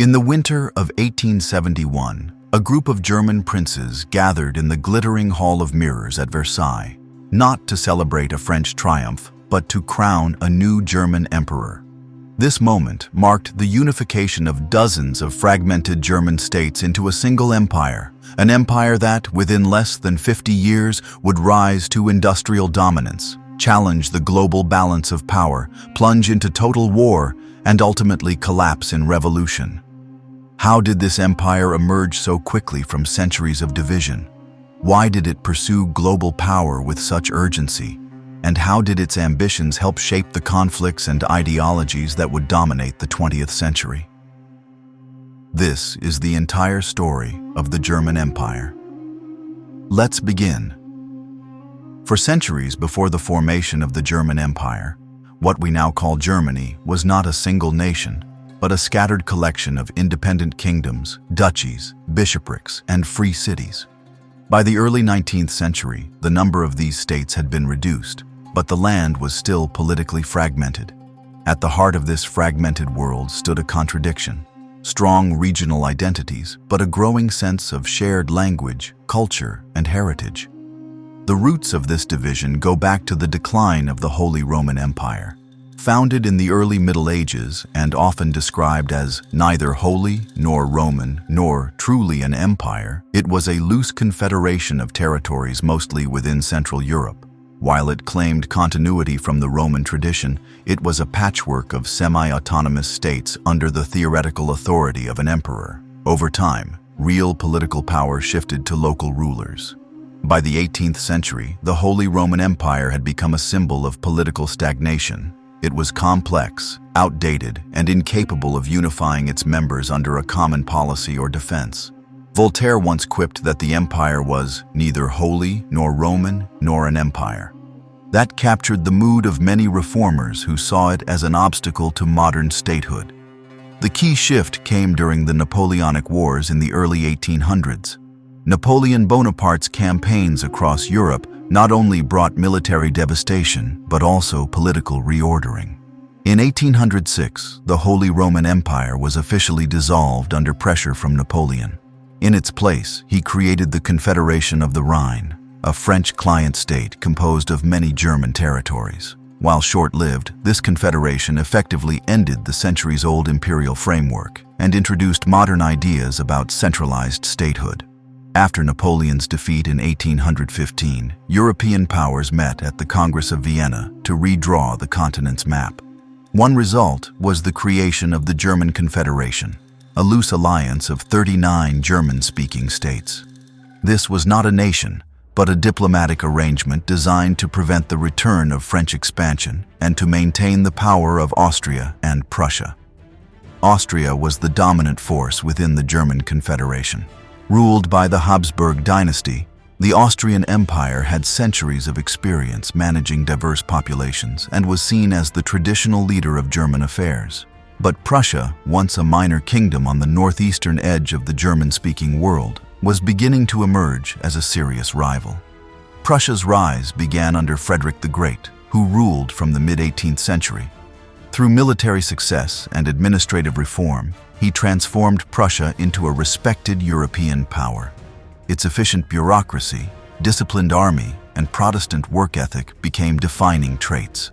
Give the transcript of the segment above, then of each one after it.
In the winter of 1871, a group of German princes gathered in the glittering Hall of Mirrors at Versailles, not to celebrate a French triumph, but to crown a new German emperor. This moment marked the unification of dozens of fragmented German states into a single empire, an empire that, within less than 50 years, would rise to industrial dominance, challenge the global balance of power, plunge into total war, and ultimately collapse in revolution. How did this empire emerge so quickly from centuries of division? Why did it pursue global power with such urgency? And how did its ambitions help shape the conflicts and ideologies that would dominate the 20th century? This is the entire story of the German Empire. Let's begin. For centuries before the formation of the German Empire, what we now call Germany was not a single nation, but a scattered collection of independent kingdoms, duchies, bishoprics, and free cities. By the early 19th century, the number of these states had been reduced, but the land was still politically fragmented. At the heart of this fragmented world stood a contradiction: strong regional identities, but a growing sense of shared language, culture, and heritage. The roots of this division go back to the decline of the Holy Roman Empire. Founded in the early Middle Ages and often described as neither holy nor Roman nor truly an empire, it was a loose confederation of territories mostly within Central Europe. While it claimed continuity from the Roman tradition, it was a patchwork of semi-autonomous states under the theoretical authority of an emperor. Over time, real political power shifted to local rulers. By the 18th century, the Holy Roman Empire had become a symbol of political stagnation. It was complex, outdated, and incapable of unifying its members under a common policy or defense. Voltaire once quipped that the empire was neither holy nor Roman nor an empire. That captured the mood of many reformers who saw it as an obstacle to modern statehood. The key shift came during the Napoleonic Wars in the early 1800s. Napoleon Bonaparte's campaigns across Europe not only brought military devastation, but also political reordering. In 1806, the Holy Roman Empire was officially dissolved under pressure from Napoleon. In its place, he created the Confederation of the Rhine, a French client state composed of many German territories. While short-lived, this confederation effectively ended the centuries-old imperial framework and introduced modern ideas about centralized statehood. After Napoleon's defeat in 1815, European powers met at the Congress of Vienna to redraw the continent's map. One result was the creation of the German Confederation, a loose alliance of 39 German-speaking states. This was not a nation, but a diplomatic arrangement designed to prevent the return of French expansion and to maintain the power of Austria and Prussia. Austria was the dominant force within the German Confederation. Ruled by the Habsburg dynasty, the Austrian Empire had centuries of experience managing diverse populations and was seen as the traditional leader of German affairs. But Prussia, once a minor kingdom on the northeastern edge of the German-speaking world, was beginning to emerge as a serious rival. Prussia's rise began under Frederick the Great, who ruled from the mid-18th century. Through military success and administrative reform, he transformed Prussia into a respected European power. Its efficient bureaucracy, disciplined army, and Protestant work ethic became defining traits.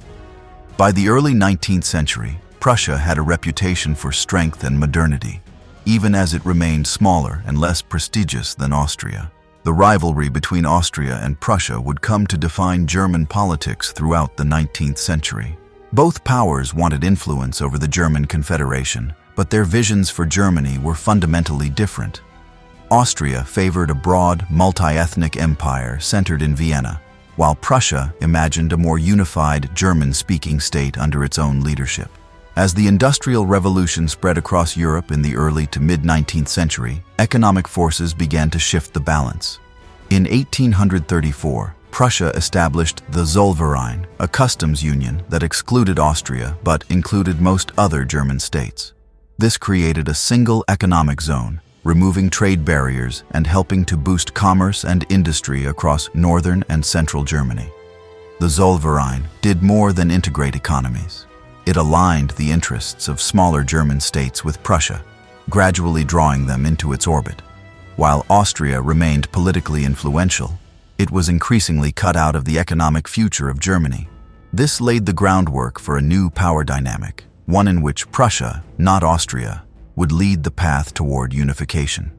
By the early 19th century, Prussia had a reputation for strength and modernity, even as it remained smaller and less prestigious than Austria. The rivalry between Austria and Prussia would come to define German politics throughout the 19th century. Both powers wanted influence over the German Confederation, but their visions for Germany were fundamentally different. Austria favored a broad, multi-ethnic empire centered in Vienna, while Prussia imagined a more unified German-speaking state under its own leadership. As the Industrial Revolution spread across Europe in the early to mid-19th century, economic forces began to shift the balance. In 1834, Prussia established the Zollverein, a customs union that excluded Austria but included most other German states. This created a single economic zone, removing trade barriers and helping to boost commerce and industry across northern and central Germany. The Zollverein did more than integrate economies. It aligned the interests of smaller German states with Prussia, gradually drawing them into its orbit. While Austria remained politically influential, it was increasingly cut out of the economic future of Germany. This laid the groundwork for a new power dynamic, one in which Prussia, not Austria, would lead the path toward unification.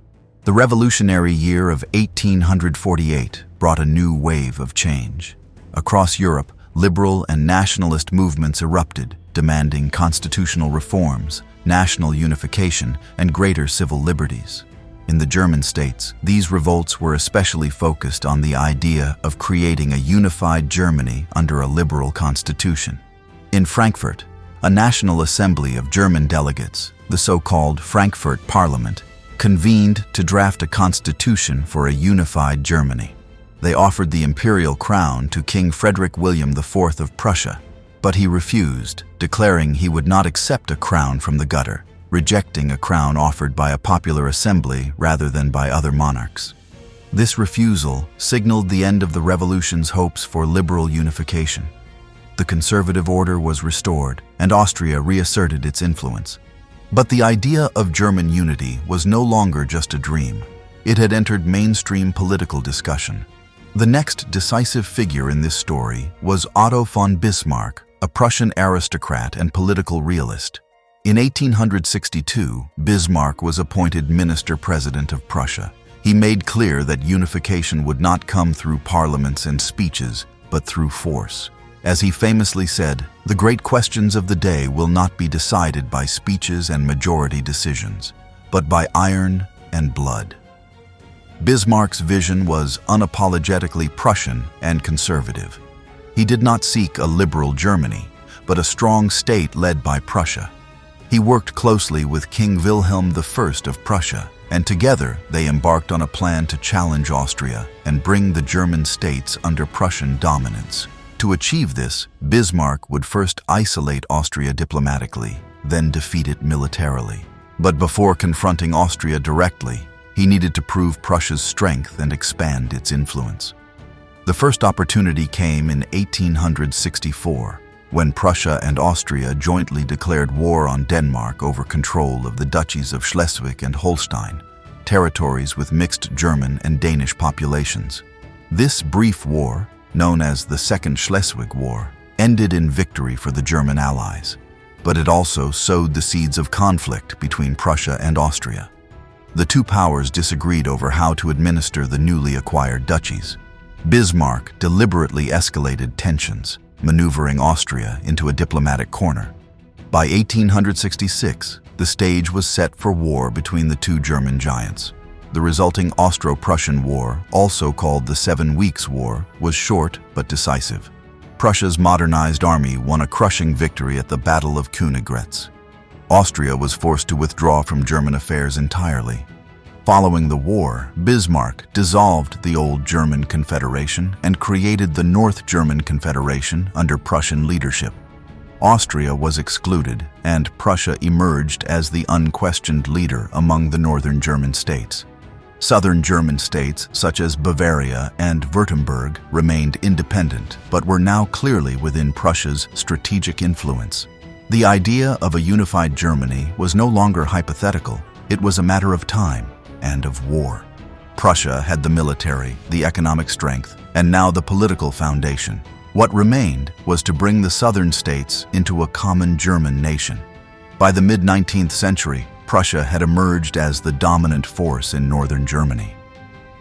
The revolutionary year of 1848 brought a new wave of change. Across Europe, liberal and nationalist movements erupted, demanding constitutional reforms, national unification, and greater civil liberties. In the German states, these revolts were especially focused on the idea of creating a unified Germany under a liberal constitution. In Frankfurt, a national assembly of German delegates, the so-called Frankfurt Parliament, convened to draft a constitution for a unified Germany. They offered the imperial crown to King Frederick William IV of Prussia, but he refused, declaring he would not accept a crown from the gutter, rejecting a crown offered by a popular assembly rather than by other monarchs. This refusal signaled the end of the revolution's hopes for liberal unification. The conservative order was restored, and Austria reasserted its influence. But the idea of German unity was no longer just a dream. It had entered mainstream political discussion. The next decisive figure in this story was Otto von Bismarck, a Prussian aristocrat and political realist. In 1862, Bismarck was appointed minister-president of Prussia. He made clear that unification would not come through parliaments and speeches, but through force. As he famously said, "The great questions of the day will not be decided by speeches and majority decisions, but by iron and blood." Bismarck's vision was unapologetically Prussian and conservative. He did not seek a liberal Germany, but a strong state led by Prussia. He worked closely with King Wilhelm I of Prussia, and together they embarked on a plan to challenge Austria and bring the German states under Prussian dominance. To achieve this, Bismarck would first isolate Austria diplomatically, then defeat it militarily. But before confronting Austria directly, he needed to prove Prussia's strength and expand its influence. The first opportunity came in 1864, when Prussia and Austria jointly declared war on Denmark over control of the duchies of Schleswig and Holstein, territories with mixed German and Danish populations. This brief war, known as the Second Schleswig War, ended in victory for the German allies, but it also sowed the seeds of conflict between Prussia and Austria. The two powers disagreed over how to administer the newly acquired duchies. Bismarck deliberately escalated tensions, maneuvering Austria into a diplomatic corner. By 1866, the stage was set for war between the two German giants. The resulting Austro-Prussian War, also called the 7 Weeks' War, was short but decisive. Prussia's modernized army won a crushing victory at the Battle of Königgrätz. Austria was forced to withdraw from German affairs entirely. Following the war, Bismarck dissolved the old German Confederation and created the North German Confederation under Prussian leadership. Austria was excluded, and Prussia emerged as the unquestioned leader among the northern German states. Southern German states, such as Bavaria and Württemberg, remained independent, but were now clearly within Prussia's strategic influence. The idea of a unified Germany was no longer hypothetical. It was a matter of time and of war. Prussia had the military, the economic strength, and now the political foundation. What remained was to bring the southern states into a common German nation. By the mid-19th century, Prussia had emerged as the dominant force in northern Germany.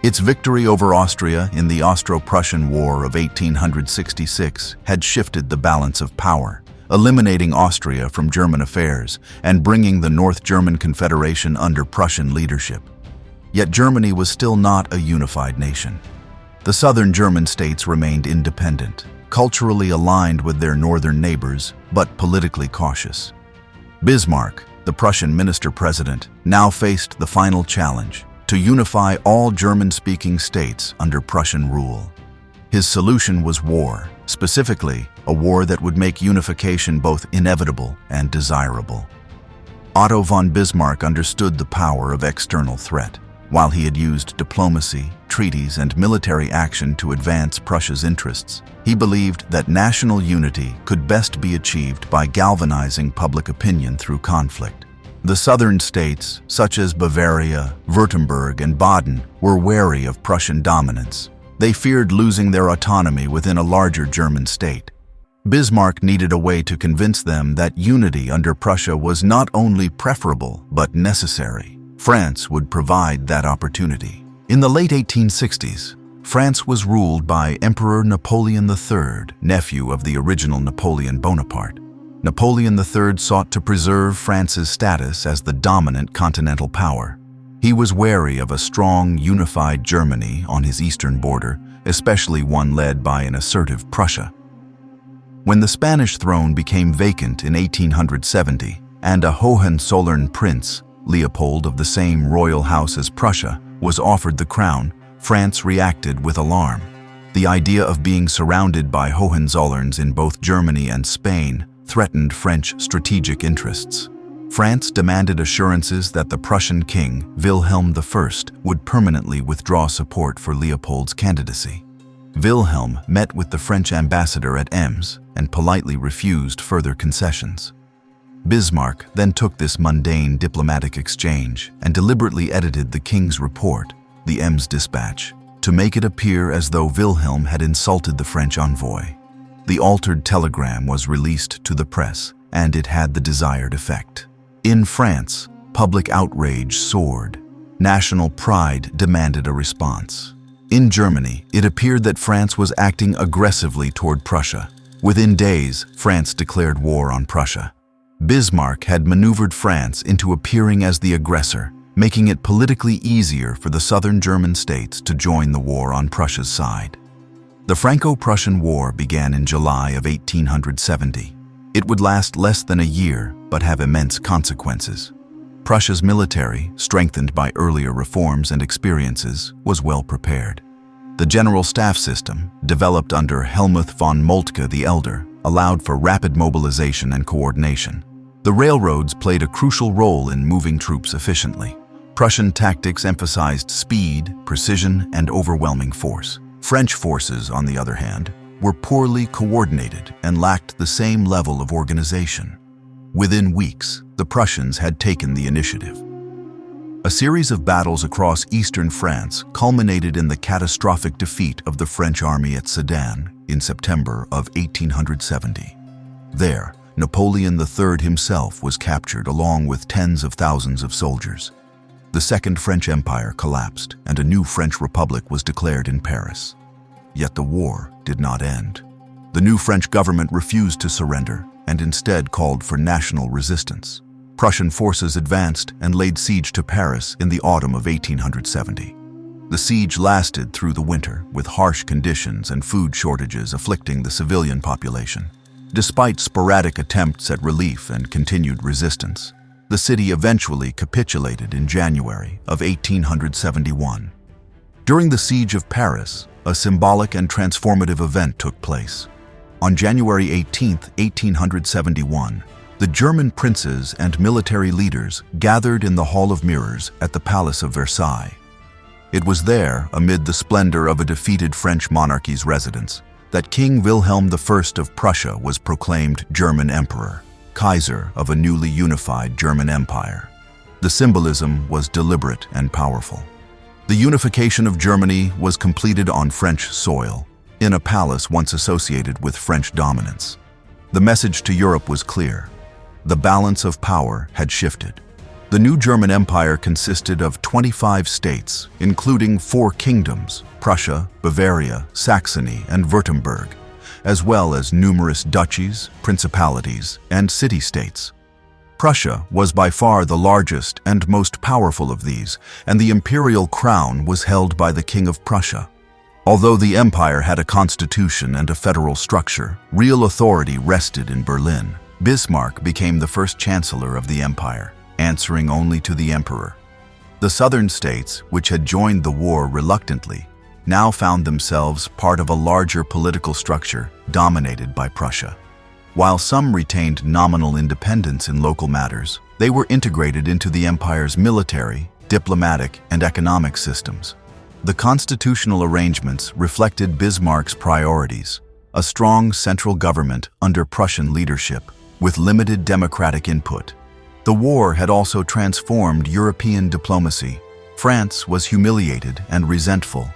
Its victory over Austria in the Austro-Prussian War of 1866 had shifted the balance of power, eliminating Austria from German affairs and bringing the North German Confederation under Prussian leadership. Yet Germany was still not a unified nation. The southern German states remained independent, culturally aligned with their northern neighbors, but politically cautious. Bismarck, the Prussian minister-president, now faced the final challenge: to unify all German-speaking states under Prussian rule. His solution was war, specifically a war that would make unification both inevitable and desirable. Otto von Bismarck understood the power of external threat. While he had used diplomacy, treaties, and military action to advance Prussia's interests, he believed that national unity could best be achieved by galvanizing public opinion through conflict. The southern states, such as Bavaria, Württemberg, and Baden, were wary of Prussian dominance. They feared losing their autonomy within a larger German state. Bismarck needed a way to convince them that unity under Prussia was not only preferable, but necessary. France would provide that opportunity. In the late 1860s, France was ruled by Emperor Napoleon III, nephew of the original Napoleon Bonaparte. Napoleon III sought to preserve France's status as the dominant continental power. He was wary of a strong, unified Germany on his eastern border, especially one led by an assertive Prussia. When the Spanish throne became vacant in 1870 and a Hohenzollern prince, Leopold of the same royal house as Prussia, was offered the crown, France reacted with alarm. The idea of being surrounded by Hohenzollerns in both Germany and Spain threatened French strategic interests. France demanded assurances that the Prussian king, Wilhelm I, would permanently withdraw support for Leopold's candidacy. Wilhelm met with the French ambassador at Ems and politely refused further concessions. Bismarck then took this mundane diplomatic exchange and deliberately edited the king's report, the Ems dispatch, to make it appear as though Wilhelm had insulted the French envoy. The altered telegram was released to the press, and it had the desired effect. In France, public outrage soared. National pride demanded a response. In Germany, it appeared that France was acting aggressively toward Prussia. Within days, France declared war on Prussia. Bismarck had maneuvered France into appearing as the aggressor, making it politically easier for the southern German states to join the war on Prussia's side. The Franco-Prussian War began in July of 1870. It would last less than a year, but have immense consequences. Prussia's military, strengthened by earlier reforms and experiences, was well prepared. The general staff system, developed under Helmuth von Moltke the Elder, allowed for rapid mobilization and coordination. The railroads played a crucial role in moving troops efficiently. Prussian tactics emphasized speed, precision, and overwhelming force. French forces, on the other hand, were poorly coordinated and lacked the same level of organization. Within weeks, the Prussians had taken the initiative. A series of battles across eastern France culminated in the catastrophic defeat of the French army at Sedan in September of 1870. There, Napoleon III himself was captured along with tens of thousands of soldiers. The Second French Empire collapsed, and a new French Republic was declared in Paris. Yet the war did not end. The new French government refused to surrender and instead called for national resistance. Prussian forces advanced and laid siege to Paris in the autumn of 1870. The siege lasted through the winter, with harsh conditions and food shortages afflicting the civilian population. Despite sporadic attempts at relief and continued resistance, the city eventually capitulated in January of 1871. During the siege of Paris, a symbolic and transformative event took place. On January 18, 1871, the German princes and military leaders gathered in the Hall of Mirrors at the Palace of Versailles. It was there, amid the splendor of a defeated French monarchy's residence, that King Wilhelm I of Prussia was proclaimed German Emperor, Kaiser of a newly unified German Empire. The symbolism was deliberate and powerful. The unification of Germany was completed on French soil, in a palace once associated with French dominance. The message to Europe was clear. The balance of power had shifted. The new German Empire consisted of 25 states, including 4 kingdoms, Prussia, Bavaria, Saxony, and Württemberg, as well as numerous duchies, principalities, and city-states. Prussia was by far the largest and most powerful of these, and the imperial crown was held by the King of Prussia. Although the empire had a constitution and a federal structure, real authority rested in Berlin. Bismarck became the first chancellor of the empire, answering only to the emperor. The southern states, which had joined the war reluctantly, now found themselves part of a larger political structure dominated by Prussia. While some retained nominal independence in local matters, they were integrated into the empire's military, diplomatic, and economic systems. The constitutional arrangements reflected Bismarck's priorities: a strong central government under Prussian leadership, with limited democratic input, The war had also transformed European diplomacy. France was humiliated and resentful.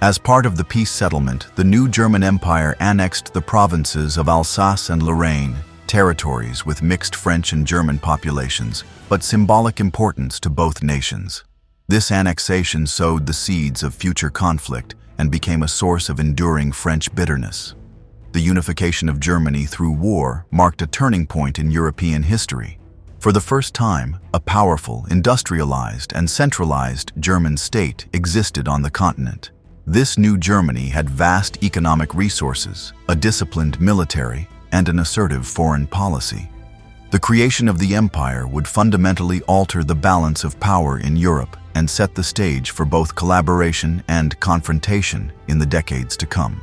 As part of the peace settlement, the new German Empire annexed the provinces of Alsace and Lorraine, territories with mixed French and German populations, but symbolic importance to both nations. This annexation sowed the seeds of future conflict and became a source of enduring French bitterness. The unification of Germany through war marked a turning point in European history. For the first time, a powerful, industrialized, and centralized German state existed on the continent. This new Germany had vast economic resources, a disciplined military, and an assertive foreign policy. The creation of the empire would fundamentally alter the balance of power in Europe and set the stage for both collaboration and confrontation in the decades to come.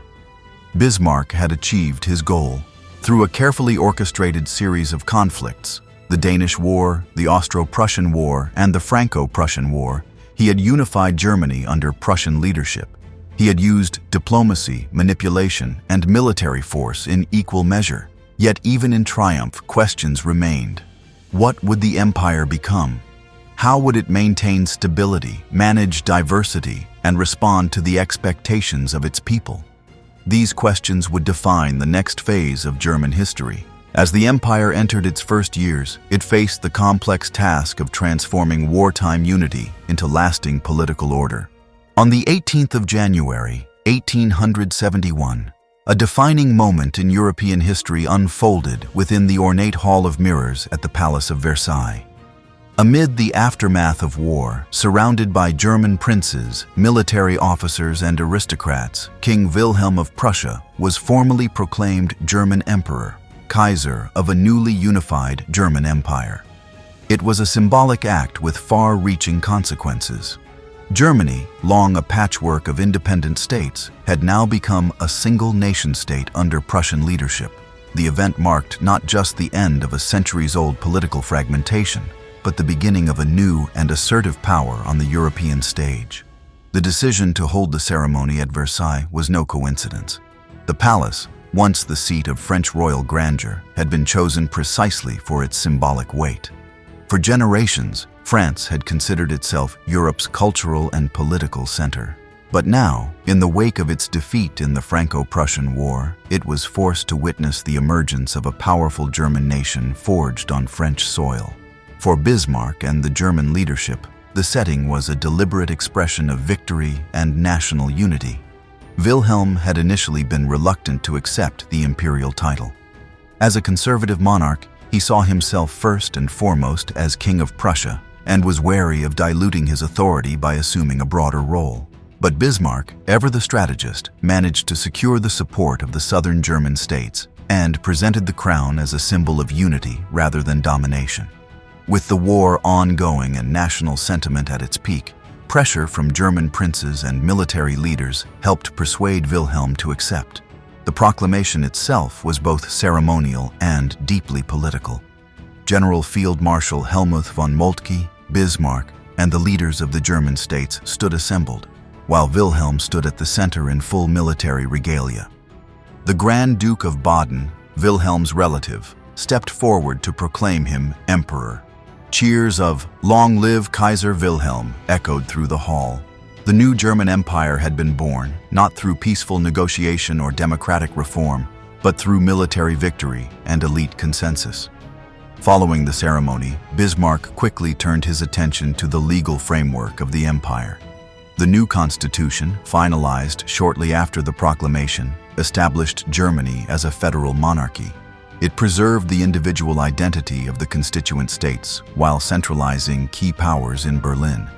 Bismarck had achieved his goal. Through a carefully orchestrated series of conflicts, the Danish War, the Austro-Prussian War, and the Franco-Prussian War, he had unified Germany under Prussian leadership. He had used diplomacy, manipulation, and military force in equal measure. Yet even in triumph, questions remained. What would the empire become? How would it maintain stability, manage diversity, and respond to the expectations of its people? These questions would define the next phase of German history. As the empire entered its first years, it faced the complex task of transforming wartime unity into lasting political order. On the 18th of January, 1871, a defining moment in European history unfolded within the ornate Hall of Mirrors at the Palace of Versailles. Amid the aftermath of war, surrounded by German princes, military officers, and aristocrats, King Wilhelm of Prussia was formally proclaimed German Emperor, Kaiser of a newly unified German Empire. It was a symbolic act with far-reaching consequences. Germany, long a patchwork of independent states, had now become a single nation-state under Prussian leadership. The event marked not just the end of a centuries-old political fragmentation, but the beginning of a new and assertive power on the European stage. The decision to hold the ceremony at Versailles was no coincidence. The palace, once the seat of French royal grandeur, had been chosen precisely for its symbolic weight. For generations, France had considered itself Europe's cultural and political center. But now, in the wake of its defeat in the Franco-Prussian War, it was forced to witness the emergence of a powerful German nation forged on French soil. For Bismarck and the German leadership, the setting was a deliberate expression of victory and national unity. Wilhelm had initially been reluctant to accept the imperial title. As a conservative monarch, he saw himself first and foremost as King of Prussia and was wary of diluting his authority by assuming a broader role. But Bismarck, ever the strategist, managed to secure the support of the southern German states and presented the crown as a symbol of unity rather than domination. With the war ongoing and national sentiment at its peak, pressure from German princes and military leaders helped persuade Wilhelm to accept. The proclamation itself was both ceremonial and deeply political. General Field Marshal Helmuth von Moltke, Bismarck, and the leaders of the German states stood assembled, while Wilhelm stood at the center in full military regalia. The Grand Duke of Baden, Wilhelm's relative, stepped forward to proclaim him emperor. Cheers of "Long live Kaiser Wilhelm" echoed through the hall. The new German Empire had been born, not through peaceful negotiation or democratic reform, but through military victory and elite consensus. Following the ceremony, Bismarck quickly turned his attention to the legal framework of the empire. The new constitution, finalized shortly after the proclamation, established Germany as a federal monarchy. It preserved the individual identity of the constituent states while centralizing key powers in Berlin.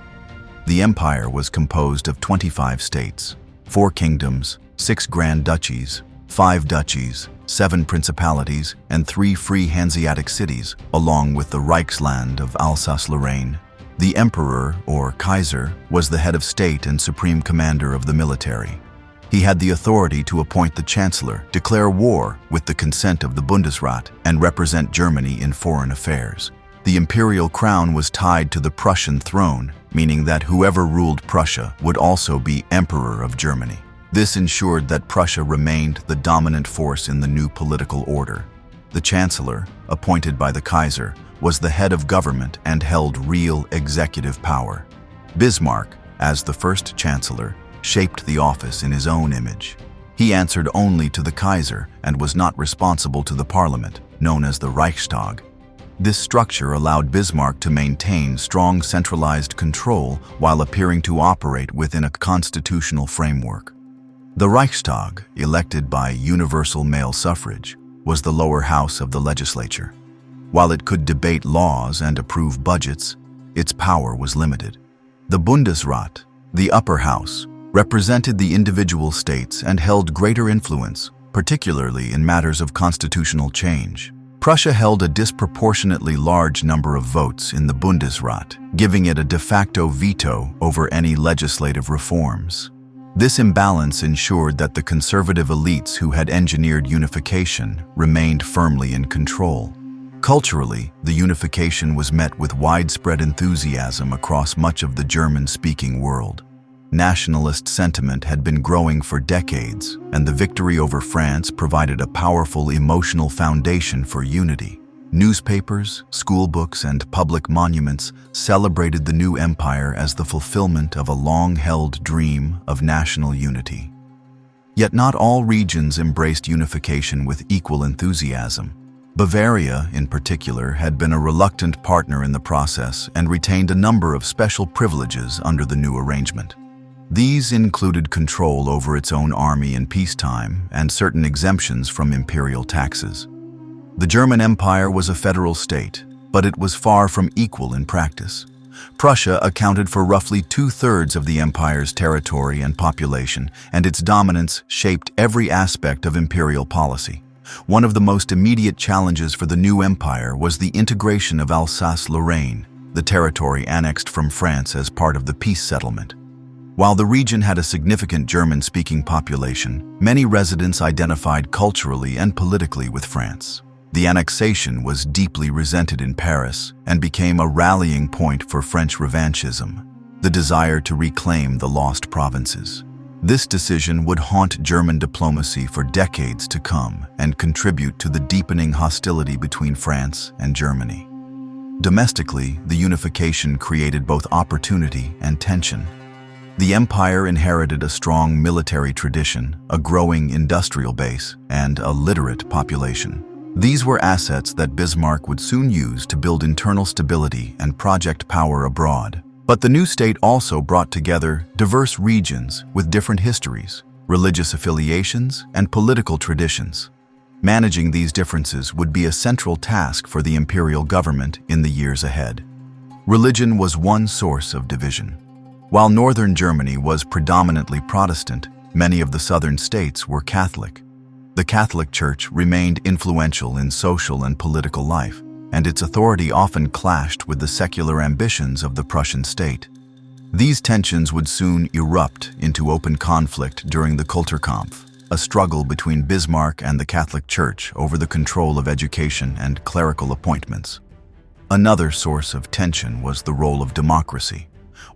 The empire was composed of 25 states, 4 kingdoms, 6 grand duchies, 5 duchies, 7 principalities, and 3 free Hanseatic cities, along with the Reichsland of Alsace-Lorraine. The emperor, or Kaiser, was the head of state and supreme commander of the military. He had the authority to appoint the chancellor, declare war with the consent of the Bundesrat, and represent Germany in foreign affairs. The imperial crown was tied to the Prussian throne, meaning that whoever ruled Prussia would also be emperor of Germany. This ensured that Prussia remained the dominant force in the new political order. The chancellor, appointed by the Kaiser, was the head of government and held real executive power. Bismarck, as the first chancellor, shaped the office in his own image. He answered only to the Kaiser and was not responsible to the parliament, known as the Reichstag. This structure allowed Bismarck to maintain strong centralized control while appearing to operate within a constitutional framework. The Reichstag, elected by universal male suffrage, was the lower house of the legislature. While it could debate laws and approve budgets, its power was limited. The Bundesrat, the upper house, represented the individual states and held greater influence, particularly in matters of constitutional change. Prussia held a disproportionately large number of votes in the Bundesrat, giving it a de facto veto over any legislative reforms. This imbalance ensured that the conservative elites who had engineered unification remained firmly in control. Culturally, the unification was met with widespread enthusiasm across much of the German-speaking world. Nationalist sentiment had been growing for decades, and the victory over France provided a powerful emotional foundation for unity. Newspapers, schoolbooks, and public monuments celebrated the new empire as the fulfillment of a long-held dream of national unity. Yet not all regions embraced unification with equal enthusiasm. Bavaria, in particular, had been a reluctant partner in the process and retained a number of special privileges under the new arrangement. These included control over its own army in peacetime and certain exemptions from imperial taxes. The German Empire was a federal state, but it was far from equal in practice. Prussia accounted for roughly two-thirds of the empire's territory and population, and its dominance shaped every aspect of imperial policy. One of the most immediate challenges for the new empire was the integration of Alsace-Lorraine, the territory annexed from France as part of the peace settlement. While the region had a significant German-speaking population, many residents identified culturally and politically with France. The annexation was deeply resented in Paris and became a rallying point for French revanchism, the desire to reclaim the lost provinces. This decision would haunt German diplomacy for decades to come and contribute to the deepening hostility between France and Germany. Domestically, the unification created both opportunity and tension. The empire inherited a strong military tradition, a growing industrial base, and a literate population. These were assets that Bismarck would soon use to build internal stability and project power abroad. But the new state also brought together diverse regions with different histories, religious affiliations, and political traditions. Managing these differences would be a central task for the imperial government in the years ahead. Religion was one source of division. While northern Germany was predominantly Protestant, many of the southern states were Catholic. The Catholic Church remained influential in social and political life, and its authority often clashed with the secular ambitions of the Prussian state. These tensions would soon erupt into open conflict during the Kulturkampf, a struggle between Bismarck and the Catholic Church over the control of education and clerical appointments. Another source of tension was the role of democracy.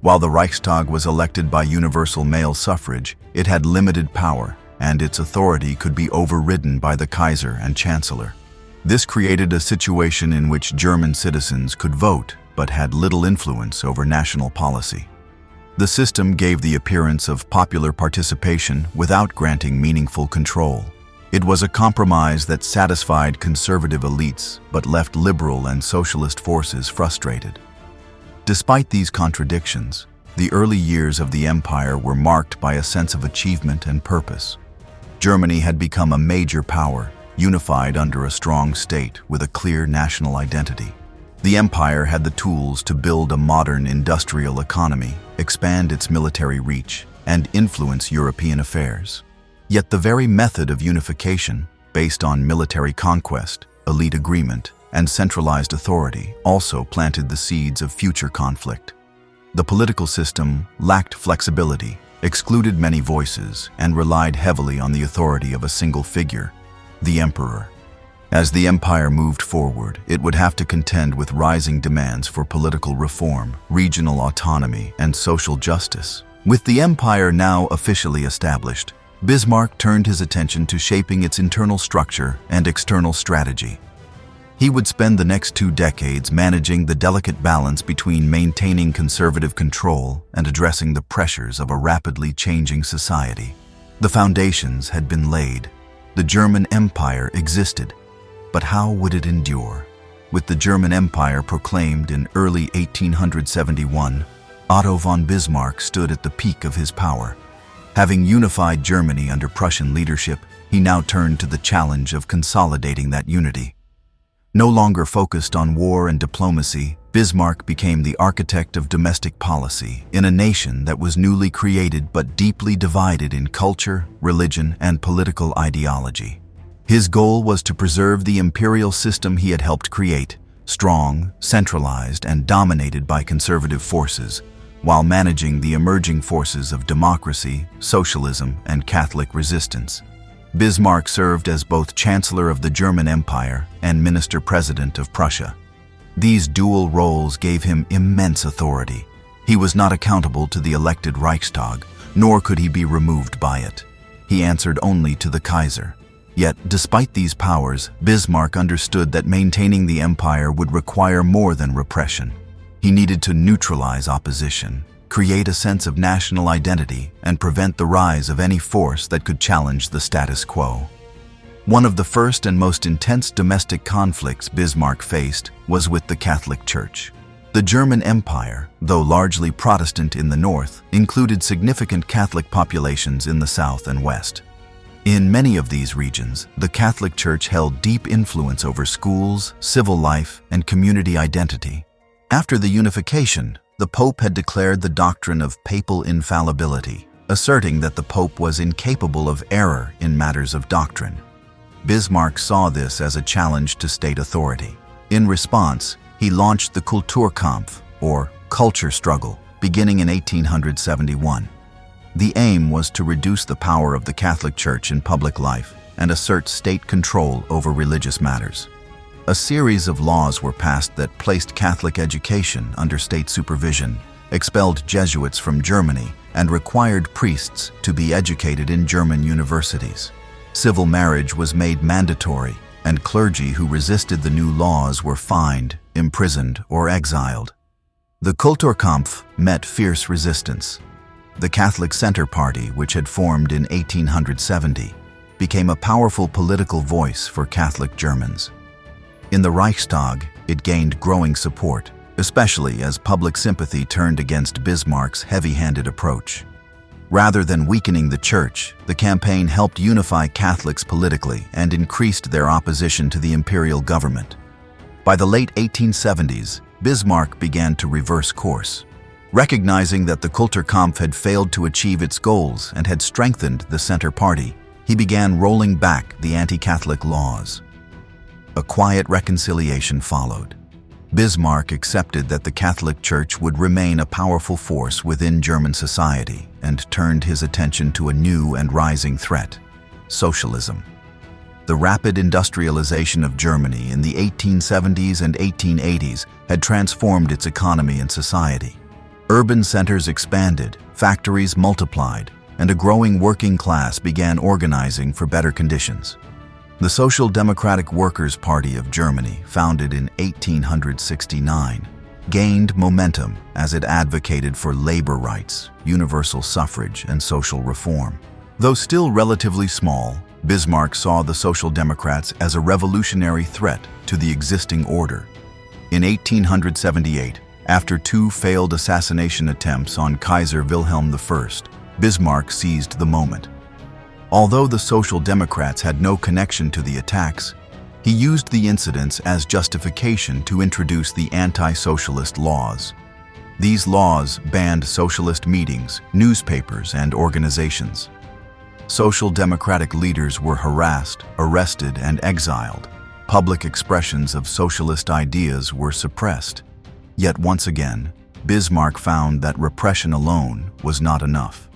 While the Reichstag was elected by universal male suffrage, it had limited power, and its authority could be overridden by the Kaiser and chancellor. This created a situation in which German citizens could vote but had little influence over national policy. The system gave the appearance of popular participation without granting meaningful control. It was a compromise that satisfied conservative elites but left liberal and socialist forces frustrated. Despite these contradictions, the early years of the empire were marked by a sense of achievement and purpose. Germany had become a major power, unified under a strong state with a clear national identity. The empire had the tools to build a modern industrial economy, expand its military reach, and influence European affairs. Yet the very method of unification, based on military conquest, elite agreement, and centralized authority, also planted the seeds of future conflict. The political system lacked flexibility, excluded many voices, and relied heavily on the authority of a single figure, the emperor. As the empire moved forward, it would have to contend with rising demands for political reform, regional autonomy, and social justice. With the empire now officially established, Bismarck turned his attention to shaping its internal structure and external strategy. He would spend the next 2 decades managing the delicate balance between maintaining conservative control and addressing the pressures of a rapidly changing society. The foundations had been laid. The German Empire existed, but how would it endure? With the German Empire proclaimed in early 1871, Otto von Bismarck stood at the peak of his power. Having unified Germany under Prussian leadership, he now turned to the challenge of consolidating that unity. No longer focused on war and diplomacy, Bismarck became the architect of domestic policy in a nation that was newly created but deeply divided in culture, religion, and political ideology. His goal was to preserve the imperial system he had helped create, strong, centralized, and dominated by conservative forces, while managing the emerging forces of democracy, socialism, and Catholic resistance. Bismarck served as both Chancellor of the German Empire and Minister-President of Prussia. These dual roles gave him immense authority. He was not accountable to the elected Reichstag, nor could he be removed by it. He answered only to the Kaiser. Yet, despite these powers, Bismarck understood that maintaining the empire would require more than repression. He needed to neutralize opposition, create a sense of national identity, and prevent the rise of any force that could challenge the status quo. One of the first and most intense domestic conflicts Bismarck faced was with the Catholic Church. The German Empire, though largely Protestant in the north, included significant Catholic populations in the south and west. In many of these regions, the Catholic Church held deep influence over schools, civil life, and community identity. After the unification, the Pope had declared the doctrine of papal infallibility, asserting that the Pope was incapable of error in matters of doctrine. Bismarck saw this as a challenge to state authority. In response, he launched the Kulturkampf, or culture struggle, beginning in 1871. The aim was to reduce the power of the Catholic Church in public life and assert state control over religious matters. A series of laws were passed that placed Catholic education under state supervision, expelled Jesuits from Germany, and required priests to be educated in German universities. Civil marriage was made mandatory, and clergy who resisted the new laws were fined, imprisoned, or exiled. The Kulturkampf met fierce resistance. The Catholic Center Party, which had formed in 1870, became a powerful political voice for Catholic Germans. In the Reichstag, it gained growing support, especially as public sympathy turned against Bismarck's heavy-handed approach. Rather than weakening the Church, the campaign helped unify Catholics politically and increased their opposition to the imperial government. By the late 1870s, Bismarck began to reverse course. Recognizing that the Kulturkampf had failed to achieve its goals and had strengthened the Center Party, he began rolling back the anti-Catholic laws. A quiet reconciliation followed. Bismarck accepted that the Catholic Church would remain a powerful force within German society and turned his attention to a new and rising threat: socialism. The rapid industrialization of Germany in the 1870s and 1880s had transformed its economy and society. Urban centers expanded, factories multiplied, and a growing working class began organizing for better conditions. The Social Democratic Workers' Party of Germany, founded in 1869, gained momentum as it advocated for labor rights, universal suffrage, and social reform. Though still relatively small, Bismarck saw the Social Democrats as a revolutionary threat to the existing order. In 1878, after 2 failed assassination attempts on Kaiser Wilhelm I, Bismarck seized the moment. Although the Social Democrats had no connection to the attacks, he used the incidents as justification to introduce the anti-socialist laws. These laws banned socialist meetings, newspapers, and organizations. Social democratic leaders were harassed, arrested, and exiled. Public expressions of socialist ideas were suppressed. Yet once again, Bismarck found that repression alone was not enough.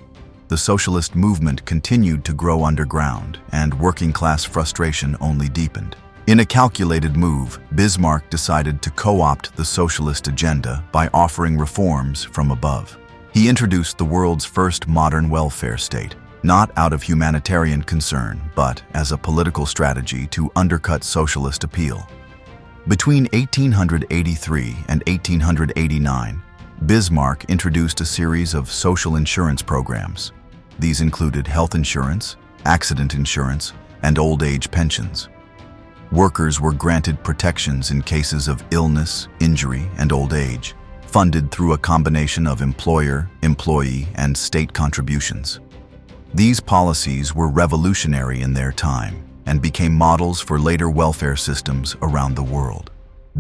The socialist movement continued to grow underground, and working-class frustration only deepened. In a calculated move, Bismarck decided to co-opt the socialist agenda by offering reforms from above. He introduced the world's first modern welfare state, not out of humanitarian concern, but as a political strategy to undercut socialist appeal. Between 1883 and 1889, Bismarck introduced a series of social insurance programs. These included health insurance, accident insurance, and old age pensions. Workers were granted protections in cases of illness, injury, and old age, funded through a combination of employer, employee, and state contributions. These policies were revolutionary in their time and became models for later welfare systems around the world.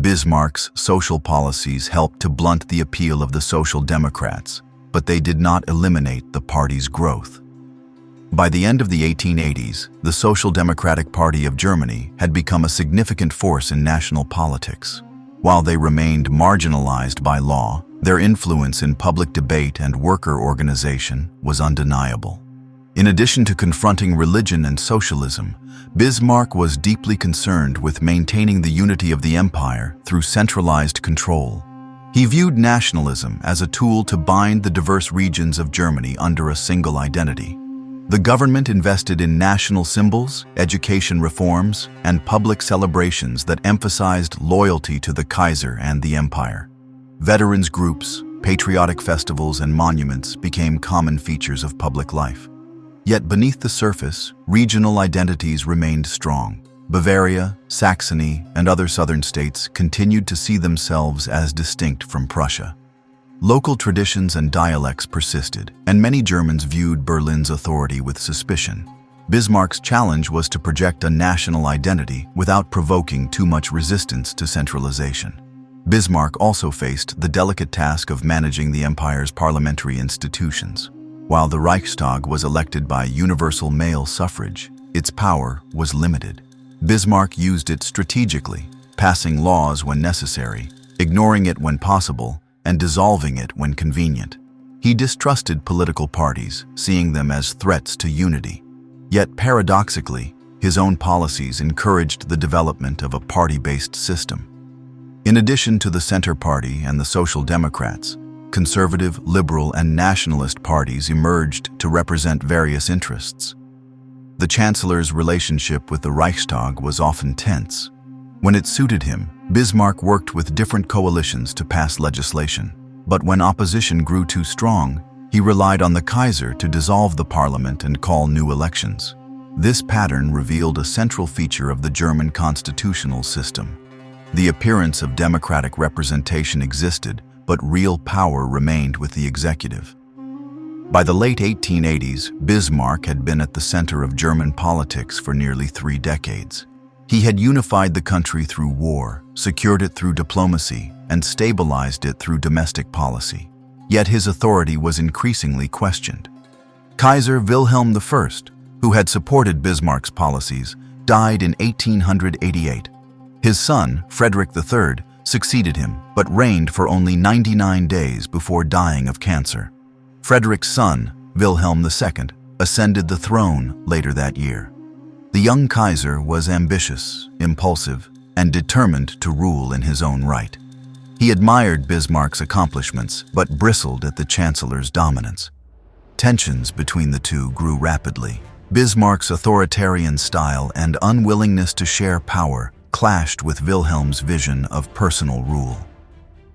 Bismarck's social policies helped to blunt the appeal of the Social Democrats, but they did not eliminate the party's growth. By the end of the 1880s, the Social Democratic Party of Germany had become a significant force in national politics. While they remained marginalized by law, their influence in public debate and worker organization was undeniable. In addition to confronting religion and socialism, Bismarck was deeply concerned with maintaining the unity of the empire through centralized control. He viewed nationalism as a tool to bind the diverse regions of Germany under a single identity. The government invested in national symbols, education reforms, and public celebrations that emphasized loyalty to the Kaiser and the empire. Veterans groups, patriotic festivals, and monuments became common features of public life. Yet beneath the surface, regional identities remained strong. Bavaria, Saxony, and other southern states continued to see themselves as distinct from Prussia. Local traditions and dialects persisted, and many Germans viewed Berlin's authority with suspicion. Bismarck's challenge was to project a national identity without provoking too much resistance to centralization. Bismarck also faced the delicate task of managing the empire's parliamentary institutions. While the Reichstag was elected by universal male suffrage, its power was limited. Bismarck used it strategically, passing laws when necessary, ignoring it when possible, and dissolving it when convenient. He distrusted political parties, seeing them as threats to unity. Yet paradoxically, his own policies encouraged the development of a party-based system. In addition to the Center Party and the Social Democrats, conservative, liberal, and nationalist parties emerged to represent various interests. The chancellor's relationship with the Reichstag was often tense. When it suited him, Bismarck worked with different coalitions to pass legislation. But when opposition grew too strong, he relied on the Kaiser to dissolve the parliament and call new elections. This pattern revealed a central feature of the German constitutional system. The appearance of democratic representation existed, but real power remained with the executive. By the late 1880s, Bismarck had been at the center of German politics for nearly 3 decades. He had unified the country through war, secured it through diplomacy, and stabilized it through domestic policy. Yet his authority was increasingly questioned. Kaiser Wilhelm I, who had supported Bismarck's policies, died in 1888. His son, Frederick III, succeeded him, but reigned for only 99 days before dying of cancer. Frederick's son, Wilhelm II, ascended the throne later that year. The young Kaiser was ambitious, impulsive, and determined to rule in his own right. He admired Bismarck's accomplishments, but bristled at the chancellor's dominance. Tensions between the two grew rapidly. Bismarck's authoritarian style and unwillingness to share power clashed with Wilhelm's vision of personal rule.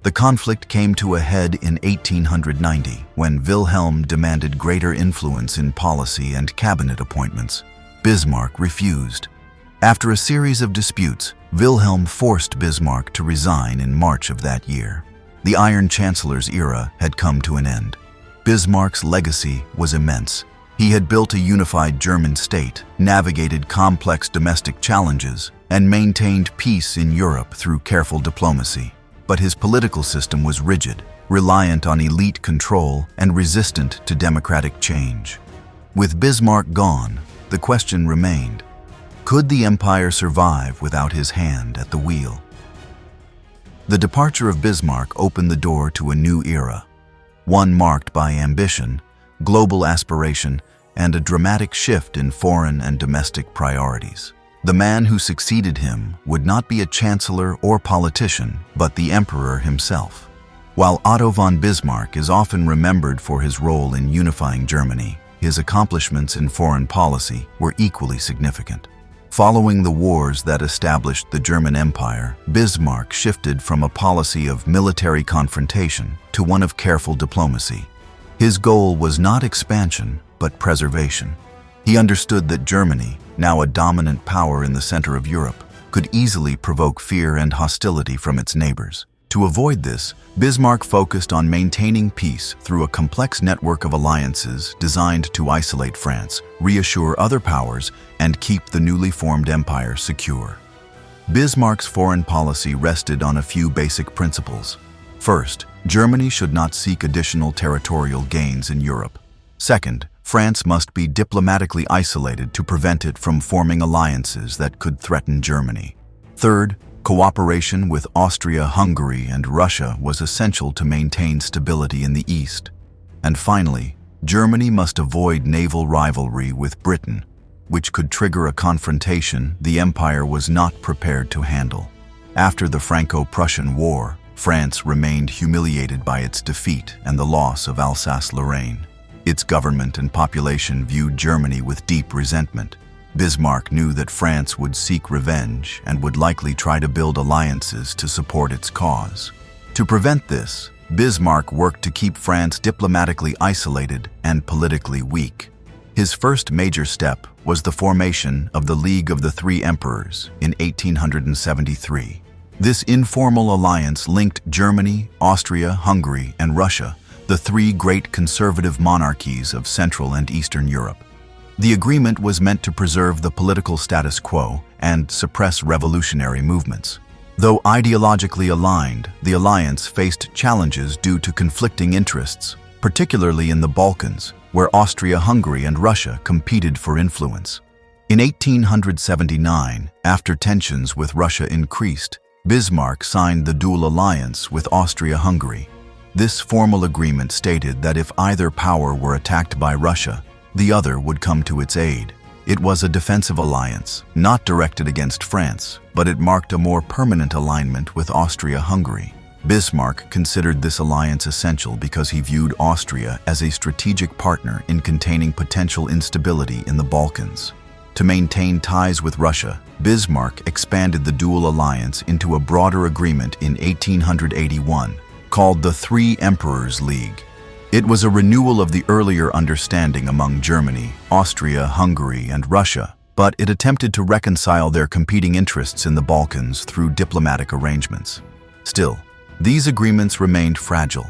The conflict came to a head in 1890 when Wilhelm demanded greater influence in policy and cabinet appointments. Bismarck refused. After a series of disputes, Wilhelm forced Bismarck to resign in March of that year. The Iron Chancellor's era had come to an end. Bismarck's legacy was immense. He had built a unified German state, navigated complex domestic challenges, and maintained peace in Europe through careful diplomacy. But his political system was rigid, reliant on elite control, and resistant to democratic change. With Bismarck gone, the question remained: could the empire survive without his hand at the wheel? The departure of Bismarck opened the door to a new era, one marked by ambition, global aspiration, and a dramatic shift in foreign and domestic priorities. The man who succeeded him would not be a chancellor or politician, but the emperor himself. While Otto von Bismarck is often remembered for his role in unifying Germany, his accomplishments in foreign policy were equally significant. Following the wars that established the German Empire, Bismarck shifted from a policy of military confrontation to one of careful diplomacy. His goal was not expansion, but preservation. He understood that Germany, now a dominant power in the center of Europe, could easily provoke fear and hostility from its neighbors. To avoid this, Bismarck focused on maintaining peace through a complex network of alliances designed to isolate France, reassure other powers, and keep the newly formed empire secure. Bismarck's foreign policy rested on a few basic principles. First, Germany should not seek additional territorial gains in Europe. Second, France must be diplomatically isolated to prevent it from forming alliances that could threaten Germany. Third, cooperation with Austria, Hungary, and Russia was essential to maintain stability in the East. And finally, Germany must avoid naval rivalry with Britain, which could trigger a confrontation the empire was not prepared to handle. After the Franco-Prussian War, France remained humiliated by its defeat and the loss of Alsace-Lorraine. Its government and population viewed Germany with deep resentment. Bismarck knew that France would seek revenge and would likely try to build alliances to support its cause. To prevent this, Bismarck worked to keep France diplomatically isolated and politically weak. His first major step was the formation of the League of the Three Emperors in 1873. This informal alliance linked Germany, Austria, Hungary, and Russia, the three great conservative monarchies of Central and Eastern Europe. The agreement was meant to preserve the political status quo and suppress revolutionary movements. Though ideologically aligned, the alliance faced challenges due to conflicting interests, particularly in the Balkans, where Austria, Hungary, and Russia competed for influence. In 1879, after tensions with Russia increased, Bismarck signed the dual alliance with Austria-Hungary. This formal agreement stated that if either power were attacked by Russia, the other would come to its aid. It was a defensive alliance, not directed against France, but it marked a more permanent alignment with Austria-Hungary. Bismarck considered this alliance essential because he viewed Austria as a strategic partner in containing potential instability in the Balkans. To maintain ties with Russia, Bismarck expanded the dual alliance into a broader agreement in 1881, called the Three Emperors League. It was a renewal of the earlier understanding among Germany, Austria, Hungary, and Russia, but it attempted to reconcile their competing interests in the Balkans through diplomatic arrangements. Still, these agreements remained fragile.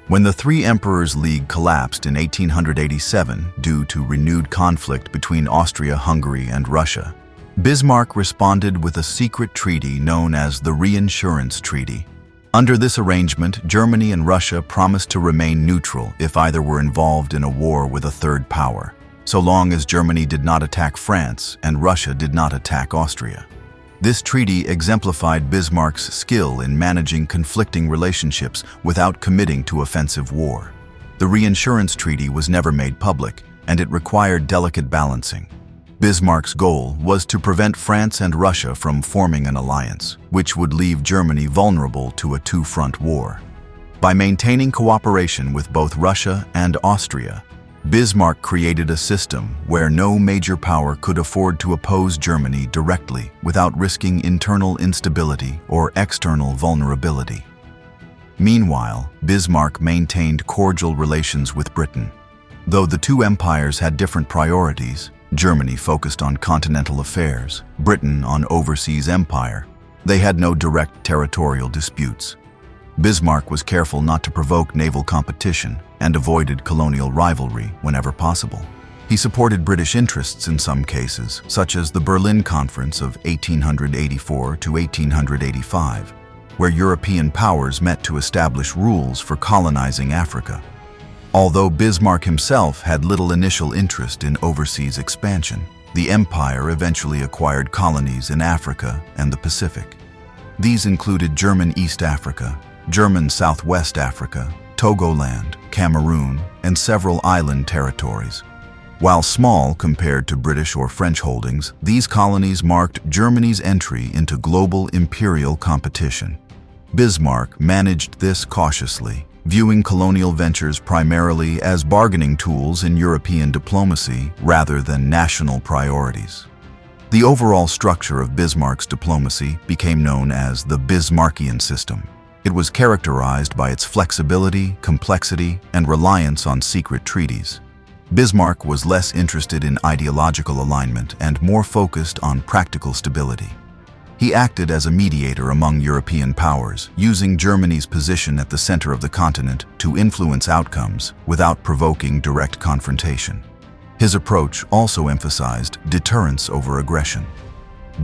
When the Three Emperors League collapsed in 1887 due to renewed conflict between Austria, Hungary, and Russia, Bismarck responded with a secret treaty known as the Reinsurance Treaty. Under this arrangement, Germany and Russia promised to remain neutral if either were involved in a war with a third power, so long as Germany did not attack France and Russia did not attack Austria. This treaty exemplified Bismarck's skill in managing conflicting relationships without committing to offensive war. The Reinsurance Treaty was never made public, and it required delicate balancing. Bismarck's goal was to prevent France and Russia from forming an alliance, which would leave Germany vulnerable to a two-front war. By maintaining cooperation with both Russia and Austria, Bismarck created a system where no major power could afford to oppose Germany directly without risking internal instability or external vulnerability. Meanwhile, Bismarck maintained cordial relations with Britain. Though the two empires had different priorities, Germany focused on continental affairs, Britain on overseas empire. They had no direct territorial disputes. Bismarck was careful not to provoke naval competition and avoided colonial rivalry whenever possible. He supported British interests in some cases, such as the Berlin Conference of 1884 to 1885, where European powers met to establish rules for colonizing Africa. Although Bismarck himself had little initial interest in overseas expansion, the empire eventually acquired colonies in Africa and the Pacific. These included German East Africa, German Southwest Africa, Togoland, Cameroon, and several island territories. While small compared to British or French holdings, these colonies marked Germany's entry into global imperial competition. Bismarck managed this cautiously, viewing colonial ventures primarily as bargaining tools in European diplomacy rather than national priorities. The overall structure of Bismarck's diplomacy became known as the Bismarckian system. It was characterized by its flexibility, complexity, and reliance on secret treaties. Bismarck was less interested in ideological alignment and more focused on practical stability. He acted as a mediator among European powers, using Germany's position at the center of the continent to influence outcomes without provoking direct confrontation. His approach also emphasized deterrence over aggression.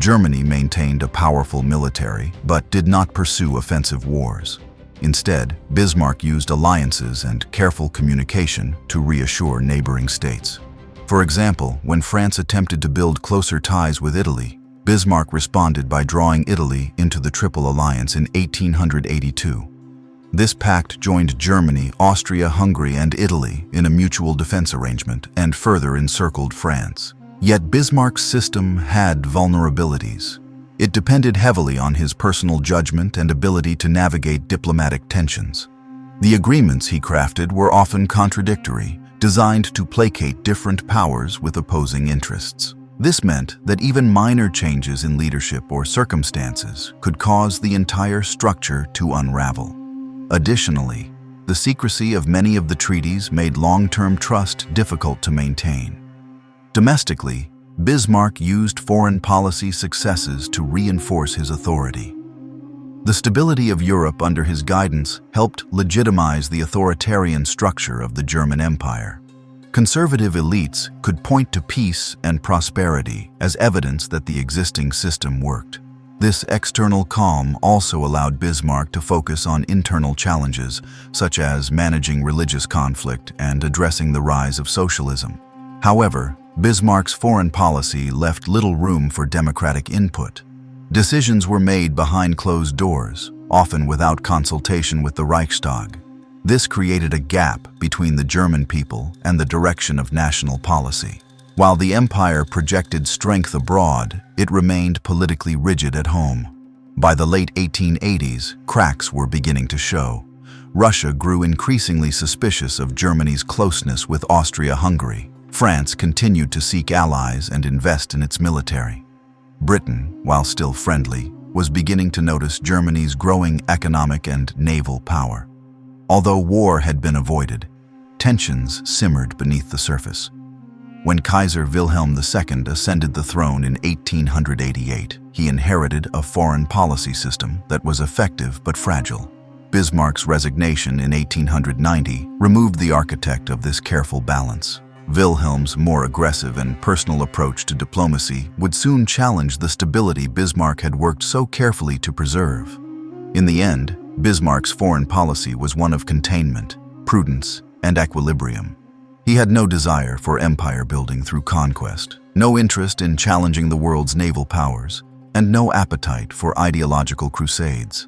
Germany maintained a powerful military, but did not pursue offensive wars. Instead, Bismarck used alliances and careful communication to reassure neighboring states. For example, when France attempted to build closer ties with Italy, Bismarck responded by drawing Italy into the Triple Alliance in 1882. This pact joined Germany, Austria, Hungary, and Italy in a mutual defense arrangement and further encircled France. Yet Bismarck's system had vulnerabilities. It depended heavily on his personal judgment and ability to navigate diplomatic tensions. The agreements he crafted were often contradictory, designed to placate different powers with opposing interests. This meant that even minor changes in leadership or circumstances could cause the entire structure to unravel. Additionally, the secrecy of many of the treaties made long-term trust difficult to maintain. Domestically, Bismarck used foreign policy successes to reinforce his authority. The stability of Europe under his guidance helped legitimize the authoritarian structure of the German Empire. Conservative elites could point to peace and prosperity as evidence that the existing system worked. This external calm also allowed Bismarck to focus on internal challenges, such as managing religious conflict and addressing the rise of socialism. However, Bismarck's foreign policy left little room for democratic input. Decisions were made behind closed doors, often without consultation with the Reichstag. This created a gap between the German people and the direction of national policy. While the empire projected strength abroad, it remained politically rigid at home. By the late 1880s, cracks were beginning to show. Russia grew increasingly suspicious of Germany's closeness with Austria-Hungary. France continued to seek allies and invest in its military. Britain, while still friendly, was beginning to notice Germany's growing economic and naval power. Although war had been avoided, tensions simmered beneath the surface. When Kaiser Wilhelm II ascended the throne in 1888, he inherited a foreign policy system that was effective but fragile. Bismarck's resignation in 1890 removed the architect of this careful balance. Wilhelm's more aggressive and personal approach to diplomacy would soon challenge the stability Bismarck had worked so carefully to preserve. In the end, Bismarck's foreign policy was one of containment, prudence, and equilibrium. He had no desire for empire building through conquest, no interest in challenging the world's naval powers, and no appetite for ideological crusades.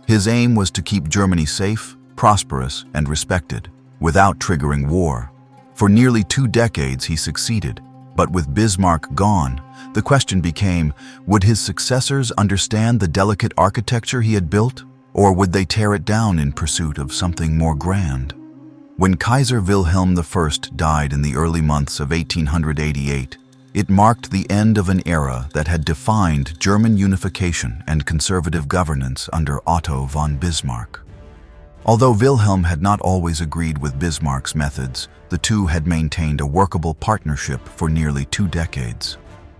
His aim was to keep Germany safe, prosperous, and respected, without triggering war. For nearly 2 decades he succeeded, but with Bismarck gone, the question became, would his successors understand the delicate architecture he had built? Or would they tear it down in pursuit of something more grand? When Kaiser Wilhelm I died in the early months of 1888, it marked the end of an era that had defined German unification and conservative governance under Otto von Bismarck. Although Wilhelm had not always agreed with Bismarck's methods, the two had maintained a workable partnership for nearly 2 decades.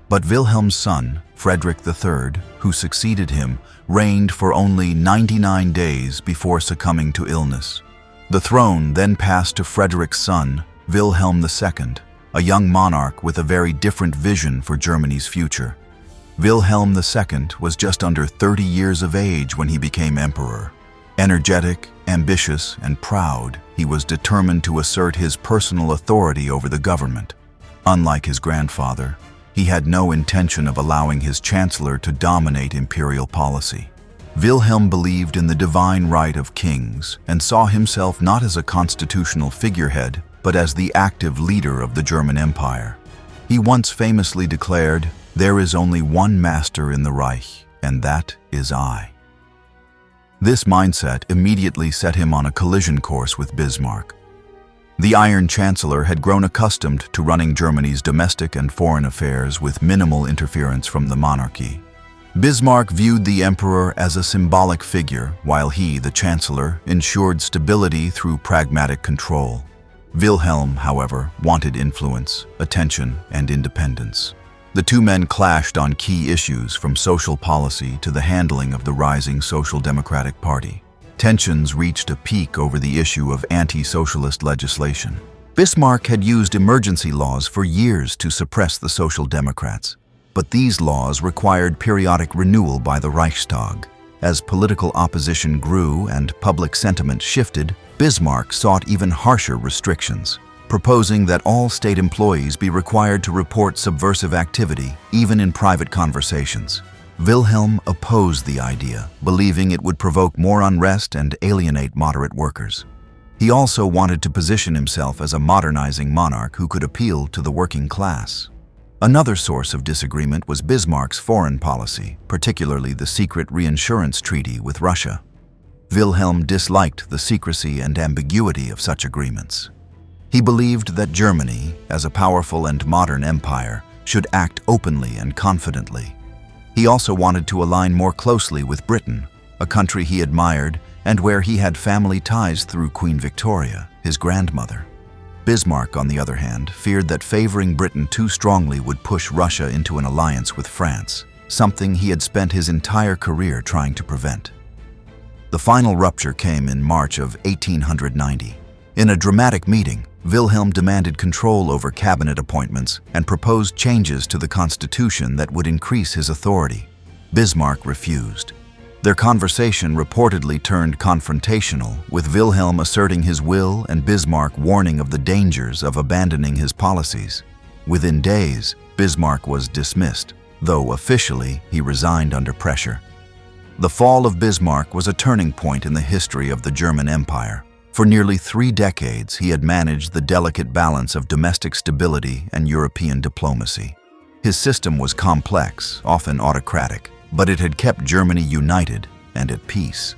But Wilhelm's son, Frederick III, who succeeded him, reigned for only 99 days before succumbing to illness. The throne then passed to Frederick's son, Wilhelm II, a young monarch with a very different vision for Germany's future. Wilhelm II was just under 30 years of age when he became emperor. Energetic, ambitious, and proud, he was determined to assert his personal authority over the government. Unlike his grandfather, he had no intention of allowing his chancellor to dominate imperial policy. Wilhelm believed in the divine right of kings and saw himself not as a constitutional figurehead, but as the active leader of the German Empire. He once famously declared, "There is only one master in the Reich, and that is I." This mindset immediately set him on a collision course with Bismarck. The Iron Chancellor had grown accustomed to running Germany's domestic and foreign affairs with minimal interference from the monarchy. Bismarck viewed the emperor as a symbolic figure, while he, the chancellor, ensured stability through pragmatic control. Wilhelm, however, wanted influence, attention, and independence. The two men clashed on key issues from social policy to the handling of the rising Social Democratic Party. Tensions reached a peak over the issue of anti-socialist legislation. Bismarck had used emergency laws for years to suppress the Social Democrats, but these laws required periodic renewal by the Reichstag. As political opposition grew and public sentiment shifted, Bismarck sought even harsher restrictions, proposing that all state employees be required to report subversive activity, even in private conversations. Wilhelm opposed the idea, believing it would provoke more unrest and alienate moderate workers. He also wanted to position himself as a modernizing monarch who could appeal to the working class. Another source of disagreement was Bismarck's foreign policy, particularly the secret reinsurance treaty with Russia. Wilhelm disliked the secrecy and ambiguity of such agreements. He believed that Germany, as a powerful and modern empire, should act openly and confidently. He also wanted to align more closely with Britain, a country he admired and where he had family ties through Queen Victoria, his grandmother. Bismarck, on the other hand, feared that favoring Britain too strongly would push Russia into an alliance with France, something he had spent his entire career trying to prevent. The final rupture came in March of 1890. In a dramatic meeting, Wilhelm demanded control over cabinet appointments and proposed changes to the constitution that would increase his authority. Bismarck refused. Their conversation reportedly turned confrontational, with Wilhelm asserting his will and Bismarck warning of the dangers of abandoning his policies. Within days, Bismarck was dismissed, though officially he resigned under pressure. The fall of Bismarck was a turning point in the history of the German Empire. For nearly 3 decades, he had managed the delicate balance of domestic stability and European diplomacy. His system was complex, often autocratic, but it had kept Germany united and at peace.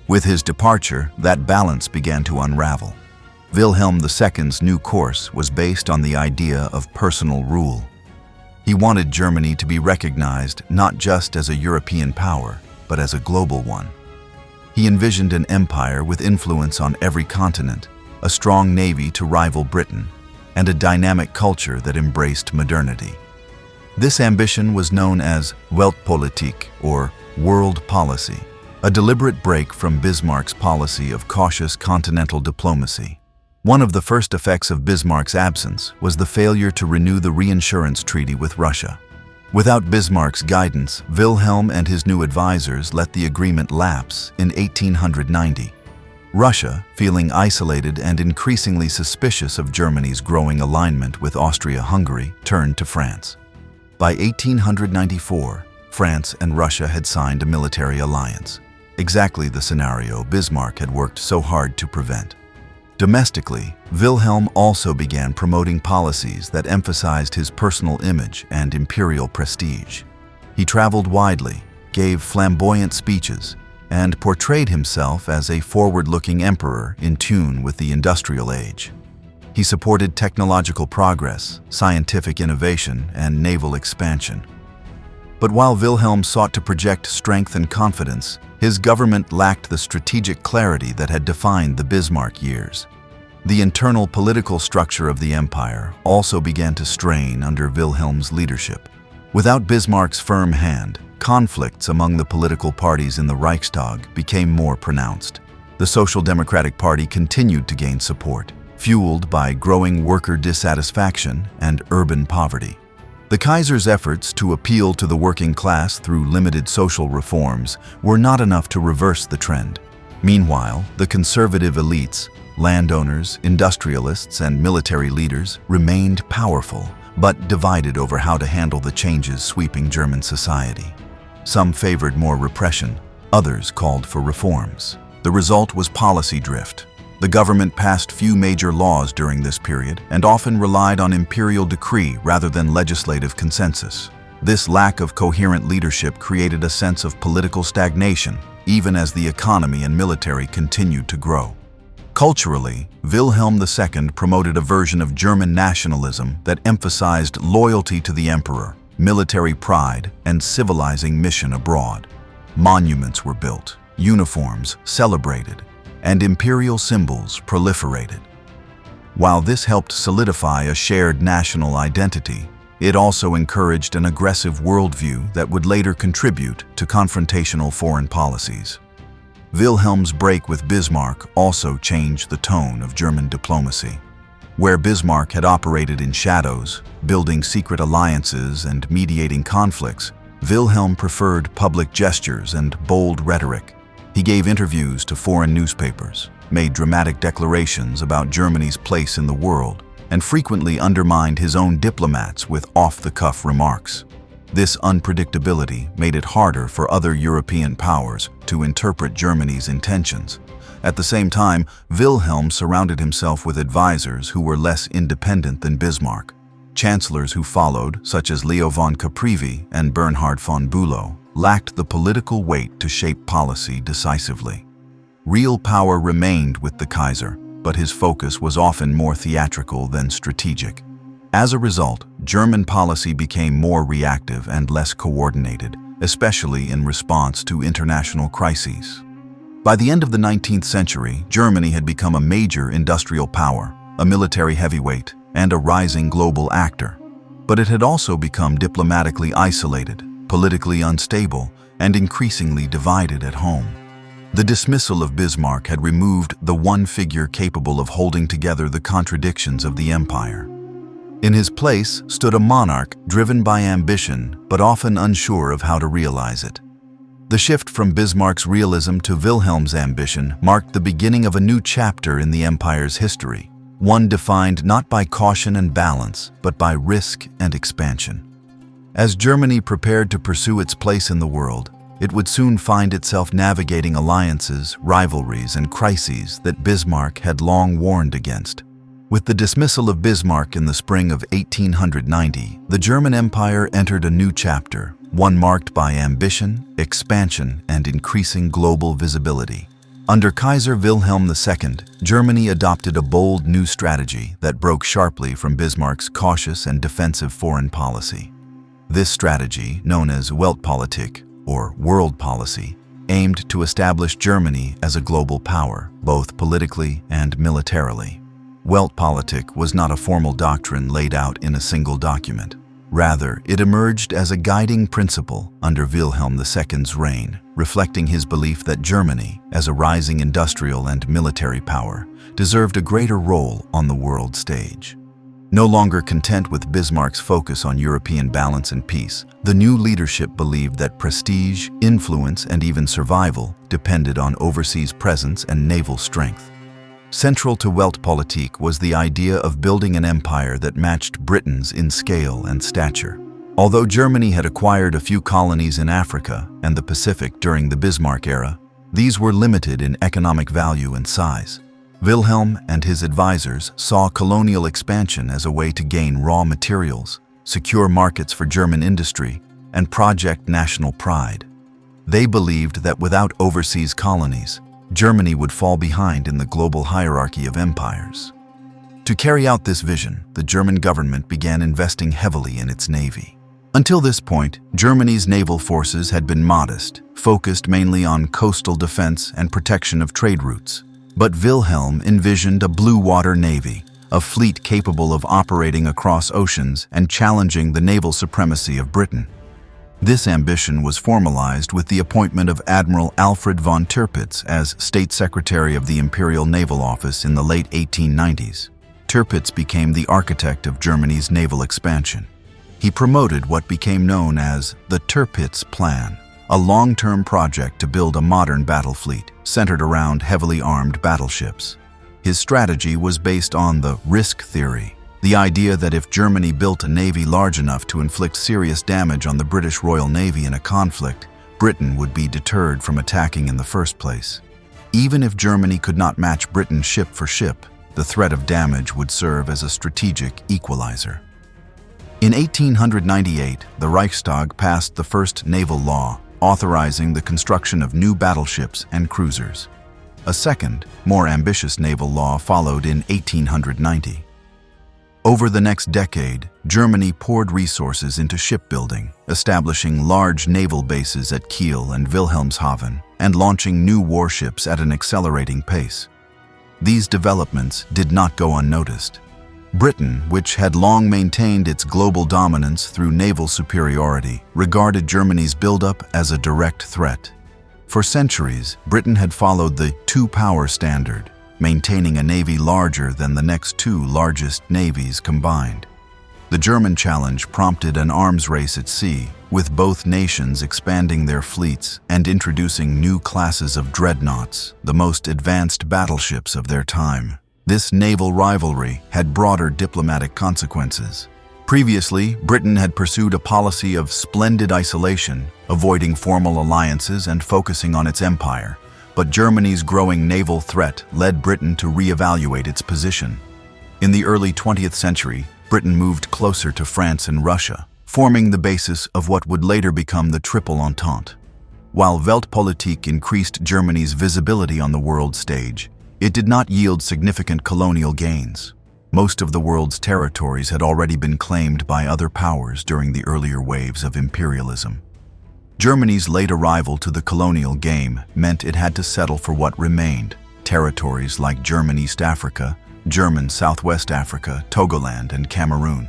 With his departure, that balance began to unravel. Wilhelm II's new course was based on the idea of personal rule. He wanted Germany to be recognized not just as a European power, but as a global one. He envisioned an empire with influence on every continent, a strong navy to rival Britain, and a dynamic culture that embraced modernity. This ambition was known as Weltpolitik, or world policy, a deliberate break from Bismarck's policy of cautious continental diplomacy. One of the first effects of Bismarck's absence was the failure to renew the reinsurance treaty with Russia. Without Bismarck's guidance, Wilhelm and his new advisors let the agreement lapse in 1890. Russia, feeling isolated and increasingly suspicious of Germany's growing alignment with Austria-Hungary, turned to France. By 1894, France and Russia had signed a military alliance, exactly the scenario Bismarck had worked so hard to prevent. Domestically, Wilhelm also began promoting policies that emphasized his personal image and imperial prestige. He traveled widely, gave flamboyant speeches, and portrayed himself as a forward-looking emperor in tune with the industrial age. He supported technological progress, scientific innovation, and naval expansion. But while Wilhelm sought to project strength and confidence, his government lacked the strategic clarity that had defined the Bismarck years. The internal political structure of the empire also began to strain under Wilhelm's leadership. Without Bismarck's firm hand, conflicts among the political parties in the Reichstag became more pronounced. The Social Democratic Party continued to gain support, fueled by growing worker dissatisfaction and urban poverty. The Kaiser's efforts to appeal to the working class through limited social reforms were not enough to reverse the trend. Meanwhile, the conservative elites, landowners, industrialists, and military leaders remained powerful, but divided over how to handle the changes sweeping German society. Some favored more repression, others called for reforms. The result was policy drift. The government passed few major laws during this period and often relied on imperial decree rather than legislative consensus. This lack of coherent leadership created a sense of political stagnation, even as the economy and military continued to grow. Culturally, Wilhelm II promoted a version of German nationalism that emphasized loyalty to the emperor, military pride, and civilizing mission abroad. Monuments were built, uniforms celebrated, and imperial symbols proliferated. While this helped solidify a shared national identity, it also encouraged an aggressive worldview that would later contribute to confrontational foreign policies. Wilhelm's break with Bismarck also changed the tone of German diplomacy. Where Bismarck had operated in shadows, building secret alliances and mediating conflicts, Wilhelm preferred public gestures and bold rhetoric. He gave interviews to foreign newspapers, made dramatic declarations about Germany's place in the world, and frequently undermined his own diplomats with off-the-cuff remarks. This unpredictability made it harder for other European powers to interpret Germany's intentions. At the same time, Wilhelm surrounded himself with advisors who were less independent than Bismarck. Chancellors who followed, such as Leo von Caprivi and Bernhard von Bülow, lacked the political weight to shape policy decisively. Real power remained with the Kaiser, but his focus was often more theatrical than strategic. As a result, German policy became more reactive and less coordinated, especially in response to international crises. By the end of the 19th century, Germany had become a major industrial power, a military heavyweight, and a rising global actor. But it had also become diplomatically isolated, politically unstable, and increasingly divided at home. The dismissal of Bismarck had removed the one figure capable of holding together the contradictions of the empire. In his place stood a monarch driven by ambition, but often unsure of how to realize it. The shift from Bismarck's realism to Wilhelm's ambition marked the beginning of a new chapter in the empire's history, one defined not by caution and balance, but by risk and expansion. As Germany prepared to pursue its place in the world, it would soon find itself navigating alliances, rivalries, and crises that Bismarck had long warned against. With the dismissal of Bismarck in the spring of 1890, the German Empire entered a new chapter, one marked by ambition, expansion, and increasing global visibility. Under Kaiser Wilhelm II, Germany adopted a bold new strategy that broke sharply from Bismarck's cautious and defensive foreign policy. This strategy, known as Weltpolitik, or world policy, aimed to establish Germany as a global power, both politically and militarily. Weltpolitik was not a formal doctrine laid out in a single document. Rather, it emerged as a guiding principle under Wilhelm II's reign, reflecting his belief that Germany, as a rising industrial and military power, deserved a greater role on the world stage. No longer content with Bismarck's focus on European balance and peace, the new leadership believed that prestige, influence, and even survival depended on overseas presence and naval strength. Central to Weltpolitik was the idea of building an empire that matched Britain's in scale and stature. Although Germany had acquired a few colonies in Africa and the Pacific during the Bismarck era, these were limited in economic value and size. Wilhelm and his advisors saw colonial expansion as a way to gain raw materials, secure markets for German industry, and project national pride. They believed that without overseas colonies, Germany would fall behind in the global hierarchy of empires. To carry out this vision, the German government began investing heavily in its navy. Until this point, Germany's naval forces had been modest, focused mainly on coastal defense and protection of trade routes. But Wilhelm envisioned a blue-water navy, a fleet capable of operating across oceans and challenging the naval supremacy of Britain. This ambition was formalized with the appointment of Admiral Alfred von Tirpitz as State Secretary of the Imperial Naval Office in the late 1890s. Tirpitz became the architect of Germany's naval expansion. He promoted what became known as the Tirpitz Plan, a long-term project to build a modern battle fleet centered around heavily armed battleships. His strategy was based on the risk theory, the idea that if Germany built a navy large enough to inflict serious damage on the British Royal Navy in a conflict, Britain would be deterred from attacking in the first place. Even if Germany could not match Britain ship for ship, the threat of damage would serve as a strategic equalizer. In 1898, the Reichstag passed the first naval law, authorizing the construction of new battleships and cruisers. A second, more ambitious naval law followed in 1890. Over the next decade, Germany poured resources into shipbuilding, establishing large naval bases at Kiel and Wilhelmshaven, and launching new warships at an accelerating pace. These developments did not go unnoticed. Britain, which had long maintained its global dominance through naval superiority, regarded Germany's buildup as a direct threat. For centuries, Britain had followed the two-power standard, maintaining a navy larger than the next two largest navies combined. The German challenge prompted an arms race at sea, with both nations expanding their fleets and introducing new classes of dreadnoughts, the most advanced battleships of their time. This naval rivalry had broader diplomatic consequences. Previously, Britain had pursued a policy of splendid isolation, avoiding formal alliances and focusing on its empire. But Germany's growing naval threat led Britain to reevaluate its position. In the early 20th century, Britain moved closer to France and Russia, forming the basis of what would later become the Triple Entente. While Weltpolitik increased Germany's visibility on the world stage, it did not yield significant colonial gains. Most of the world's territories had already been claimed by other powers during the earlier waves of imperialism. Germany's late arrival to the colonial game meant it had to settle for what remained: territories like German East Africa, German Southwest Africa, Togoland, and Cameroon.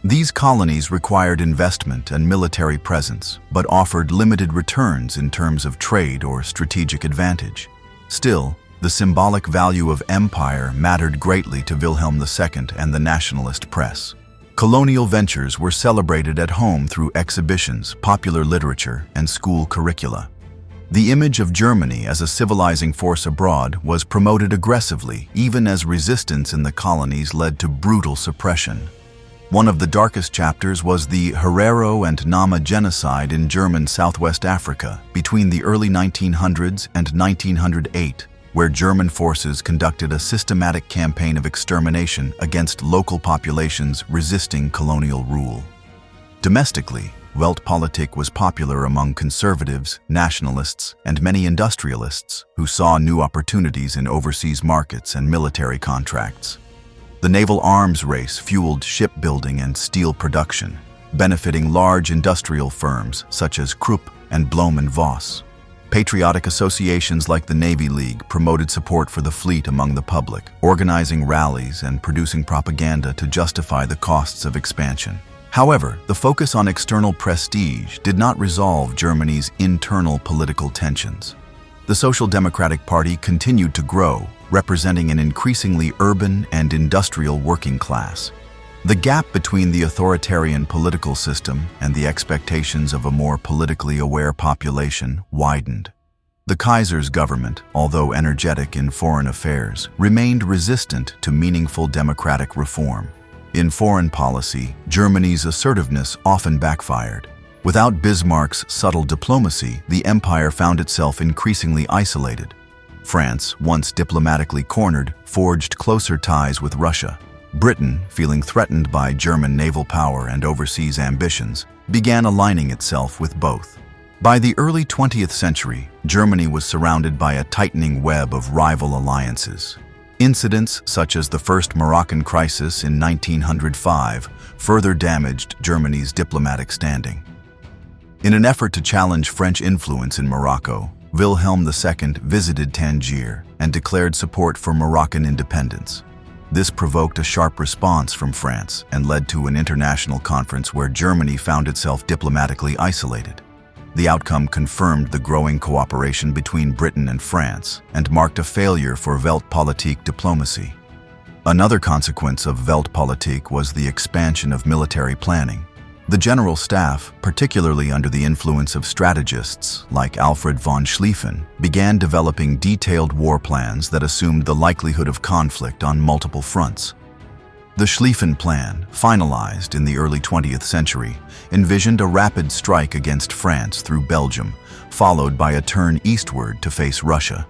These colonies required investment and military presence, but offered limited returns in terms of trade or strategic advantage. Still, the symbolic value of empire mattered greatly to Wilhelm II and the nationalist press. Colonial ventures were celebrated at home through exhibitions, popular literature, and school curricula. The image of Germany as a civilizing force abroad was promoted aggressively, even as resistance in the colonies led to brutal suppression. One of the darkest chapters was the Herero and Nama genocide in German Southwest Africa between the early 1900s and 1908, where German forces conducted a systematic campaign of extermination against local populations resisting colonial rule. Domestically, Weltpolitik was popular among conservatives, nationalists, and many industrialists who saw new opportunities in overseas markets and military contracts. The naval arms race fueled shipbuilding and steel production, benefiting large industrial firms such as Krupp and Blohm & Voss. Patriotic associations like the Navy League promoted support for the fleet among the public, organizing rallies and producing propaganda to justify the costs of expansion. However, the focus on external prestige did not resolve Germany's internal political tensions. The Social Democratic Party continued to grow, representing an increasingly urban and industrial working class. The gap between the authoritarian political system and the expectations of a more politically aware population widened. The Kaiser's government, although energetic in foreign affairs, remained resistant to meaningful democratic reform. In foreign policy, Germany's assertiveness often backfired. Without Bismarck's subtle diplomacy, the empire found itself increasingly isolated. France, once diplomatically cornered, forged closer ties with Russia. Britain, feeling threatened by German naval power and overseas ambitions, began aligning itself with both. By the early 20th century, Germany was surrounded by a tightening web of rival alliances. Incidents such as the First Moroccan Crisis in 1905 further damaged Germany's diplomatic standing. In an effort to challenge French influence in Morocco, Wilhelm II visited Tangier and declared support for Moroccan independence. This provoked a sharp response from France and led to an international conference where Germany found itself diplomatically isolated. The outcome confirmed the growing cooperation between Britain and France and marked a failure for Weltpolitik diplomacy. Another consequence of Weltpolitik was the expansion of military planning. The General Staff, particularly under the influence of strategists like Alfred von Schlieffen, began developing detailed war plans that assumed the likelihood of conflict on multiple fronts. The Schlieffen Plan, finalized in the early 20th century, envisioned a rapid strike against France through Belgium, followed by a turn eastward to face Russia.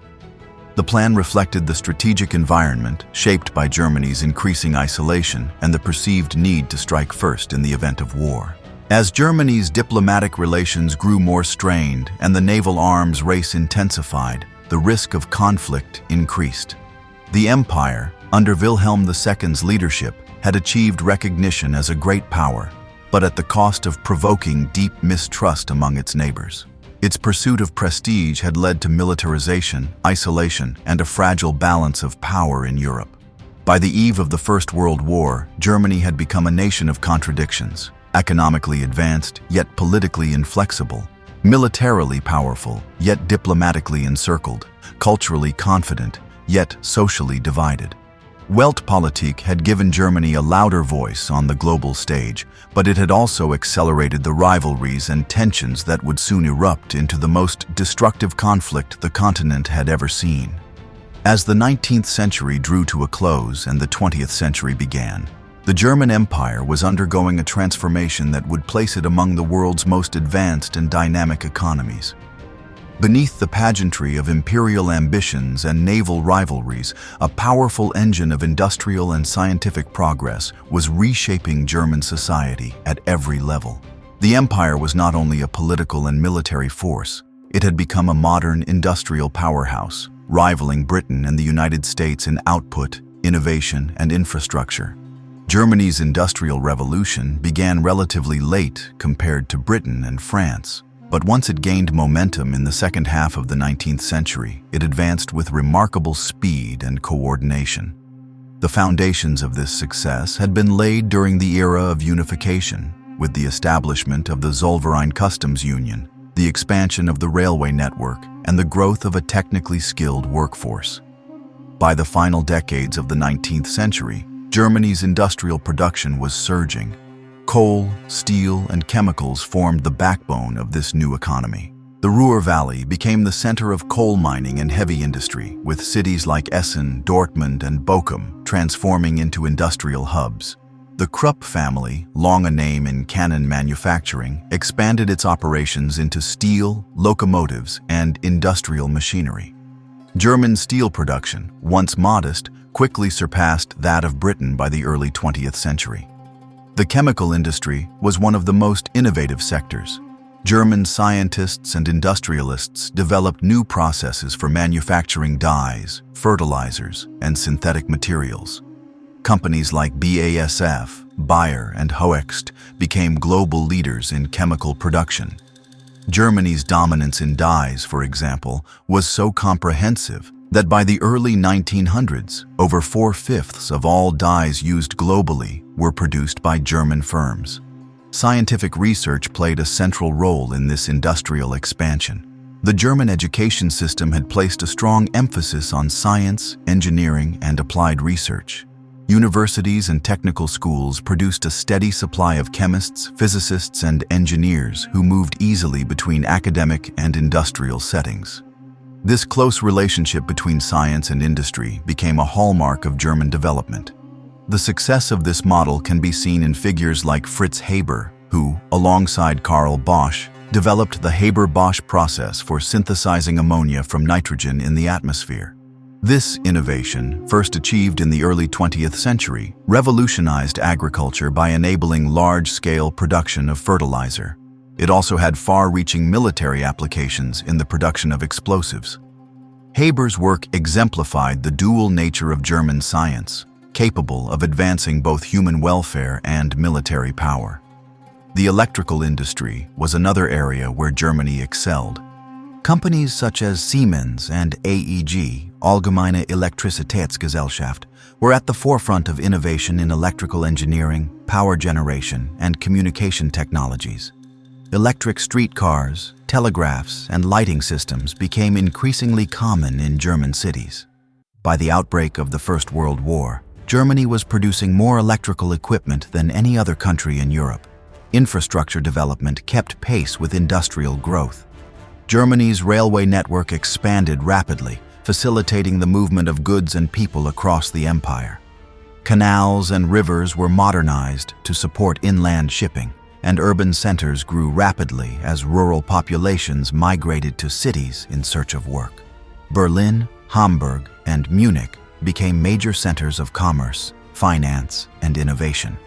The plan reflected the strategic environment shaped by Germany's increasing isolation and the perceived need to strike first in the event of war. As Germany's diplomatic relations grew more strained and the naval arms race intensified, the risk of conflict increased. The empire, under Wilhelm II's leadership, had achieved recognition as a great power, but at the cost of provoking deep mistrust among its neighbors. Its pursuit of prestige had led to militarization, isolation, and a fragile balance of power in Europe. By the eve of the First World War, Germany had become a nation of contradictions, economically advanced, yet politically inflexible, militarily powerful, yet diplomatically encircled, culturally confident, yet socially divided. Weltpolitik had given Germany a louder voice on the global stage, but it had also accelerated the rivalries and tensions that would soon erupt into the most destructive conflict the continent had ever seen. As the 19th century drew to a close and the 20th century began, the German Empire was undergoing a transformation that would place it among the world's most advanced and dynamic economies. Beneath the pageantry of imperial ambitions and naval rivalries, a powerful engine of industrial and scientific progress was reshaping German society at every level. The empire was not only a political and military force, it had become a modern industrial powerhouse, rivaling Britain and the United States in output, innovation, and infrastructure. Germany's Industrial Revolution began relatively late compared to Britain and France. But once it gained momentum in the second half of the 19th century, it advanced with remarkable speed and coordination. The foundations of this success had been laid during the era of unification, with the establishment of the Zollverein Customs Union, the expansion of the railway network, and the growth of a technically skilled workforce. By the final decades of the 19th century, Germany's industrial production was surging. Coal, steel, and chemicals formed the backbone of this new economy. The Ruhr Valley became the center of coal mining and heavy industry, with cities like Essen, Dortmund, and Bochum transforming into industrial hubs. The Krupp family, long a name in cannon manufacturing, expanded its operations into steel, locomotives, and industrial machinery. German steel production, once modest, quickly surpassed that of Britain by the early 20th century. The chemical industry was one of the most innovative sectors. German scientists and industrialists developed new processes for manufacturing dyes, fertilizers, and synthetic materials. Companies like BASF, Bayer, and Hoechst became global leaders in chemical production. Germany's dominance in dyes, for example, was so comprehensive that by the early 1900s, over 4/5 of all dyes used globally were produced by German firms. Scientific research played a central role in this industrial expansion. The German education system had placed a strong emphasis on science, engineering, and applied research. Universities and technical schools produced a steady supply of chemists, physicists, and engineers who moved easily between academic and industrial settings. This close relationship between science and industry became a hallmark of German development. The success of this model can be seen in figures like Fritz Haber, who, alongside Karl Bosch, developed the Haber-Bosch process for synthesizing ammonia from nitrogen in the atmosphere. This innovation, first achieved in the early 20th century, revolutionized agriculture by enabling large-scale production of fertilizer. It also had far-reaching military applications in the production of explosives. Haber's work exemplified the dual nature of German science, capable of advancing both human welfare and military power. The electrical industry was another area where Germany excelled. Companies such as Siemens and AEG, Allgemeine Elektrizitätsgesellschaft, were at the forefront of innovation in electrical engineering, power generation, and communication technologies. Electric streetcars, telegraphs, and lighting systems became increasingly common in German cities. By the outbreak of the First World War, Germany was producing more electrical equipment than any other country in Europe. Infrastructure development kept pace with industrial growth. Germany's railway network expanded rapidly, facilitating the movement of goods and people across the empire. Canals and rivers were modernized to support inland shipping, and urban centers grew rapidly as rural populations migrated to cities in search of work. Berlin, Hamburg, and Munich became major centers of commerce, finance, and innovation.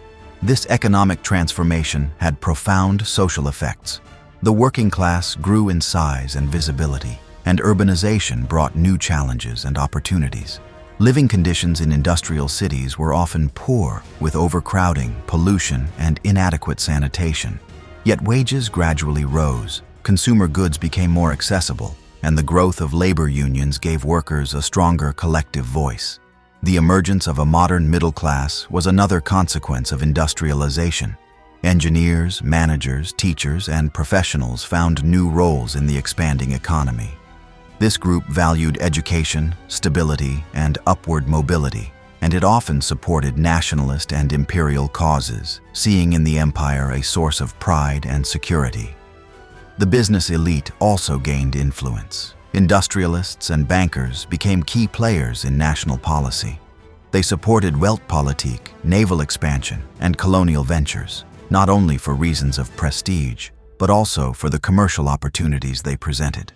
This economic transformation had profound social effects. The working class grew in size and visibility. and urbanization brought new challenges and opportunities. Living conditions in industrial cities were often poor, with overcrowding, pollution, and inadequate sanitation. Yet wages gradually rose, consumer goods became more accessible, and the growth of labor unions gave workers a stronger collective voice. The emergence of a modern middle class was another consequence of industrialization. Engineers, managers, teachers, and professionals found new roles in the expanding economy. This group valued education, stability, and upward mobility, and it often supported nationalist and imperial causes, seeing in the empire a source of pride and security. The business elite also gained influence. Industrialists and bankers became key players in national policy. They supported Weltpolitik, naval expansion, and colonial ventures, not only for reasons of prestige, but also for the commercial opportunities they presented.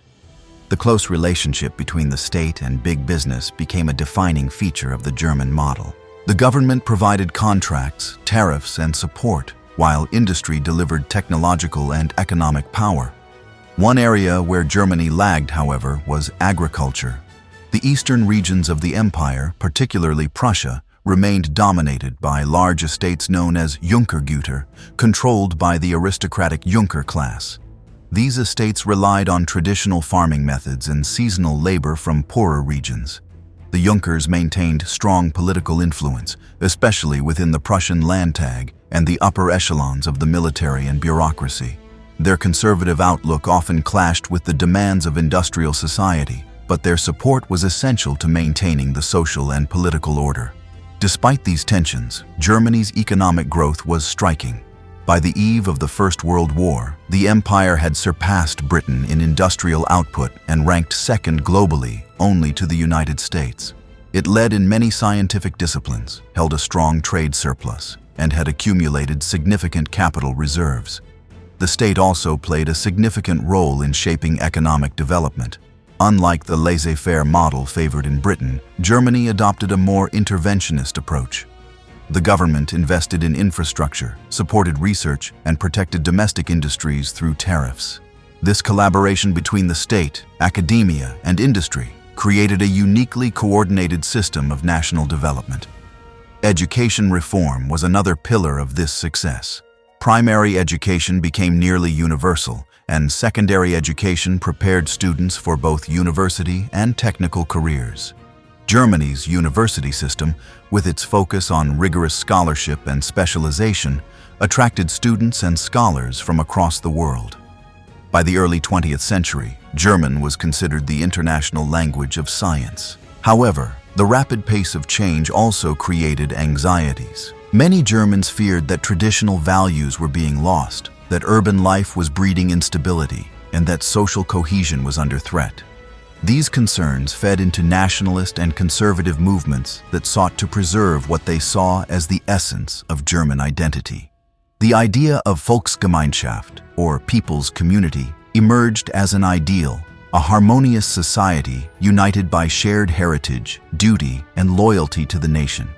The close relationship between the state and big business became a defining feature of the German model. The government provided contracts, tariffs, and support, while industry delivered technological and economic power. One area where Germany lagged, however, was agriculture. The eastern regions of the empire, particularly Prussia, remained dominated by large estates known as Junkergüter, controlled by the aristocratic Junker class. These estates relied on traditional farming methods and seasonal labor from poorer regions. The Junkers maintained strong political influence, especially within the Prussian Landtag and the upper echelons of the military and bureaucracy. Their conservative outlook often clashed with the demands of industrial society, but their support was essential to maintaining the social and political order. Despite these tensions, Germany's economic growth was striking. By the eve of the First World War, the empire had surpassed Britain in industrial output and ranked second globally only to the United States. It led in many scientific disciplines, held a strong trade surplus, and had accumulated significant capital reserves. The state also played a significant role in shaping economic development. Unlike the laissez-faire model favored in Britain, Germany adopted a more interventionist approach. The government invested in infrastructure, supported research, and protected domestic industries through tariffs. This collaboration between the state, academia, and industry created a uniquely coordinated system of national development. Education reform was another pillar of this success. Primary education became nearly universal, and secondary education prepared students for both university and technical careers. Germany's university system, with its focus on rigorous scholarship and specialization, attracted students and scholars from across the world. By the early 20th century, German was considered the international language of science. However, the rapid pace of change also created anxieties. Many Germans feared that traditional values were being lost, that urban life was breeding instability, and that social cohesion was under threat. These concerns fed into nationalist and conservative movements that sought to preserve what they saw as the essence of German identity. The idea of Volksgemeinschaft, or people's community, emerged as an ideal, a harmonious society united by shared heritage, duty, and loyalty to the nation.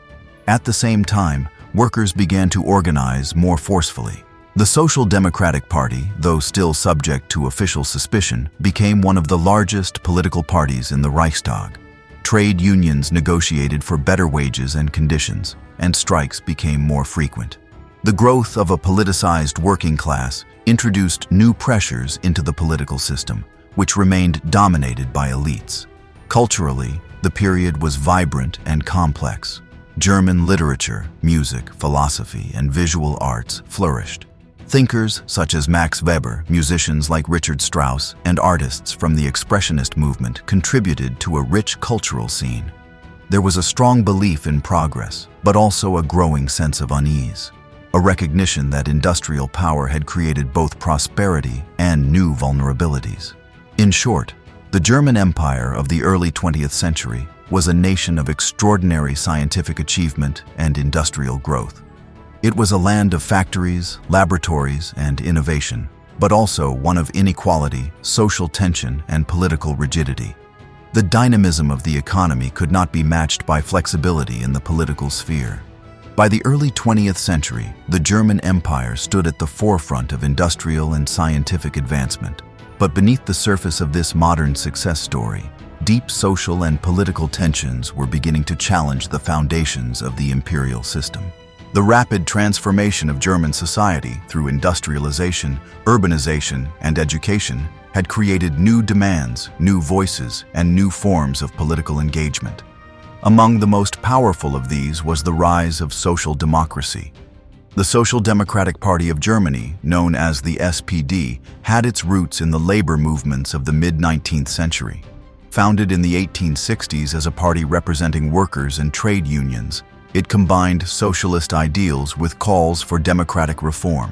At the same time, workers began to organize more forcefully. The Social Democratic Party, though still subject to official suspicion, became one of the largest political parties in the Reichstag. Trade unions negotiated for better wages and conditions, and strikes became more frequent. The growth of a politicized working class introduced new pressures into the political system, which remained dominated by elites. Culturally, the period was vibrant and complex. German literature, music, philosophy, and visual arts flourished. Thinkers such as Max Weber, musicians like Richard Strauss, and artists from the Expressionist movement contributed to a rich cultural scene. There was a strong belief in progress, but also a growing sense of unease, a recognition that industrial power had created both prosperity and new vulnerabilities. In short, the German Empire of the early 20th century was a nation of extraordinary scientific achievement and industrial growth. It was a land of factories, laboratories, and innovation, but also one of inequality, social tension, and political rigidity. The dynamism of the economy could not be matched by flexibility in the political sphere. By the early 20th century, the German Empire stood at the forefront of industrial and scientific advancement. But beneath the surface of this modern success story, deep social and political tensions were beginning to challenge the foundations of the imperial system. The rapid transformation of German society through industrialization, urbanization, and education had created new demands, new voices, and new forms of political engagement. Among the most powerful of these was the rise of social democracy. The Social Democratic Party of Germany, known as the SPD, had its roots in the labor movements of the mid-19th century. Founded in the 1860s as a party representing workers and trade unions, it combined socialist ideals with calls for democratic reform.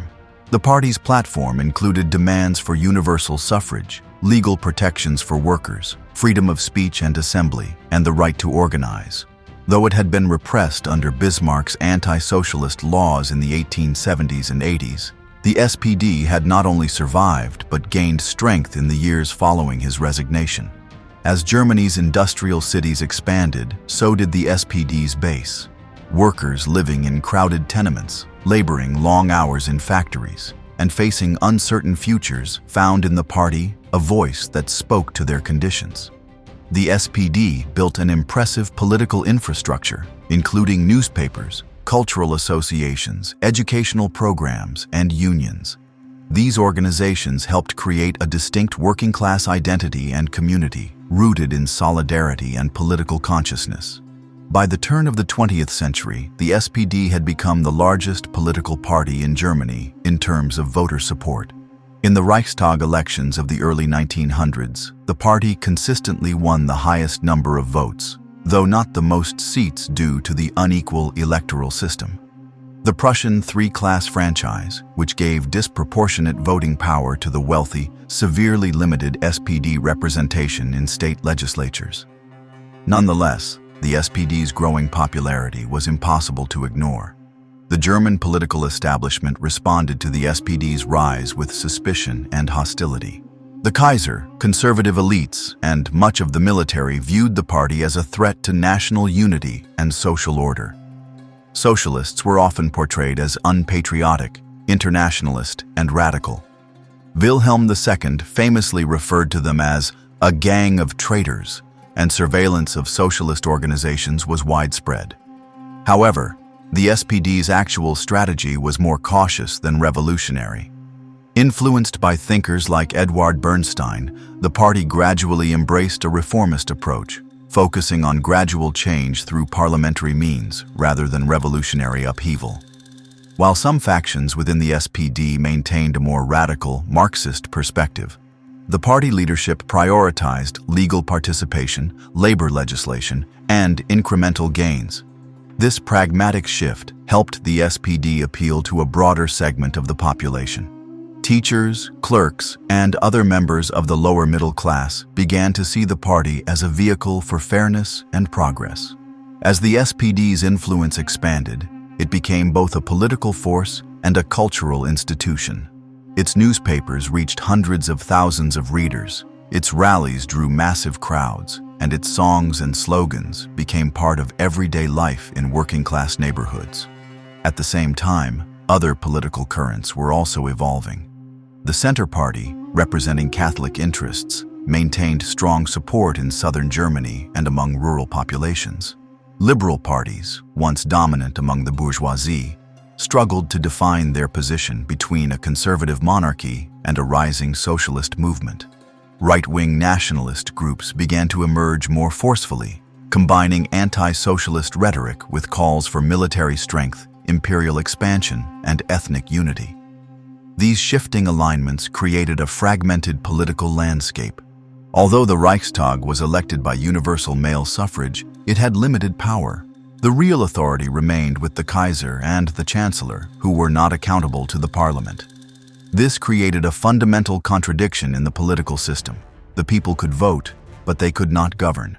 The party's platform included demands for universal suffrage, legal protections for workers, freedom of speech and assembly, and the right to organize. Though it had been repressed under Bismarck's anti-socialist laws in the 1870s and 80s, the SPD had not only survived but gained strength in the years following his resignation. As Germany's industrial cities expanded, so did the SPD's base. Workers living in crowded tenements, laboring long hours in factories, and facing uncertain futures found in the party a voice that spoke to their conditions. The SPD built an impressive political infrastructure, including newspapers, cultural associations, educational programs, and unions. These organizations helped create a distinct working-class identity and community, rooted in solidarity and political consciousness. By the turn of the 20th century, the SPD had become the largest political party in Germany in terms of voter support. In the Reichstag elections of the early 1900s, the party consistently won the highest number of votes, though not the most seats due to the unequal electoral system. The Prussian three-class franchise, which gave disproportionate voting power to the wealthy, severely limited SPD representation in state legislatures. Nonetheless, the SPD's growing popularity was impossible to ignore. The German political establishment responded to the SPD's rise with suspicion and hostility. The Kaiser, conservative elites, and much of the military viewed the party as a threat to national unity and social order. Socialists were often portrayed as unpatriotic, internationalist, and radical. Wilhelm II famously referred to them as a gang of traitors, and surveillance of socialist organizations was widespread. However, the SPD's actual strategy was more cautious than revolutionary. Influenced by thinkers like Eduard Bernstein, the party gradually embraced a reformist approach, focusing on gradual change through parliamentary means rather than revolutionary upheaval. While some factions within the SPD maintained a more radical, Marxist perspective, the party leadership prioritized legal participation, labor legislation, and incremental gains. This pragmatic shift helped the SPD appeal to a broader segment of the population. Teachers, clerks, and other members of the lower middle class began to see the party as a vehicle for fairness and progress. As the SPD's influence expanded, it became both a political force and a cultural institution. Its newspapers reached hundreds of thousands of readers, its rallies drew massive crowds, and its songs and slogans became part of everyday life in working-class neighborhoods. At the same time, other political currents were also evolving. The Center Party, representing Catholic interests, maintained strong support in southern Germany and among rural populations. Liberal parties, once dominant among the bourgeoisie, struggled to define their position between a conservative monarchy and a rising socialist movement. Right-wing nationalist groups began to emerge more forcefully, combining anti-socialist rhetoric with calls for military strength, imperial expansion, and ethnic unity. These shifting alignments created a fragmented political landscape. Although the Reichstag was elected by universal male suffrage, it had limited power. The real authority remained with the Kaiser and the chancellor, who were not accountable to the parliament. This created a fundamental contradiction in the political system. The people could vote, but they could not govern.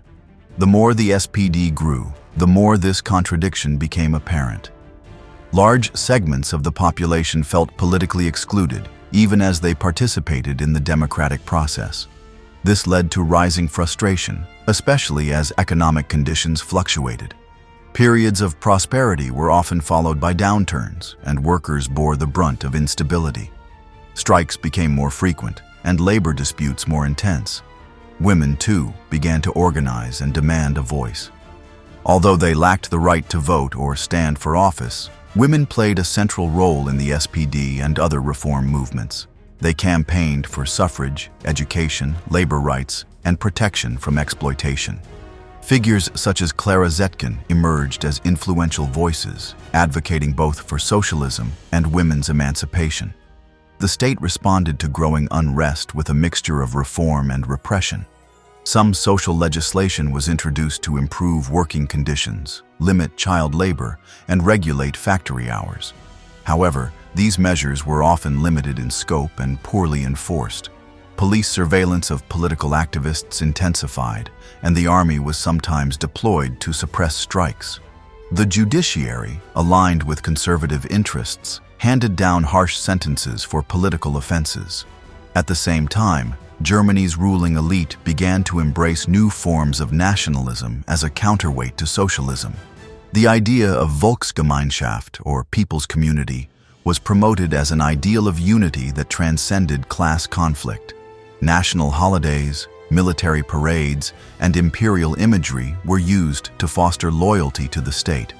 The more the SPD grew, the more this contradiction became apparent. Large segments of the population felt politically excluded, even as they participated in the democratic process. This led to rising frustration, especially as economic conditions fluctuated. Periods of prosperity were often followed by downturns, and workers bore the brunt of instability. Strikes became more frequent, and labor disputes more intense. Women, too, began to organize and demand a voice. Although they lacked the right to vote or stand for office, women played a central role in the SPD and other reform movements. They campaigned for suffrage, education, labor rights, and protection from exploitation. Figures such as Clara Zetkin emerged as influential voices, advocating both for socialism and women's emancipation. The state responded to growing unrest with a mixture of reform and repression. Some social legislation was introduced to improve working conditions, limit child labor, and regulate factory hours. However, these measures were often limited in scope and poorly enforced. Police surveillance of political activists intensified, and the army was sometimes deployed to suppress strikes. The judiciary, aligned with conservative interests, handed down harsh sentences for political offenses. At the same time, Germany's ruling elite began to embrace new forms of nationalism as a counterweight to socialism. The idea of Volksgemeinschaft, or people's community, was promoted as an ideal of unity that transcended class conflict. National holidays, military parades, and imperial imagery were used to foster loyalty to the state.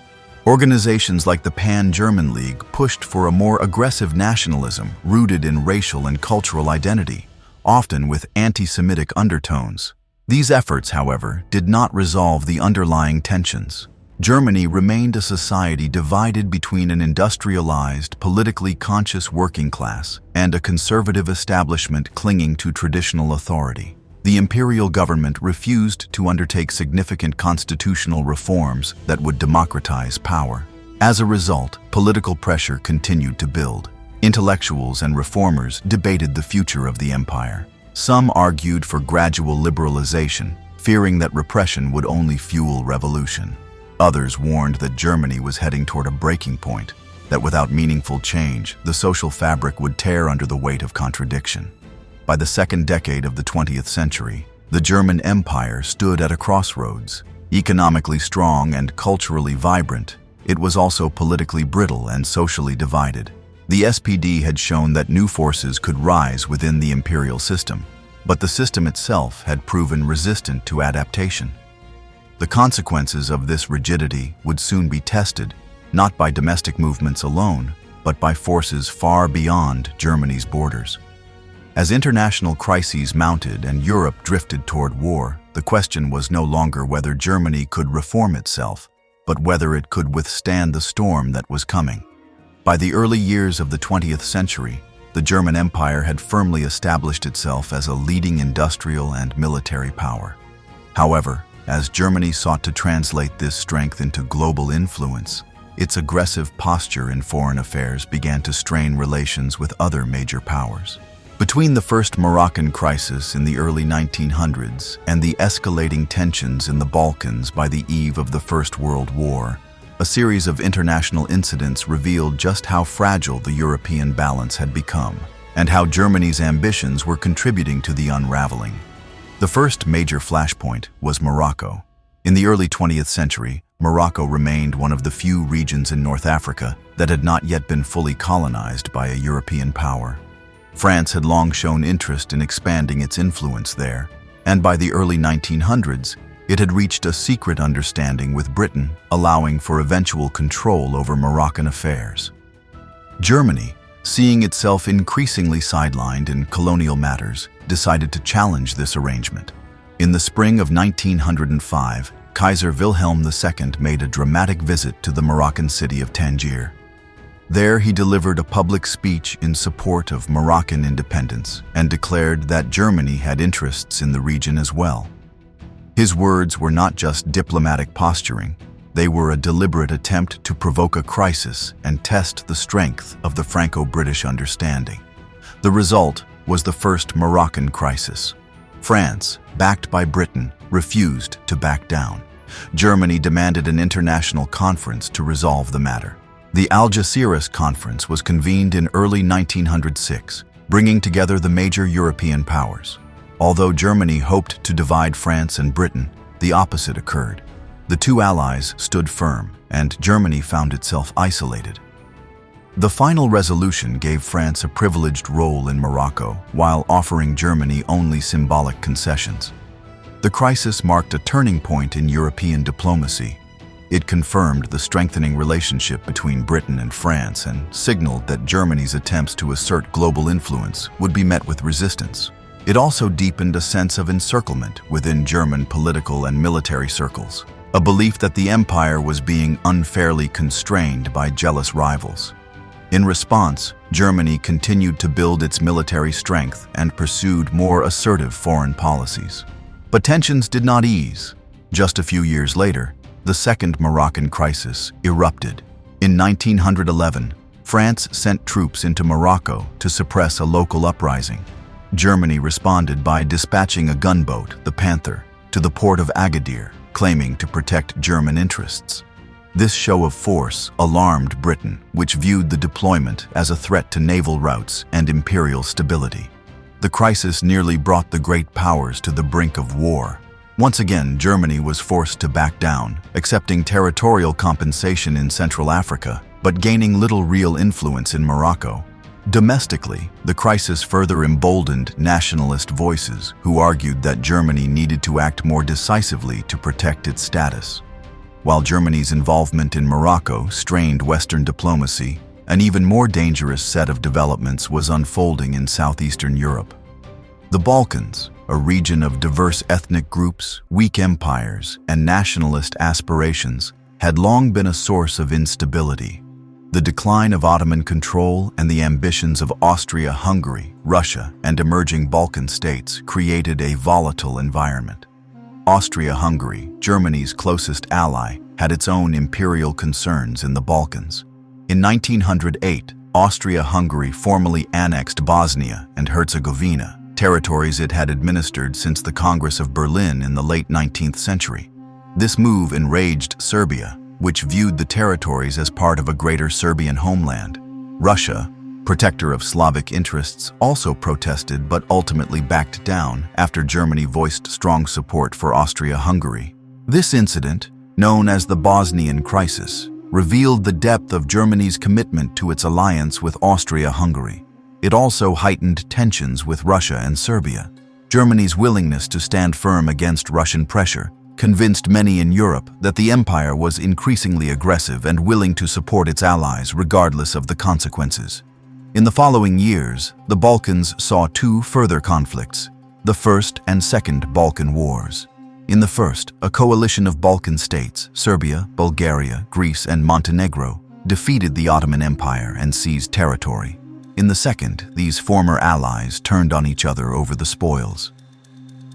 Organizations like the Pan-German League pushed for a more aggressive nationalism rooted in racial and cultural identity, often with anti-Semitic undertones. These efforts, however, did not resolve the underlying tensions. Germany remained a society divided between an industrialized, politically conscious working class and a conservative establishment clinging to traditional authority. The imperial government refused to undertake significant constitutional reforms that would democratize power. As a result, political pressure continued to build. Intellectuals and reformers debated the future of the empire. Some argued for gradual liberalization, fearing that repression would only fuel revolution. Others warned that Germany was heading toward a breaking point, that without meaningful change, the social fabric would tear under the weight of contradiction. By the second decade of the 20th century, the German Empire stood at a crossroads. Economically strong and culturally vibrant, it was also politically brittle and socially divided. The SPD had shown that new forces could rise within the imperial system, but the system itself had proven resistant to adaptation. The consequences of this rigidity would soon be tested, not by domestic movements alone, but by forces far beyond Germany's borders. As international crises mounted and Europe drifted toward war, the question was no longer whether Germany could reform itself, but whether it could withstand the storm that was coming. By the early years of the 20th century, the German Empire had firmly established itself as a leading industrial and military power. However, as Germany sought to translate this strength into global influence, its aggressive posture in foreign affairs began to strain relations with other major powers. Between the First Moroccan crisis in the early 1900s and the escalating tensions in the Balkans by the eve of the First World War, a series of international incidents revealed just how fragile the European balance had become, and how Germany's ambitions were contributing to the unraveling. The first major flashpoint was Morocco. In the early 20th century, Morocco remained one of the few regions in North Africa that had not yet been fully colonized by a European power. France had long shown interest in expanding its influence there, and by the early 1900s, it had reached a secret understanding with Britain, allowing for eventual control over Moroccan affairs. Germany, seeing itself increasingly sidelined in colonial matters, decided to challenge this arrangement. In the spring of 1905, Kaiser Wilhelm II made a dramatic visit to the Moroccan city of Tangier. There he delivered a public speech in support of Moroccan independence and declared that Germany had interests in the region as well. His words were not just diplomatic posturing, they were a deliberate attempt to provoke a crisis and test the strength of the Franco-British understanding. The result was the First Moroccan Crisis. France, backed by Britain, refused to back down. Germany demanded an international conference to resolve the matter. The Algeciras Conference was convened in early 1906, bringing together the major European powers. Although Germany hoped to divide France and Britain, the opposite occurred. The two allies stood firm, and Germany found itself isolated. The final resolution gave France a privileged role in Morocco while offering Germany only symbolic concessions. The crisis marked a turning point in European diplomacy. It confirmed the strengthening relationship between Britain and France and signaled that Germany's attempts to assert global influence would be met with resistance. It also deepened a sense of encirclement within German political and military circles, a belief that the empire was being unfairly constrained by jealous rivals. In response, Germany continued to build its military strength and pursued more assertive foreign policies. But tensions did not ease. Just a few years later, the Second Moroccan Crisis erupted. In 1911, France sent troops into Morocco to suppress a local uprising. Germany responded by dispatching a gunboat, the Panther, to the port of Agadir, claiming to protect German interests. This show of force alarmed Britain, which viewed the deployment as a threat to naval routes and imperial stability. The crisis nearly brought the great powers to the brink of war. Once again, Germany was forced to back down, accepting territorial compensation in Central Africa, but gaining little real influence in Morocco. Domestically, the crisis further emboldened nationalist voices who argued that Germany needed to act more decisively to protect its status. While Germany's involvement in Morocco strained Western diplomacy, an even more dangerous set of developments was unfolding in southeastern Europe. The Balkans, a region of diverse ethnic groups, weak empires, and nationalist aspirations, had long been a source of instability. The decline of Ottoman control and the ambitions of Austria-Hungary, Russia, and emerging Balkan states created a volatile environment. Austria-Hungary, Germany's closest ally, had its own imperial concerns in the Balkans. In 1908, Austria-Hungary formally annexed Bosnia and Herzegovina, territories it had administered since the Congress of Berlin in the late 19th century. This move enraged Serbia, which viewed the territories as part of a greater Serbian homeland. Russia, protector of Slavic interests, also protested but ultimately backed down after Germany voiced strong support for Austria-Hungary. This incident, known as the Bosnian Crisis, revealed the depth of Germany's commitment to its alliance with Austria-Hungary. It also heightened tensions with Russia and Serbia. Germany's willingness to stand firm against Russian pressure convinced many in Europe that the empire was increasingly aggressive and willing to support its allies regardless of the consequences. In the following years, the Balkans saw two further conflicts, the First and Second Balkan Wars. In the first, a coalition of Balkan states, Serbia, Bulgaria, Greece, and Montenegro, defeated the Ottoman Empire and seized territory. In the second, these former allies turned on each other over the spoils.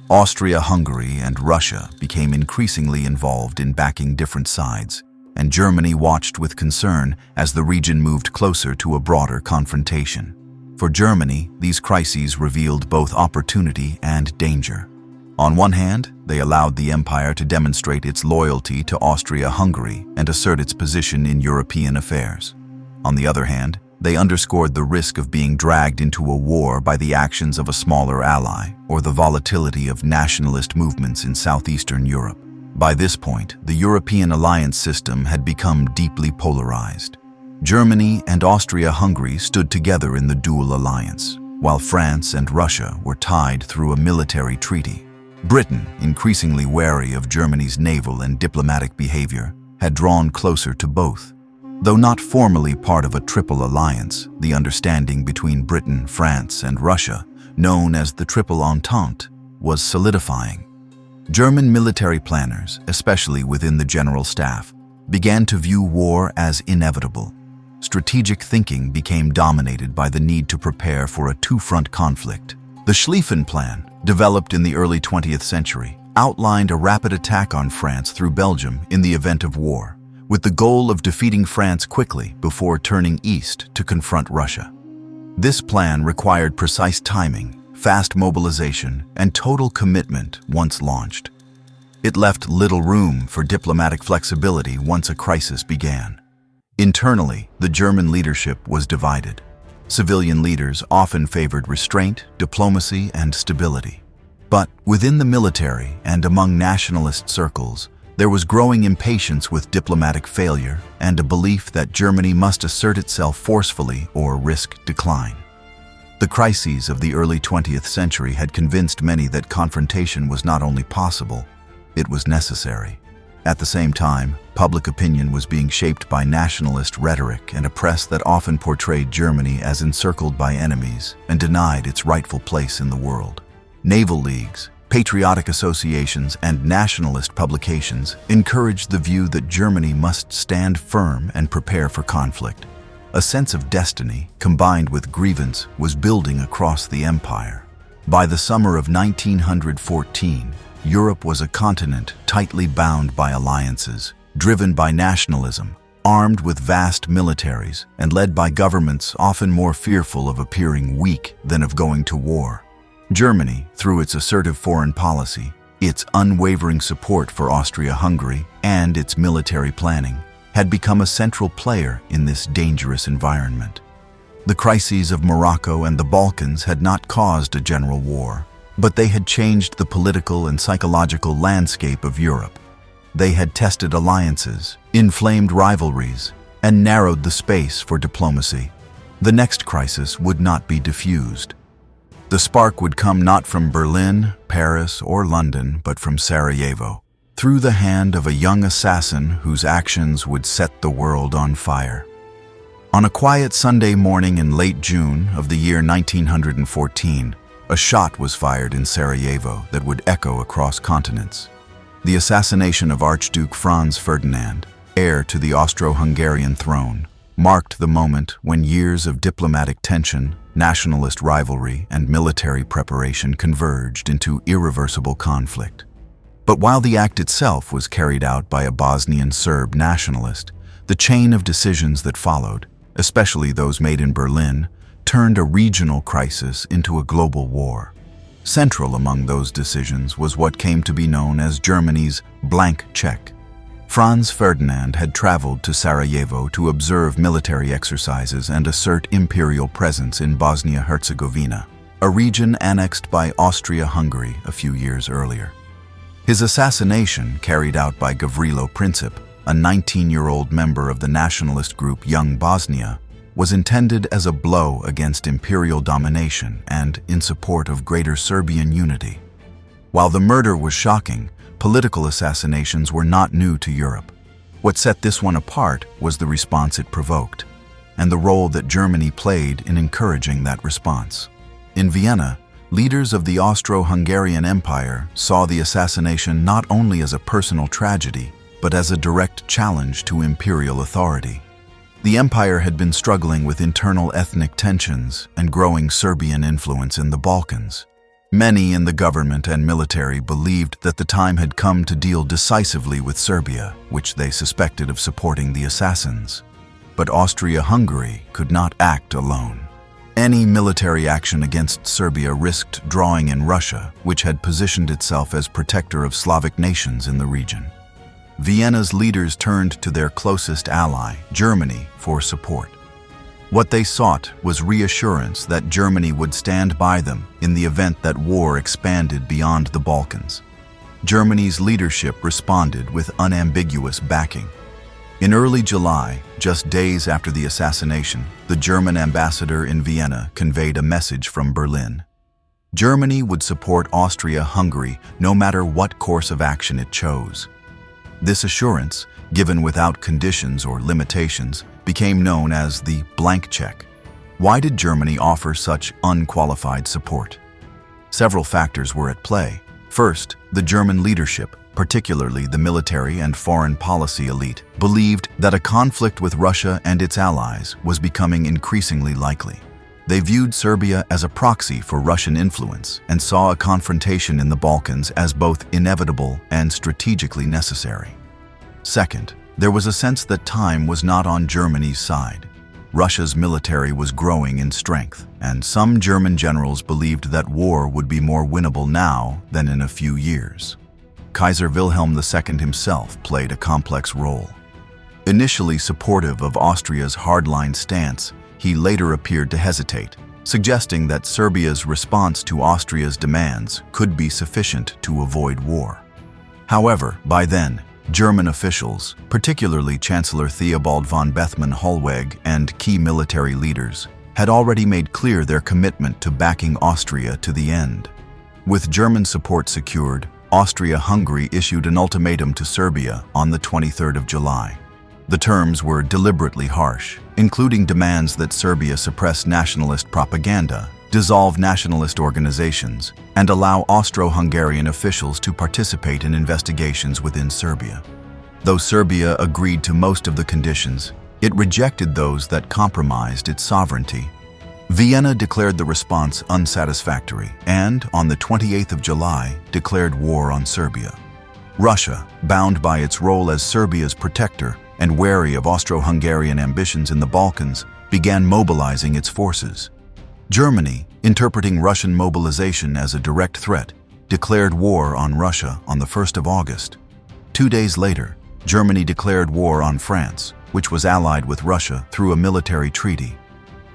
Austria-Hungary and Russia became increasingly involved in backing different sides, and Germany watched with concern as the region moved closer to a broader confrontation. For Germany, these crises revealed both opportunity and danger. On one hand, they allowed the empire to demonstrate its loyalty to Austria-Hungary and assert its position in European affairs. On the other hand, they underscored the risk of being dragged into a war by the actions of a smaller ally or the volatility of nationalist movements in southeastern Europe. By this point, the European alliance system had become deeply polarized. Germany and Austria-Hungary stood together in the dual alliance, while France and Russia were tied through a military treaty. Britain, increasingly wary of Germany's naval and diplomatic behavior, had drawn closer to both. Though not formally part of a triple alliance, the understanding between Britain, France, and Russia, known as the Triple Entente, was solidifying. German military planners, especially within the general staff, began to view war as inevitable. Strategic thinking became dominated by the need to prepare for a two-front conflict. The Schlieffen Plan, developed in the early 20th century, outlined a rapid attack on France through Belgium in the event of war, with the goal of defeating France quickly before turning east to confront Russia. This plan required precise timing, fast mobilization, and total commitment once launched. It left little room for diplomatic flexibility once a crisis began. Internally, the German leadership was divided. Civilian leaders often favored restraint, diplomacy, and stability. But within the military and among nationalist circles, There was growing impatience with diplomatic failure and a belief that Germany must assert itself forcefully or risk decline. The crises of the early 20th century had convinced many that confrontation was not only possible, it was necessary. At the same time, public opinion was being shaped by nationalist rhetoric and a press that often portrayed Germany as encircled by enemies and denied its rightful place in the world. Naval leagues, patriotic associations, and nationalist publications encouraged the view that Germany must stand firm and prepare for conflict. A sense of destiny, combined with grievance, was building across the empire. By the summer of 1914, Europe was a continent tightly bound by alliances, driven by nationalism, armed with vast militaries, and led by governments often more fearful of appearing weak than of going to war. Germany, through its assertive foreign policy, its unwavering support for Austria-Hungary, and its military planning, had become a central player in this dangerous environment. The crises of Morocco and the Balkans had not caused a general war, but they had changed the political and psychological landscape of Europe. They had tested alliances, inflamed rivalries, and narrowed the space for diplomacy. The next crisis would not be diffused. The spark would come not from Berlin, Paris, or London, but from Sarajevo, through the hand of a young assassin whose actions would set the world on fire. On a quiet Sunday morning in late June of the year 1914, a shot was fired in Sarajevo that would echo across continents. The assassination of Archduke Franz Ferdinand, heir to the Austro-Hungarian throne, marked the moment when years of diplomatic tension, nationalist rivalry, and military preparation converged into irreversible conflict. But while the act itself was carried out by a Bosnian Serb nationalist, the chain of decisions that followed, especially those made in Berlin, turned a regional crisis into a global war. Central among those decisions was what came to be known as Germany's blank check. Franz Ferdinand had traveled to Sarajevo to observe military exercises and assert imperial presence in Bosnia-Herzegovina, a region annexed by Austria-Hungary a few years earlier. His assassination, carried out by Gavrilo Princip, a 19-year-old member of the nationalist group Young Bosnia, was intended as a blow against imperial domination and in support of greater Serbian unity. While the murder was shocking, political assassinations were not new to Europe. What set this one apart was the response it provoked, and the role that Germany played in encouraging that response. In Vienna, leaders of the Austro-Hungarian Empire saw the assassination not only as a personal tragedy, but as a direct challenge to imperial authority. The empire had been struggling with internal ethnic tensions and growing Serbian influence in the Balkans. Many in the government and military believed that the time had come to deal decisively with Serbia, which they suspected of supporting the assassins. But Austria-Hungary could not act alone. Any military action against Serbia risked drawing in Russia, which had positioned itself as protector of Slavic nations in the region. Vienna's leaders turned to their closest ally, Germany, for support. What they sought was reassurance that Germany would stand by them in the event that war expanded beyond the Balkans. Germany's leadership responded with unambiguous backing. In early July, just days after the assassination, the German ambassador in Vienna conveyed a message from Berlin. Germany would support Austria-Hungary no matter what course of action it chose. This assurance, given without conditions or limitations, became known as the blank check. Why did Germany offer such unqualified support? Several factors were at play. First, the German leadership, particularly the military and foreign policy elite, believed that a conflict with Russia and its allies was becoming increasingly likely. They viewed Serbia as a proxy for Russian influence and saw a confrontation in the Balkans as both inevitable and strategically necessary. Second, there was a sense that time was not on Germany's side. Russia's military was growing in strength, and some German generals believed that war would be more winnable now than in a few years. Kaiser Wilhelm II himself played a complex role. Initially supportive of Austria's hardline stance, he later appeared to hesitate, suggesting that Serbia's response to Austria's demands could be sufficient to avoid war. However, by then, German officials, particularly Chancellor Theobald von Bethmann-Hollweg and key military leaders, had already made clear their commitment to backing Austria to the end. With German support secured, Austria-Hungary issued an ultimatum to Serbia on the 23rd of July. The terms were deliberately harsh, including demands that Serbia suppress nationalist propaganda, dissolve nationalist organizations, and allow Austro-Hungarian officials to participate in investigations within Serbia. Though Serbia agreed to most of the conditions, it rejected those that compromised its sovereignty. Vienna declared the response unsatisfactory and, on the 28th of July, declared war on Serbia. Russia, bound by its role as Serbia's protector and wary of Austro-Hungarian ambitions in the Balkans, began mobilizing its forces. Germany, interpreting Russian mobilization as a direct threat, declared war on Russia on the 1st of August. 2 days later, Germany declared war on France, which was allied with Russia through a military treaty.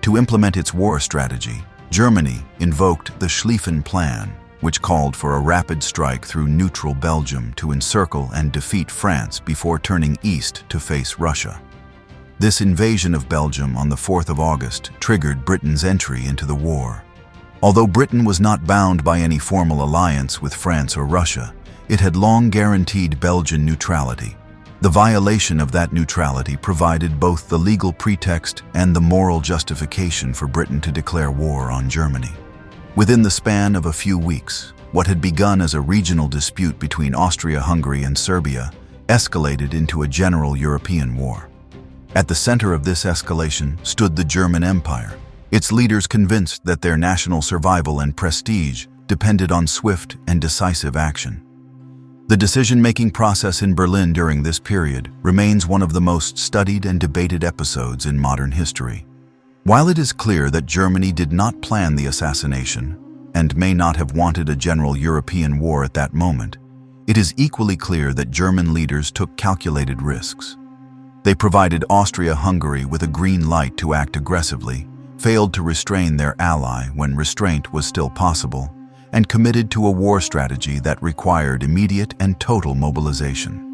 To implement its war strategy, Germany invoked the Schlieffen Plan, which called for a rapid strike through neutral Belgium to encircle and defeat France before turning east to face Russia. This invasion of Belgium on the 4th of August triggered Britain's entry into the war. Although Britain was not bound by any formal alliance with France or Russia, it had long guaranteed Belgian neutrality. The violation of that neutrality provided both the legal pretext and the moral justification for Britain to declare war on Germany. Within the span of a few weeks, what had begun as a regional dispute between Austria-Hungary and Serbia escalated into a general European war. At the center of this escalation stood the German Empire, its leaders convinced that their national survival and prestige depended on swift and decisive action. The decision-making process in Berlin during this period remains one of the most studied and debated episodes in modern history. While it is clear that Germany did not plan the assassination and may not have wanted a general European war at that moment, it is equally clear that German leaders took calculated risks. They provided Austria-Hungary with a green light to act aggressively, failed to restrain their ally when restraint was still possible, and committed to a war strategy that required immediate and total mobilization.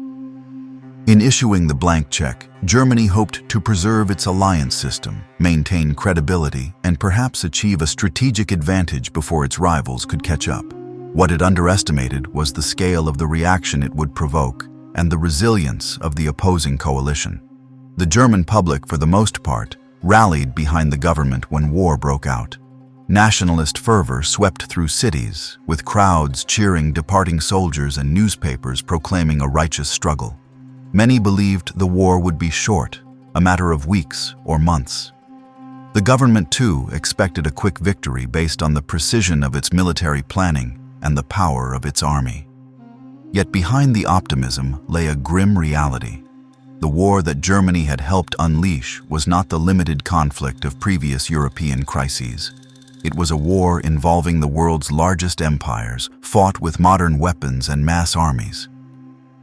In issuing the blank check, Germany hoped to preserve its alliance system, maintain credibility, and perhaps achieve a strategic advantage before its rivals could catch up. What it underestimated was the scale of the reaction it would provoke and the resilience of the opposing coalition. The German public, for the most part, rallied behind the government when war broke out. Nationalist fervor swept through cities, with crowds cheering departing soldiers and newspapers proclaiming a righteous struggle. Many believed the war would be short, a matter of weeks or months. The government, too, expected a quick victory based on the precision of its military planning and the power of its army. Yet behind the optimism lay a grim reality. The war that Germany had helped unleash was not the limited conflict of previous European crises. It was a war involving the world's largest empires, fought with modern weapons and mass armies.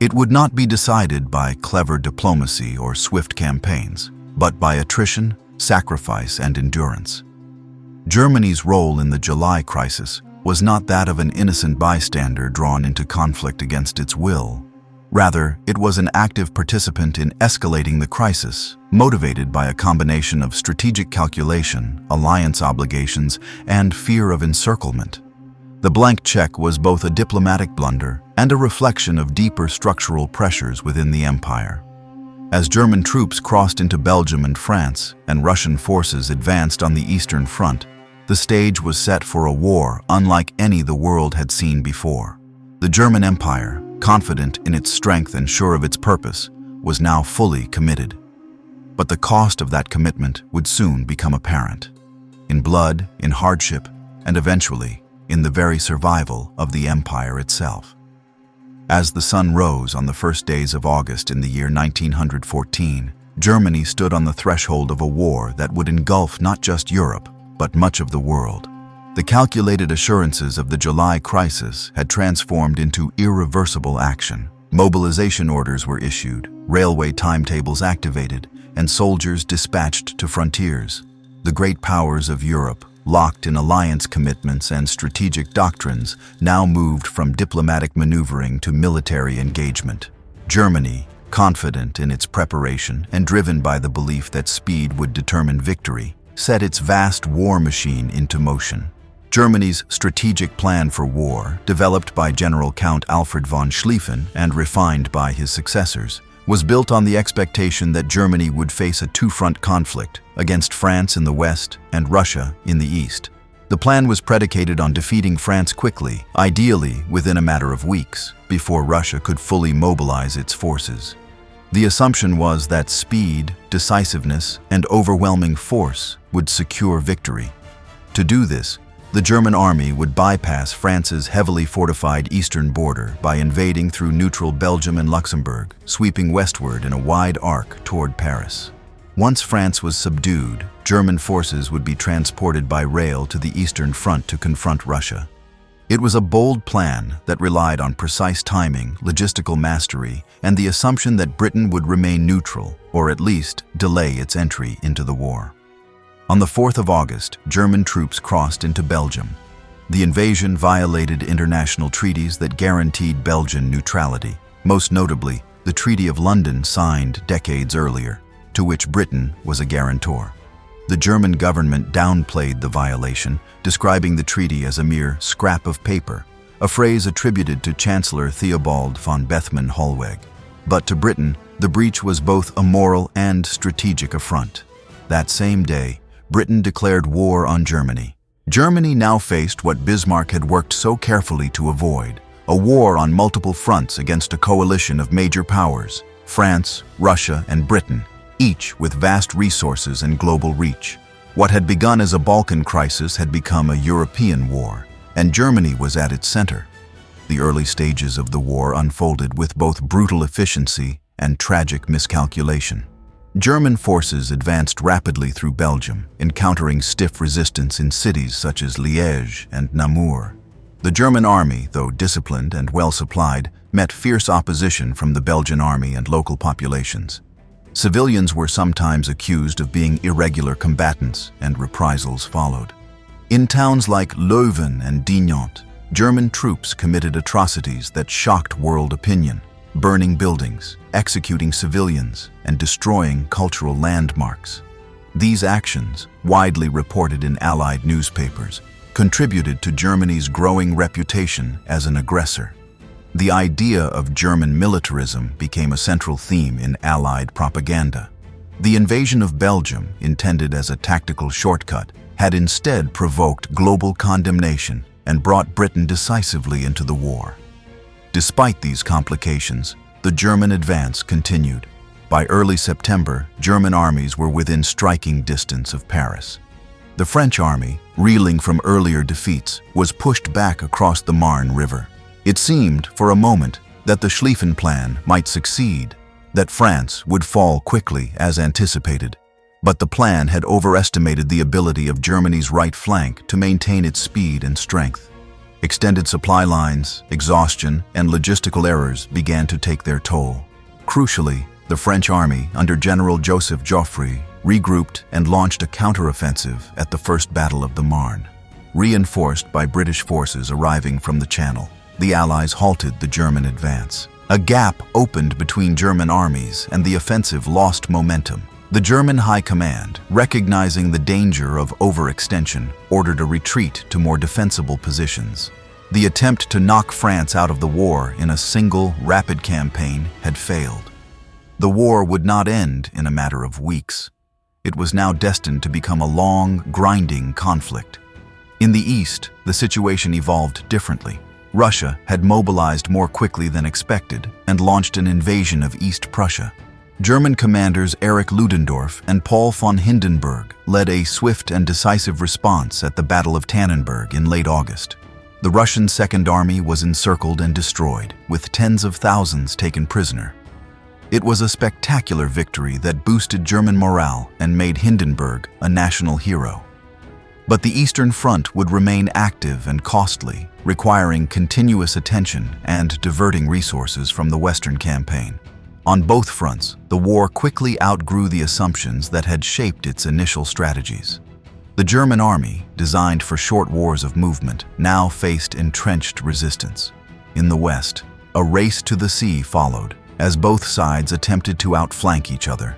It would not be decided by clever diplomacy or swift campaigns, but by attrition, sacrifice, and endurance. Germany's role in the July crisis was not that of an innocent bystander drawn into conflict against its will. Rather, it was an active participant in escalating the crisis, motivated by a combination of strategic calculation, alliance obligations, and fear of encirclement. The blank check was both a diplomatic blunder and a reflection of deeper structural pressures within the empire. As German troops crossed into Belgium and France, and Russian forces advanced on the Eastern Front, the stage was set for a war unlike any the world had seen before. The German Empire, confident in its strength and sure of its purpose, was now fully committed. But the cost of that commitment would soon become apparent. In blood, in hardship, and eventually, in the very survival of the empire itself. As the sun rose on the first days of August in the year 1914, Germany stood on the threshold of a war that would engulf not just Europe, but much of the world. The calculated assurances of the July crisis had transformed into irreversible action. Mobilization orders were issued, railway timetables activated, and soldiers dispatched to frontiers. The great powers of Europe, locked in alliance commitments and strategic doctrines, now moved from diplomatic maneuvering to military engagement. Germany, confident in its preparation and driven by the belief that speed would determine victory, set its vast war machine into motion. Germany's strategic plan for war, developed by General Count Alfred von Schlieffen and refined by his successors, was built on the expectation that Germany would face a two-front conflict against France in the west and Russia in the east. The plan was predicated on defeating France quickly, ideally within a matter of weeks, before Russia could fully mobilize its forces. The assumption was that speed, decisiveness, and overwhelming force would secure victory. To do this, the German army would bypass France's heavily fortified eastern border by invading through neutral Belgium and Luxembourg, sweeping westward in a wide arc toward Paris. Once France was subdued, German forces would be transported by rail to the Eastern Front to confront Russia. It was a bold plan that relied on precise timing, logistical mastery, and the assumption that Britain would remain neutral, or at least delay its entry into the war. On the 4th of August, German troops crossed into Belgium. The invasion violated international treaties that guaranteed Belgian neutrality, most notably the Treaty of London signed decades earlier, to which Britain was a guarantor. The German government downplayed the violation, describing the treaty as a mere scrap of paper, a phrase attributed to Chancellor Theobald von Bethmann-Hollweg. But to Britain, the breach was both a moral and strategic affront. That same day, Britain declared war on Germany. Germany now faced what Bismarck had worked so carefully to avoid, a war on multiple fronts against a coalition of major powers, France, Russia, and Britain, each with vast resources and global reach. What had begun as a Balkan crisis had become a European war, and Germany was at its center. The early stages of the war unfolded with both brutal efficiency and tragic miscalculation. German forces advanced rapidly through Belgium, encountering stiff resistance in cities such as Liège and Namur. The German army, though disciplined and well-supplied, met fierce opposition from the Belgian army and local populations. Civilians were sometimes accused of being irregular combatants, and reprisals followed. In towns like Leuven and Dinant, German troops committed atrocities that shocked world opinion, burning buildings, executing civilians, and destroying cultural landmarks. These actions, widely reported in Allied newspapers, contributed to Germany's growing reputation as an aggressor. The idea of German militarism became a central theme in Allied propaganda. The invasion of Belgium, intended as a tactical shortcut, had instead provoked global condemnation and brought Britain decisively into the war. Despite these complications, the German advance continued. By early September, German armies were within striking distance of Paris. The French army, reeling from earlier defeats, was pushed back across the Marne River. It seemed, for a moment, that the Schlieffen plan might succeed, that France would fall quickly as anticipated. But the plan had overestimated the ability of Germany's right flank to maintain its speed and strength. Extended supply lines, exhaustion, and logistical errors began to take their toll. Crucially, the French army, under General Joseph Joffre, regrouped and launched a counteroffensive at the First Battle of the Marne. Reinforced by British forces arriving from the Channel, the Allies halted the German advance. A gap opened between German armies, and the offensive lost momentum. The German High Command, recognizing the danger of overextension, ordered a retreat to more defensible positions. The attempt to knock France out of the war in a single, rapid campaign had failed. The war would not end in a matter of weeks. It was now destined to become a long, grinding conflict. In the East, the situation evolved differently. Russia had mobilized more quickly than expected and launched an invasion of East Prussia. German commanders Erich Ludendorff and Paul von Hindenburg led a swift and decisive response at the Battle of Tannenberg in late August. The Russian Second Army was encircled and destroyed, with tens of thousands taken prisoner. It was a spectacular victory that boosted German morale and made Hindenburg a national hero. But the Eastern Front would remain active and costly, requiring continuous attention and diverting resources from the Western campaign. On both fronts, the war quickly outgrew the assumptions that had shaped its initial strategies. The German army, designed for short wars of movement, now faced entrenched resistance. In the West, a race to the sea followed, as both sides attempted to outflank each other.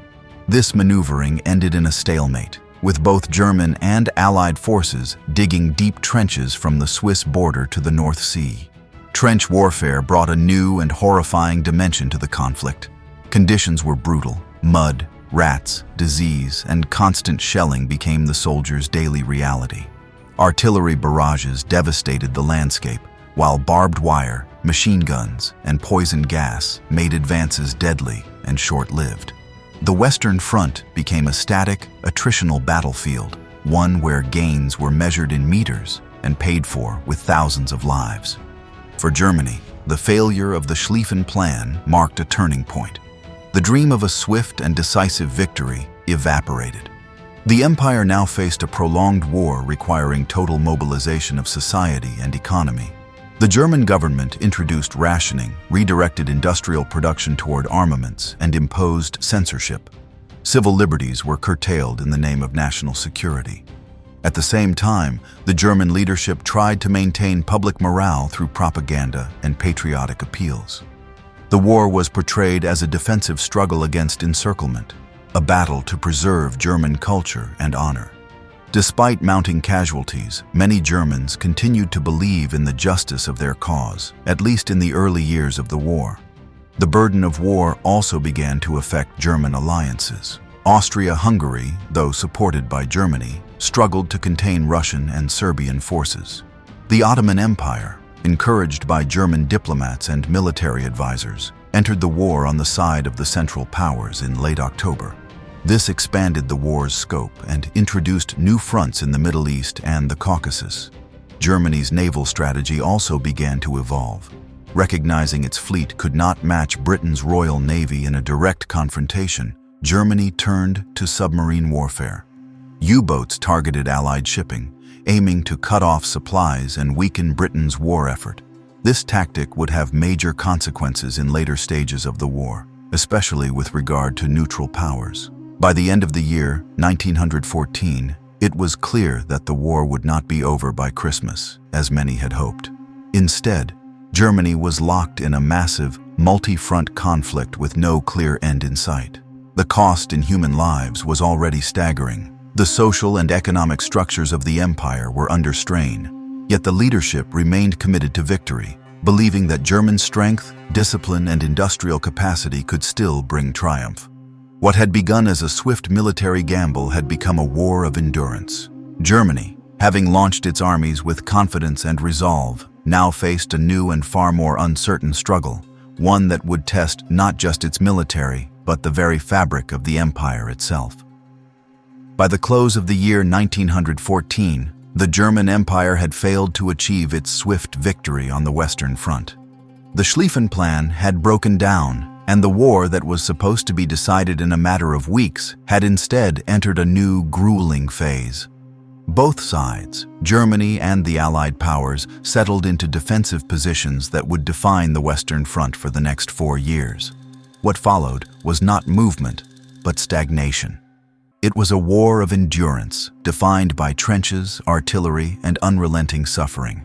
This maneuvering ended in a stalemate, with both German and Allied forces digging deep trenches from the Swiss border to the North Sea. Trench warfare brought a new and horrifying dimension to the conflict. Conditions were brutal. Mud, rats, disease, and constant shelling became the soldiers' daily reality. Artillery barrages devastated the landscape, while barbed wire, machine guns, and poison gas made advances deadly and short-lived. The Western Front became a static, attritional battlefield, one where gains were measured in meters and paid for with thousands of lives. For Germany, the failure of the Schlieffen Plan marked a turning point. The dream of a swift and decisive victory evaporated. The empire now faced a prolonged war requiring total mobilization of society and economy. The German government introduced rationing, redirected industrial production toward armaments, and imposed censorship. Civil liberties were curtailed in the name of national security. At the same time, the German leadership tried to maintain public morale through propaganda and patriotic appeals. The war was portrayed as a defensive struggle against encirclement, a battle to preserve German culture and honor. Despite mounting casualties, many Germans continued to believe in the justice of their cause, at least in the early years of the war. The burden of war also began to affect German alliances. Austria-Hungary, though supported by Germany, struggled to contain Russian and Serbian forces. The Ottoman Empire, encouraged by German diplomats and military advisors, entered the war on the side of the Central Powers in late October. This expanded the war's scope and introduced new fronts in the Middle East and the Caucasus. Germany's naval strategy also began to evolve. Recognizing its fleet could not match Britain's Royal Navy in a direct confrontation, Germany turned to submarine warfare. U-boats targeted Allied shipping, aiming to cut off supplies and weaken Britain's war effort. This tactic would have major consequences in later stages of the war, especially with regard to neutral powers. By the end of the year, 1914, it was clear that the war would not be over by Christmas, as many had hoped. Instead, Germany was locked in a massive, multi-front conflict with no clear end in sight. The cost in human lives was already staggering. The social and economic structures of the empire were under strain, yet the leadership remained committed to victory, believing that German strength, discipline, and industrial capacity could still bring triumph. What had begun as a swift military gamble had become a war of endurance. Germany, having launched its armies with confidence and resolve, now faced a new and far more uncertain struggle, one that would test not just its military, but the very fabric of the empire itself. By the close of the year 1914, the German Empire had failed to achieve its swift victory on the Western Front. The Schlieffen Plan had broken down, and the war that was supposed to be decided in a matter of weeks had instead entered a new, grueling phase. Both sides, Germany and the Allied powers, settled into defensive positions that would define the Western Front for the next 4 years. What followed was not movement, but stagnation. It was a war of endurance, defined by trenches, artillery, and unrelenting suffering.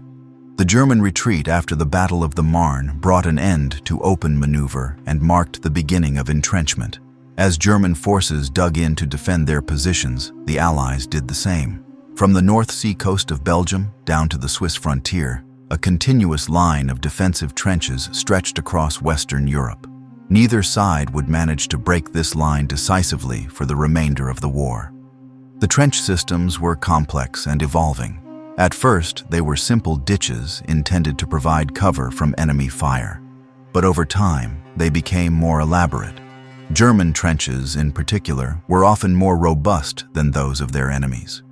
The German retreat after the Battle of the Marne brought an end to open maneuver and marked the beginning of entrenchment. As German forces dug in to defend their positions, the Allies did the same. From the North Sea coast of Belgium down to the Swiss frontier, a continuous line of defensive trenches stretched across Western Europe. Neither side would manage to break this line decisively for the remainder of the war. The trench systems were complex and evolving. At first, they were simple ditches intended to provide cover from enemy fire. But over time, they became more elaborate. German trenches, in particular, were often more robust than those of their enemies.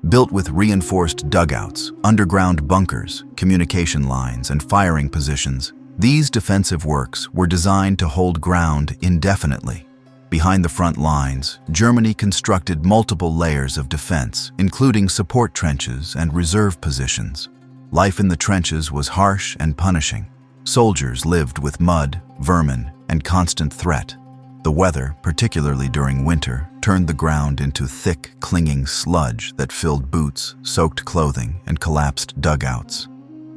Built with reinforced dugouts, underground bunkers, communication lines, and firing positions, these defensive works were designed to hold ground indefinitely. Behind the front lines, Germany constructed multiple layers of defense, including support trenches and reserve positions. Life in the trenches was harsh and punishing. Soldiers lived with mud, vermin, and constant threat. The weather, particularly during winter, turned the ground into thick, clinging sludge that filled boots, soaked clothing, and collapsed dugouts.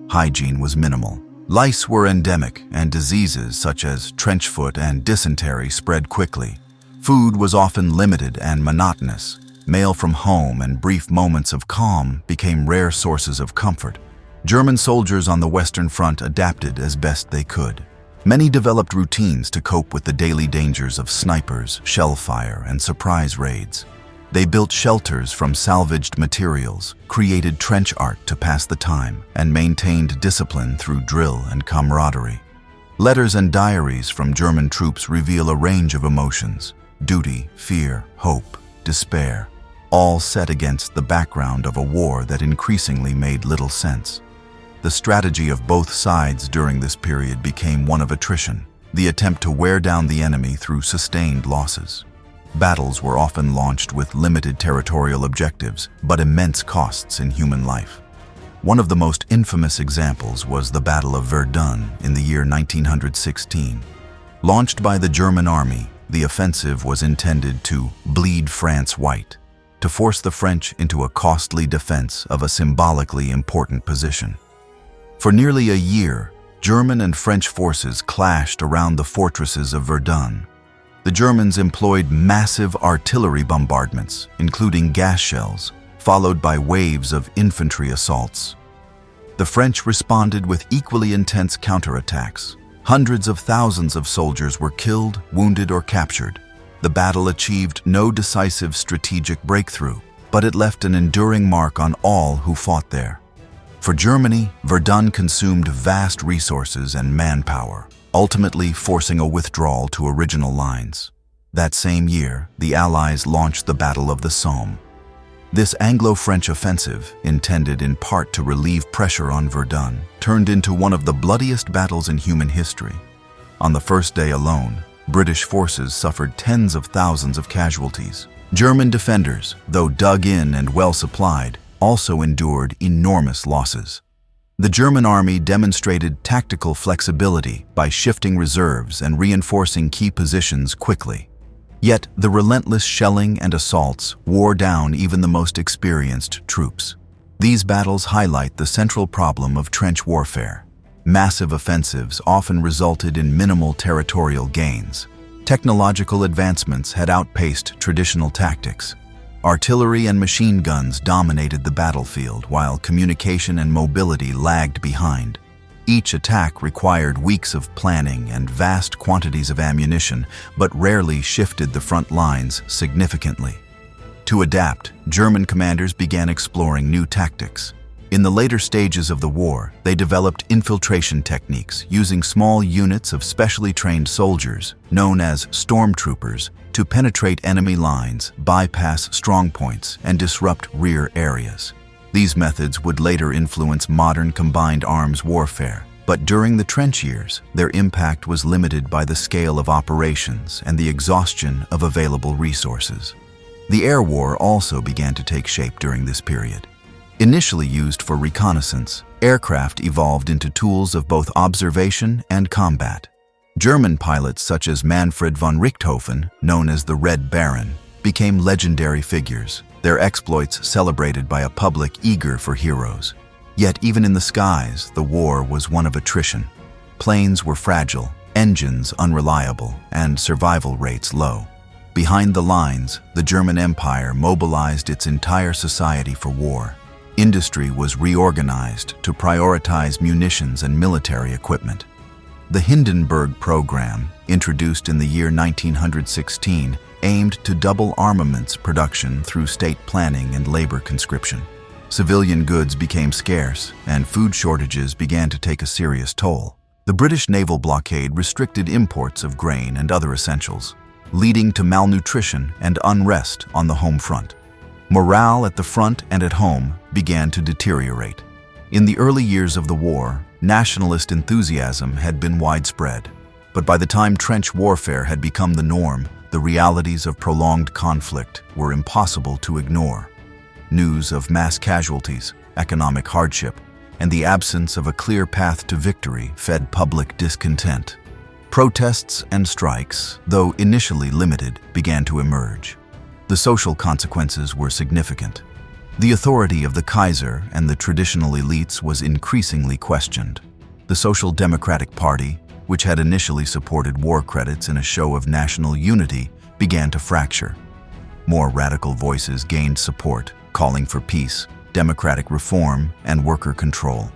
Hygiene was minimal. Lice were endemic, and diseases such as trench foot and dysentery spread quickly. Food was often limited and monotonous. Mail from home and brief moments of calm became rare sources of comfort. German soldiers on the Western Front adapted as best they could. Many developed routines to cope with the daily dangers of snipers, shell fire, and surprise raids. They built shelters from salvaged materials, created trench art to pass the time, and maintained discipline through drill and camaraderie. Letters and diaries from German troops reveal a range of emotions: duty, fear, hope, despair, all set against the background of a war that increasingly made little sense. The strategy of both sides during this period became one of attrition, the attempt to wear down the enemy through sustained losses. Battles were often launched with limited territorial objectives, but immense costs in human life. One of the most infamous examples was the Battle of Verdun in the year 1916. Launched by the German army, the offensive was intended to bleed France white, to force the French into a costly defense of a symbolically important position. For nearly a year, German and French forces clashed around the fortresses of Verdun. The Germans employed massive artillery bombardments, including gas shells, followed by waves of infantry assaults. The French responded with equally intense counterattacks. Hundreds of thousands of soldiers were killed, wounded, or captured. The battle achieved no decisive strategic breakthrough, but it left an enduring mark on all who fought there. For Germany, Verdun consumed vast resources and manpower, ultimately forcing a withdrawal to original lines. That same year, the Allies launched the Battle of the Somme. This Anglo-French offensive, intended in part to relieve pressure on Verdun, turned into one of the bloodiest battles in human history. On the first day alone, British forces suffered tens of thousands of casualties. German defenders, though dug in and well supplied, also endured enormous losses. The German army demonstrated tactical flexibility by shifting reserves and reinforcing key positions quickly. Yet the relentless shelling and assaults wore down even the most experienced troops. These battles highlight the central problem of trench warfare. Massive offensives often resulted in minimal territorial gains. Technological advancements had outpaced traditional tactics. Artillery and machine guns dominated the battlefield, while communication and mobility lagged behind. Each attack required weeks of planning and vast quantities of ammunition, but rarely shifted the front lines significantly. To adapt, German commanders began exploring new tactics. In the later stages of the war, they developed infiltration techniques using small units of specially trained soldiers, known as stormtroopers, to penetrate enemy lines, bypass strongpoints, and disrupt rear areas. These methods would later influence modern combined arms warfare, but during the trench years, their impact was limited by the scale of operations and the exhaustion of available resources. The air war also began to take shape during this period. Initially used for reconnaissance, aircraft evolved into tools of both observation and combat. German pilots such as Manfred von Richthofen, known as the Red Baron, became legendary figures, their exploits celebrated by a public eager for heroes. Yet even in the skies, the war was one of attrition. Planes were fragile, engines unreliable, and survival rates low. Behind the lines, the German Empire mobilized its entire society for war. Industry was reorganized to prioritize munitions and military equipment. The Hindenburg Program, introduced in the year 1916, aimed to double armaments production through state planning and labor conscription. Civilian goods became scarce, and food shortages began to take a serious toll. The British naval blockade restricted imports of grain and other essentials, leading to malnutrition and unrest on the home front. Morale at the front and at home began to deteriorate. In the early years of the war, nationalist enthusiasm had been widespread. But by the time trench warfare had become the norm, the realities of prolonged conflict were impossible to ignore. News of mass casualties, economic hardship, and the absence of a clear path to victory fed public discontent. Protests and strikes, though initially limited, began to emerge. The social consequences were significant. The authority of the Kaiser and the traditional elites was increasingly questioned. The Social Democratic Party, which had initially supported war credits in a show of national unity, began to fracture. More radical voices gained support, calling for peace, democratic reform, and worker control.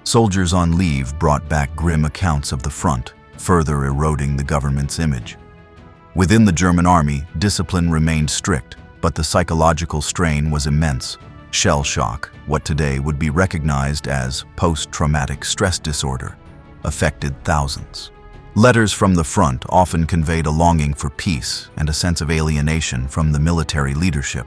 Soldiers on leave brought back grim accounts of the front, further eroding the government's image. Within the German army, discipline remained strict, but the psychological strain was immense. Shell shock, what today would be recognized as post-traumatic stress disorder, affected thousands. Letters from the front often conveyed a longing for peace and a sense of alienation from the military leadership.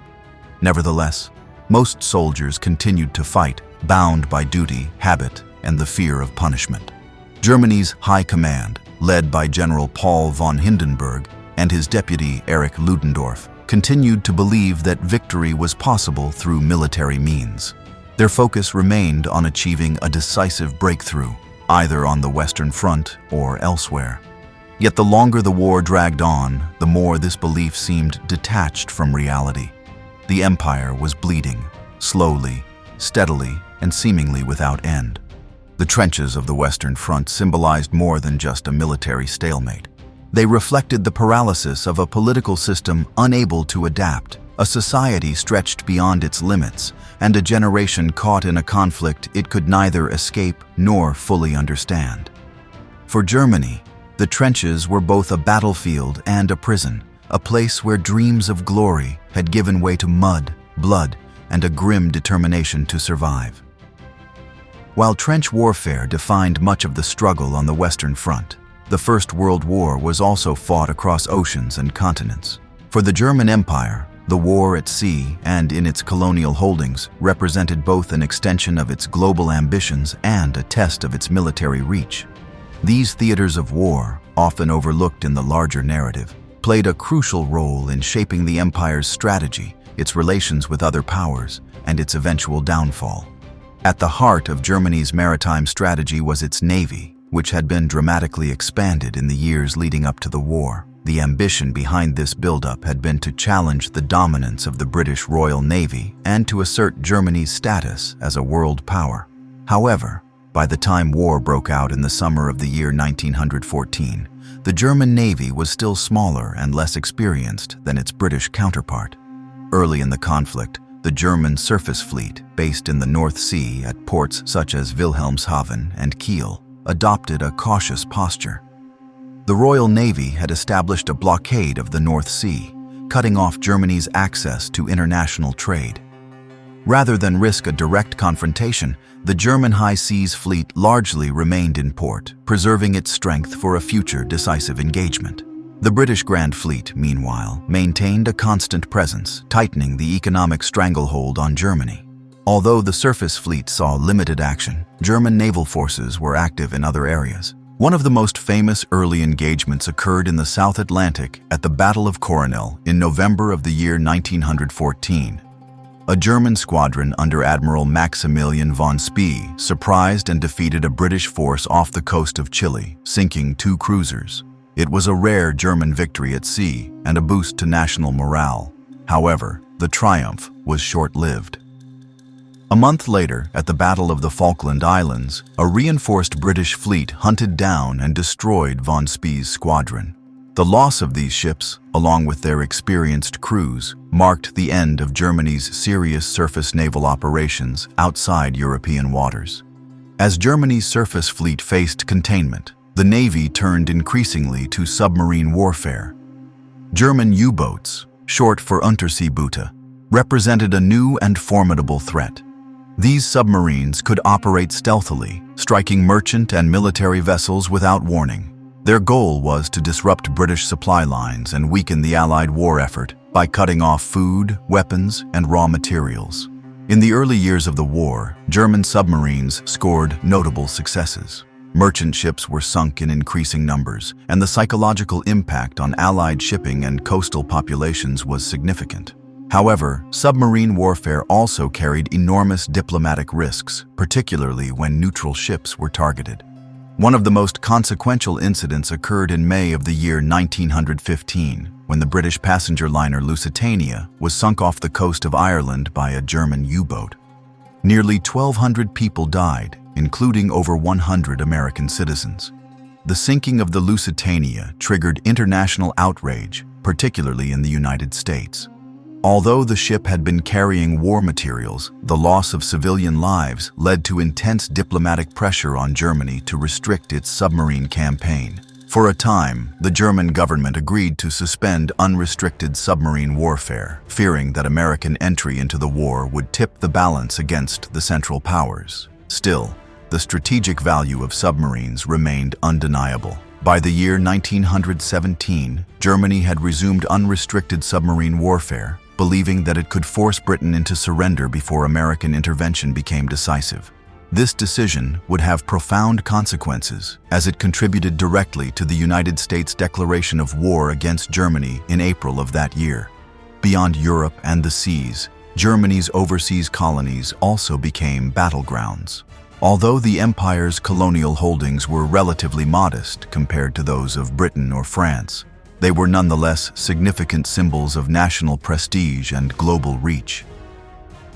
Nevertheless, most soldiers continued to fight, bound by duty, habit, and the fear of punishment. Germany's high command, led by General Paul von Hindenburg and his deputy Erich Ludendorff, continued to believe that victory was possible through military means. Their focus remained on achieving a decisive breakthrough, either on the Western Front or elsewhere. Yet the longer the war dragged on, the more this belief seemed detached from reality. The empire was bleeding, slowly, steadily, and seemingly without end. The trenches of the Western Front symbolized more than just a military stalemate. They reflected the paralysis of a political system unable to adapt, a society stretched beyond its limits, and a generation caught in a conflict it could neither escape nor fully understand. For Germany, the trenches were both a battlefield and a prison, a place where dreams of glory had given way to mud, blood, and a grim determination to survive. While trench warfare defined much of the struggle on the Western Front, the First World War was also fought across oceans and continents. For the German Empire, the war at sea and in its colonial holdings represented both an extension of its global ambitions and a test of its military reach. These theaters of war, often overlooked in the larger narrative, played a crucial role in shaping the empire's strategy, its relations with other powers, and its eventual downfall. At the heart of Germany's maritime strategy was its navy, which had been dramatically expanded in the years leading up to the war. The ambition behind this buildup had been to challenge the dominance of the British Royal Navy and to assert Germany's status as a world power. However, by the time war broke out in the summer of the year 1914, the German Navy was still smaller and less experienced than its British counterpart. Early in the conflict, the German surface fleet, based in the North Sea at ports such as Wilhelmshaven and Kiel, adopted a cautious posture. The Royal Navy had established a blockade of the North Sea, cutting off Germany's access to international trade. Rather than risk a direct confrontation, the German High Seas Fleet largely remained in port, preserving its strength for a future decisive engagement. The British Grand Fleet, meanwhile, maintained a constant presence, tightening the economic stranglehold on Germany. Although the surface fleet saw limited action, German naval forces were active in other areas. One of the most famous early engagements occurred in the South Atlantic at the Battle of Coronel in November of the year 1914. A German squadron under Admiral Maximilian von Spee surprised and defeated a British force off the coast of Chile, sinking 2 cruisers. It was a rare German victory at sea and a boost to national morale. However, the triumph was short-lived. A month later, at the Battle of the Falkland Islands, a reinforced British fleet hunted down and destroyed von Spee's squadron. The loss of these ships, along with their experienced crews, marked the end of Germany's serious surface naval operations outside European waters. As Germany's surface fleet faced containment, the Navy turned increasingly to submarine warfare. German U-boats, short for Unterseeboote, represented a new and formidable threat. These submarines could operate stealthily, striking merchant and military vessels without warning. Their goal was to disrupt British supply lines and weaken the Allied war effort by cutting off food, weapons, and raw materials. In the early years of the war, German submarines scored notable successes. Merchant ships were sunk in increasing numbers, and the psychological impact on Allied shipping and coastal populations was significant. However, submarine warfare also carried enormous diplomatic risks, particularly when neutral ships were targeted. One of the most consequential incidents occurred in May of the year 1915, when the British passenger liner Lusitania was sunk off the coast of Ireland by a German U-boat. Nearly 1,200 people died, including over 100 American citizens. The sinking of the Lusitania triggered international outrage, particularly in the United States. Although the ship had been carrying war materials, the loss of civilian lives led to intense diplomatic pressure on Germany to restrict its submarine campaign. For a time, the German government agreed to suspend unrestricted submarine warfare, fearing that American entry into the war would tip the balance against the Central Powers. Still, the strategic value of submarines remained undeniable. By the year 1917, Germany had resumed unrestricted submarine warfare, believing that it could force Britain into surrender before American intervention became decisive. This decision would have profound consequences, as it contributed directly to the United States' declaration of war against Germany in April of that year. Beyond Europe and the seas, Germany's overseas colonies also became battlegrounds. Although the empire's colonial holdings were relatively modest compared to those of Britain or France, they were nonetheless significant symbols of national prestige and global reach.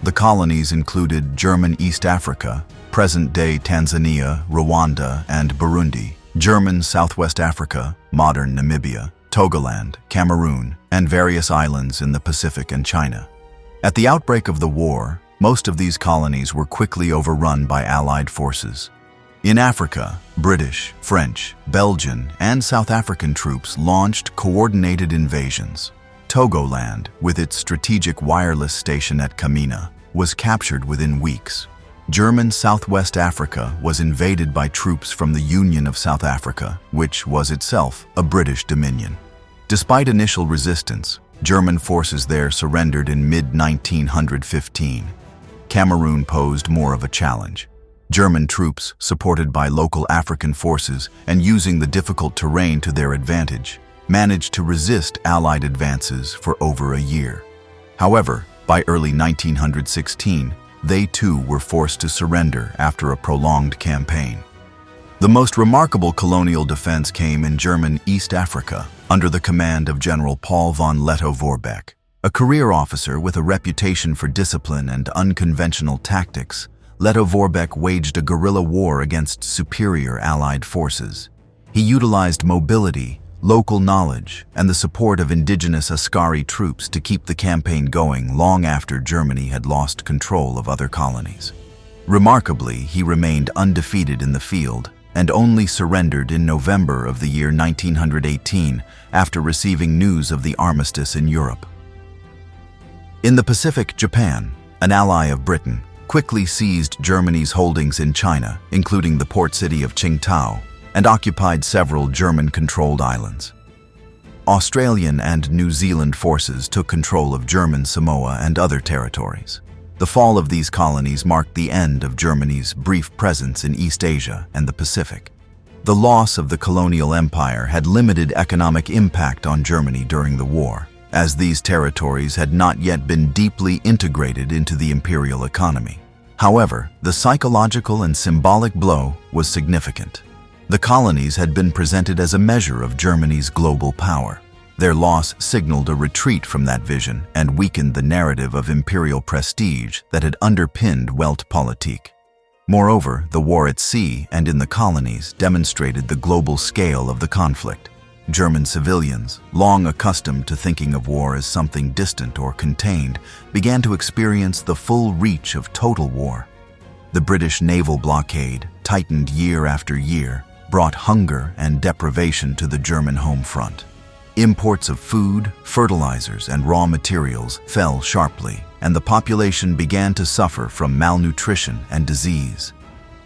The colonies included German East Africa, present-day Tanzania, Rwanda, and Burundi, German Southwest Africa, modern Namibia, Togoland, Cameroon, and various islands in the Pacific and China. At the outbreak of the war, most of these colonies were quickly overrun by Allied forces. In Africa, British, French, Belgian, and South African troops launched coordinated invasions. Togoland, with its strategic wireless station at Kamina, was captured within weeks. German Southwest Africa was invaded by troops from the Union of South Africa, which was itself a British dominion. Despite initial resistance, German forces there surrendered in mid-1915. Cameroon posed more of a challenge. German troops, supported by local African forces and using the difficult terrain to their advantage, managed to resist Allied advances for over a year. However, by early 1916, they too were forced to surrender after a prolonged campaign. The most remarkable colonial defense came in German East Africa, under the command of General Paul von Lettow-Vorbeck. A career officer with a reputation for discipline and unconventional tactics, Lettow-Vorbeck waged a guerrilla war against superior Allied forces. He utilized mobility, local knowledge, and the support of indigenous Askari troops to keep the campaign going long after Germany had lost control of other colonies. Remarkably, he remained undefeated in the field and only surrendered in November of the year 1918 after receiving news of the armistice in Europe. In the Pacific, Japan, an ally of Britain, quickly seized Germany's holdings in China, including the port city of Qingdao, and occupied several German-controlled islands. Australian and New Zealand forces took control of German Samoa and other territories. The fall of these colonies marked the end of Germany's brief presence in East Asia and the Pacific. The loss of the colonial empire had limited economic impact on Germany during the war, as these territories had not yet been deeply integrated into the imperial economy. However, the psychological and symbolic blow was significant. The colonies had been presented as a measure of Germany's global power. Their loss signaled a retreat from that vision and weakened the narrative of imperial prestige that had underpinned Weltpolitik. Moreover, the war at sea and in the colonies demonstrated the global scale of the conflict. German civilians, long accustomed to thinking of war as something distant or contained, began to experience the full reach of total war. The British naval blockade, tightened year after year, brought hunger and deprivation to the German home front. Imports of food, fertilizers, and raw materials fell sharply, and the population began to suffer from malnutrition and disease.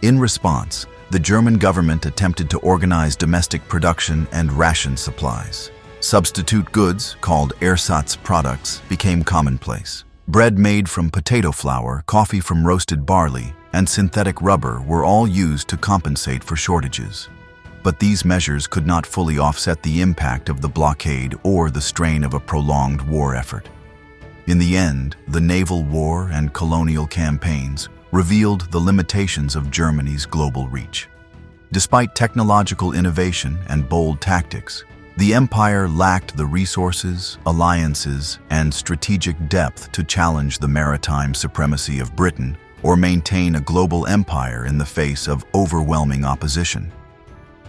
In response, the German government attempted to organize domestic production and ration supplies. Substitute goods, called ersatz products, became commonplace. Bread made from potato flour, coffee from roasted barley, and synthetic rubber were all used to compensate for shortages. But these measures could not fully offset the impact of the blockade or the strain of a prolonged war effort. In the end, the naval war and colonial campaigns revealed the limitations of Germany's global reach. Despite technological innovation and bold tactics, the empire lacked the resources, alliances, and strategic depth to challenge the maritime supremacy of Britain or maintain a global empire in the face of overwhelming opposition.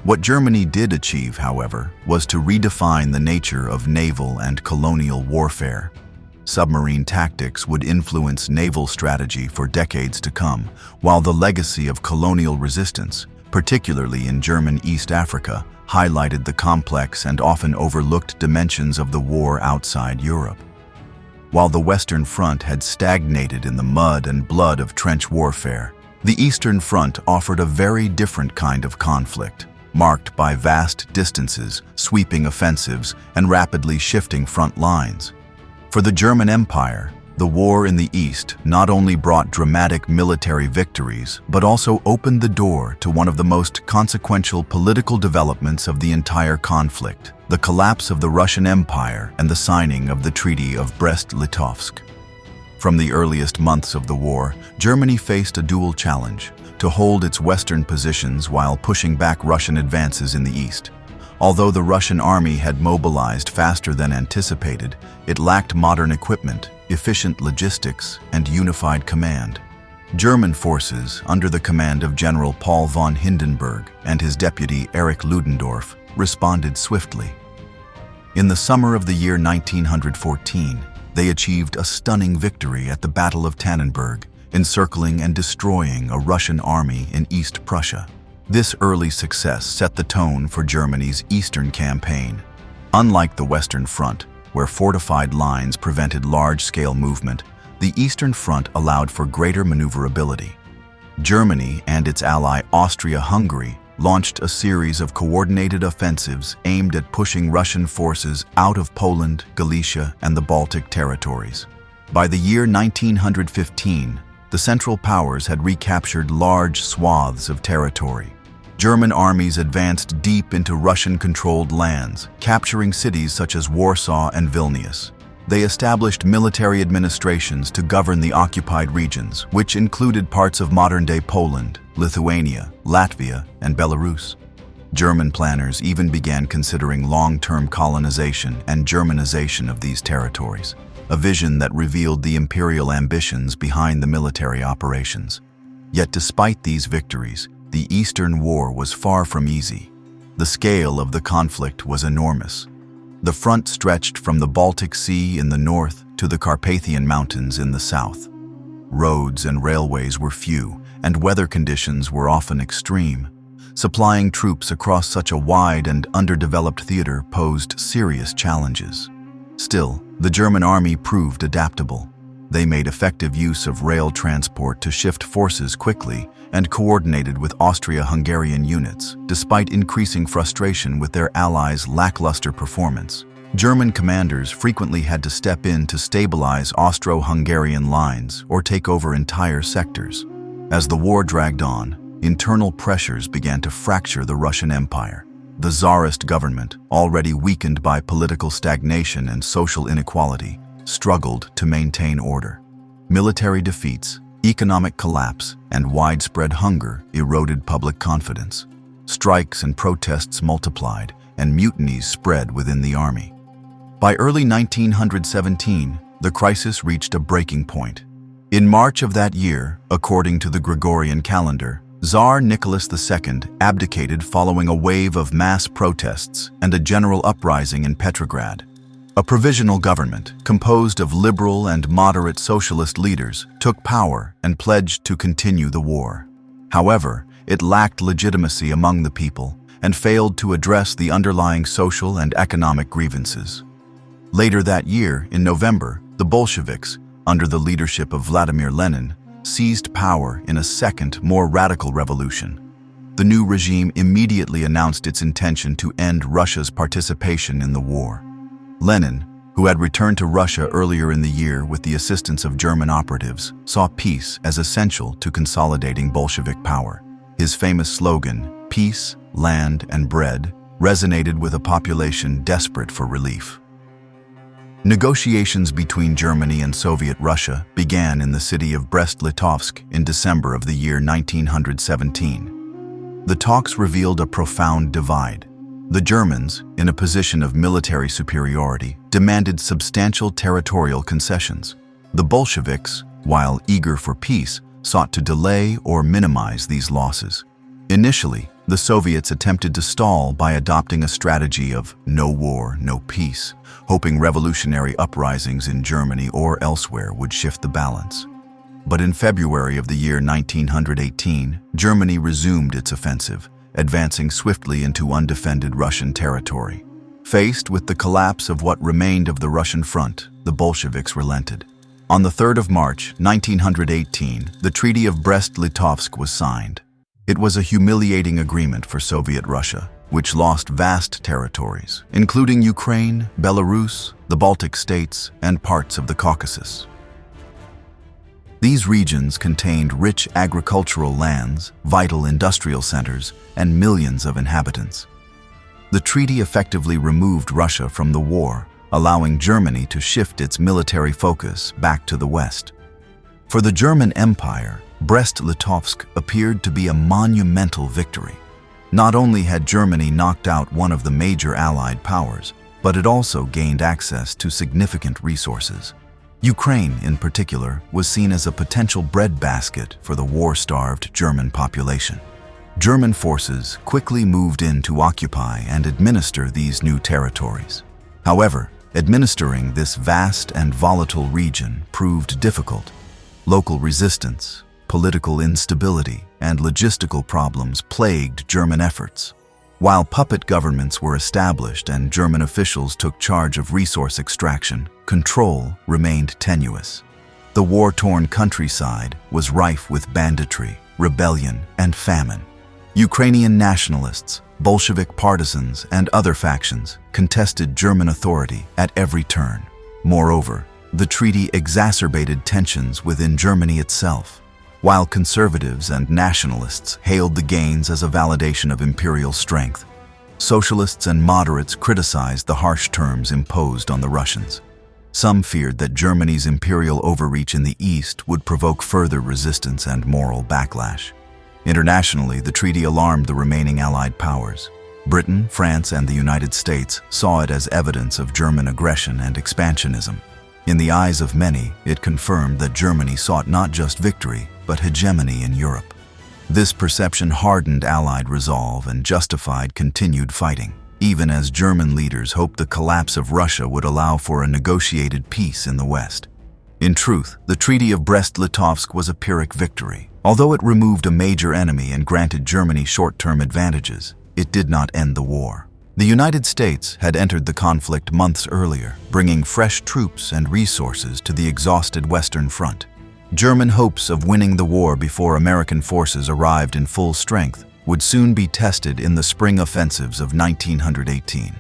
What Germany did achieve, however, was to redefine the nature of naval and colonial warfare. Submarine tactics would influence naval strategy for decades to come, while the legacy of colonial resistance, particularly in German East Africa, highlighted the complex and often overlooked dimensions of the war outside Europe. While the Western Front had stagnated in the mud and blood of trench warfare, the Eastern Front offered a very different kind of conflict, marked by vast distances, sweeping offensives, and rapidly shifting front lines. For the German Empire, the war in the East not only brought dramatic military victories, but also opened the door to one of the most consequential political developments of the entire conflict: the collapse of the Russian Empire and the signing of the Treaty of Brest-Litovsk. From the earliest months of the war, Germany faced a dual challenge: to hold its western positions while pushing back Russian advances in the east. Although the Russian army had mobilized faster than anticipated, it lacked modern equipment, efficient logistics, and unified command. German forces, under the command of General Paul von Hindenburg and his deputy Erich Ludendorff, responded swiftly. In the summer of the year 1914, they achieved a stunning victory at the Battle of Tannenberg, encircling and destroying a Russian army in East Prussia. This early success set the tone for Germany's Eastern campaign. Unlike the Western Front, where fortified lines prevented large-scale movement, the Eastern Front allowed for greater maneuverability. Germany and its ally Austria-Hungary launched a series of coordinated offensives aimed at pushing Russian forces out of Poland, Galicia, and the Baltic territories. By the year 1915, the Central Powers had recaptured large swaths of territory. German armies advanced deep into Russian-controlled lands, capturing cities such as Warsaw and Vilnius. They established military administrations to govern the occupied regions, which included parts of modern-day Poland, Lithuania, Latvia, and Belarus. German planners even began considering long-term colonization and Germanization of these territories, a vision that revealed the imperial ambitions behind the military operations. Yet despite these victories, the Eastern War was far from easy. The scale of the conflict was enormous. The front stretched from the Baltic Sea in the north to the Carpathian Mountains in the south. Roads and railways were few, and weather conditions were often extreme. Supplying troops across such a wide and underdeveloped theater posed serious challenges. Still, the German army proved adaptable. They made effective use of rail transport to shift forces quickly and coordinated with Austria-Hungarian units, despite increasing frustration with their allies' lackluster performance. German commanders frequently had to step in to stabilize Austro-Hungarian lines or take over entire sectors. As the war dragged on, internal pressures began to fracture the Russian Empire. The Tsarist government, already weakened by political stagnation and social inequality, struggled to maintain order. Military defeats, economic collapse, and widespread hunger eroded public confidence. Strikes and protests multiplied, and mutinies spread within the army. By early 1917, the crisis reached a breaking point. In March of that year, according to the Gregorian calendar, Tsar Nicholas II abdicated following a wave of mass protests and a general uprising in Petrograd. A provisional government, composed of liberal and moderate socialist leaders, took power and pledged to continue the war. However, it lacked legitimacy among the people and failed to address the underlying social and economic grievances. Later that year, in November, the Bolsheviks, under the leadership of Vladimir Lenin, seized power in a second, more radical revolution. The new regime immediately announced its intention to end Russia's participation in the war. Lenin, who had returned to Russia earlier in the year with the assistance of German operatives, saw peace as essential to consolidating Bolshevik power. His famous slogan, "Peace, Land, and Bread," resonated with a population desperate for relief. Negotiations between Germany and Soviet Russia began in the city of Brest-Litovsk in December of the year 1917. The talks revealed a profound divide. The Germans, in a position of military superiority, demanded substantial territorial concessions. The Bolsheviks, while eager for peace, sought to delay or minimize these losses. Initially, the Soviets attempted to stall by adopting a strategy of no war, no peace, hoping revolutionary uprisings in Germany or elsewhere would shift the balance. But in February of the year 1918, Germany resumed its offensive, advancing swiftly into undefended Russian territory. Faced with the collapse of what remained of the Russian front, the Bolsheviks relented. On the 3rd of March, 1918, the Treaty of Brest-Litovsk was signed. It was a humiliating agreement for Soviet Russia, which lost vast territories, including Ukraine, Belarus, the Baltic states, and parts of the Caucasus. These regions contained rich agricultural lands, vital industrial centers, and millions of inhabitants. The treaty effectively removed Russia from the war, allowing Germany to shift its military focus back to the West. For the German Empire, Brest-Litovsk appeared to be a monumental victory. Not only had Germany knocked out one of the major Allied powers, but it also gained access to significant resources. Ukraine, in particular, was seen as a potential breadbasket for the war-starved German population. German forces quickly moved in to occupy and administer these new territories. However, administering this vast and volatile region proved difficult. Local resistance, political instability, and logistical problems plagued German efforts. While puppet governments were established and German officials took charge of resource extraction, control remained tenuous. The war-torn countryside was rife with banditry, rebellion, and famine. Ukrainian nationalists, Bolshevik partisans, and other factions contested German authority at every turn. Moreover, the treaty exacerbated tensions within Germany itself. While conservatives and nationalists hailed the gains as a validation of imperial strength, socialists and moderates criticized the harsh terms imposed on the Russians. Some feared that Germany's imperial overreach in the east would provoke further resistance and moral backlash. Internationally, the treaty alarmed the remaining Allied powers. Britain, France, and the United States saw it as evidence of German aggression and expansionism. In the eyes of many, it confirmed that Germany sought not just victory, but hegemony in Europe. This perception hardened Allied resolve and justified continued fighting, even as German leaders hoped the collapse of Russia would allow for a negotiated peace in the West. In truth, the Treaty of Brest-Litovsk was a Pyrrhic victory. Although it removed a major enemy and granted Germany short-term advantages, it did not end the war. The United States had entered the conflict months earlier, bringing fresh troops and resources to the exhausted Western Front. German hopes of winning the war before American forces arrived in full strength would soon be tested in the spring offensives of 1918.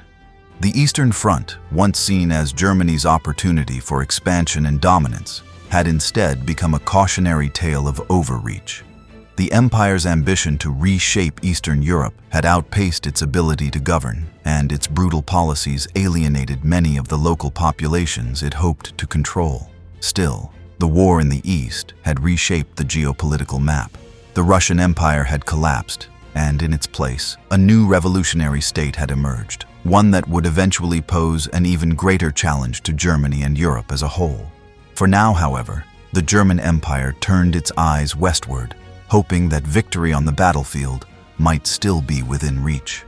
The Eastern Front, once seen as Germany's opportunity for expansion and dominance, had instead become a cautionary tale of overreach. The empire's ambition to reshape Eastern Europe had outpaced its ability to govern, and its brutal policies alienated many of the local populations it hoped to control. Still, the war in the East had reshaped the geopolitical map. The Russian Empire had collapsed, and in its place, a new revolutionary state had emerged, one that would eventually pose an even greater challenge to Germany and Europe as a whole. For now, however, the German Empire turned its eyes westward, hoping that victory on the battlefield might still be within reach.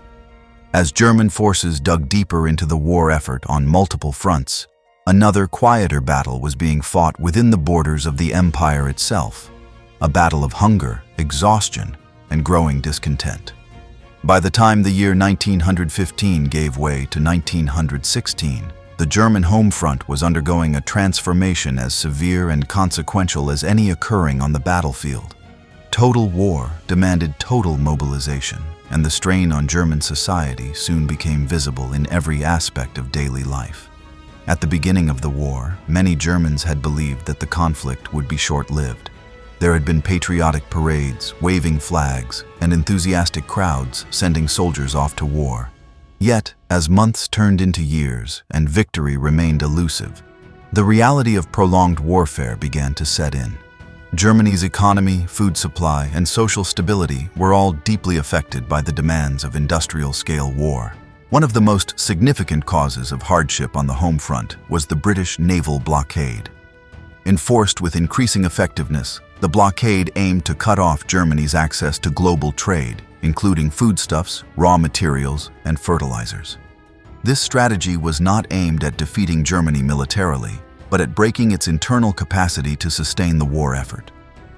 As German forces dug deeper into the war effort on multiple fronts, another quieter battle was being fought within the borders of the empire itself, a battle of hunger, exhaustion, and growing discontent. By the time the year 1915 gave way to 1916, the German home front was undergoing a transformation as severe and consequential as any occurring on the battlefield. Total war demanded total mobilization, and the strain on German society soon became visible in every aspect of daily life. At the beginning of the war, many Germans had believed that the conflict would be short-lived. There had been patriotic parades, waving flags, and enthusiastic crowds sending soldiers off to war. Yet, as months turned into years and victory remained elusive, the reality of prolonged warfare began to set in. Germany's economy, food supply, and social stability were all deeply affected by the demands of industrial-scale war. One of the most significant causes of hardship on the home front was the British naval blockade. Enforced with increasing effectiveness, The blockade aimed to cut off Germany's access to global trade, including foodstuffs, raw materials, and fertilizers. This strategy was not aimed at defeating Germany militarily, but at breaking its internal capacity to sustain the war effort.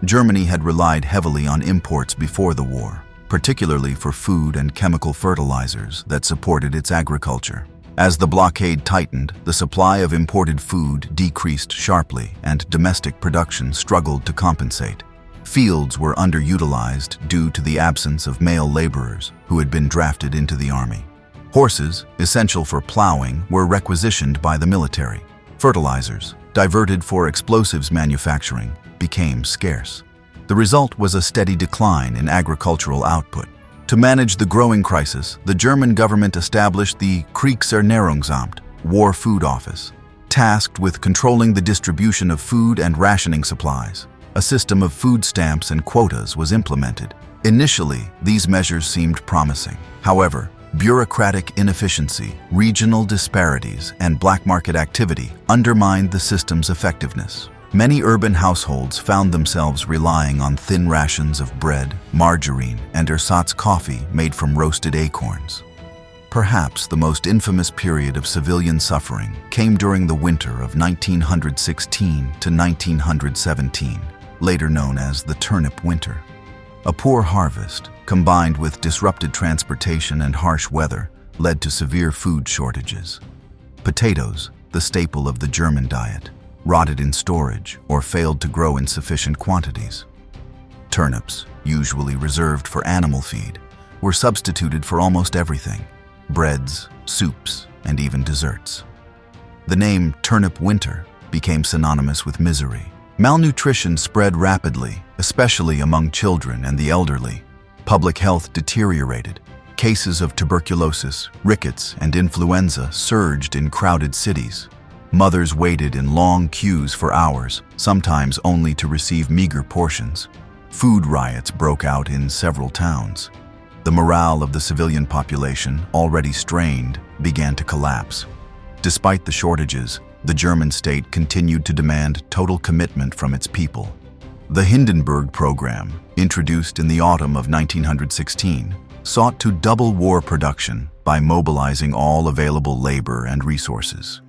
Germany had relied heavily on imports before the war, particularly for food and chemical fertilizers that supported its agriculture. As the blockade tightened, the supply of imported food decreased sharply and domestic production struggled to compensate. Fields were underutilized due to the absence of male laborers who had been drafted into the army. Horses, essential for plowing, were requisitioned by the military. Fertilizers, diverted for explosives manufacturing, became scarce. The result was a steady decline in agricultural output. To manage the growing crisis, the German government established the Kriegsernährungsamt, War Food Office, tasked with controlling the distribution of food and rationing supplies. A system of food stamps and quotas was implemented. Initially, these measures seemed promising. However, bureaucratic inefficiency, regional disparities, and black market activity undermined the system's effectiveness. Many urban households found themselves relying on thin rations of bread, margarine, and ersatz coffee made from roasted acorns. Perhaps the most infamous period of civilian suffering came during the winter of 1916 to 1917, later known as the Turnip Winter. A poor harvest, combined with disrupted transportation and harsh weather, led to severe food shortages. Potatoes, the staple of the German diet, rotted in storage or failed to grow in sufficient quantities. Turnips, usually reserved for animal feed, were substituted for almost everything: breads, soups, and even desserts. The name Turnip Winter became synonymous with misery. Malnutrition spread rapidly, especially among children and the elderly. Public health deteriorated. Cases of tuberculosis, rickets, and influenza surged in crowded cities. Mothers waited in long queues for hours, sometimes only to receive meager portions. Food riots broke out in several towns. The morale of the civilian population, already strained, began to collapse. Despite the shortages, the German state continued to demand total commitment from its people. The Hindenburg Program, introduced in the autumn of 1916, sought to double war production by mobilizing all available labor and resources.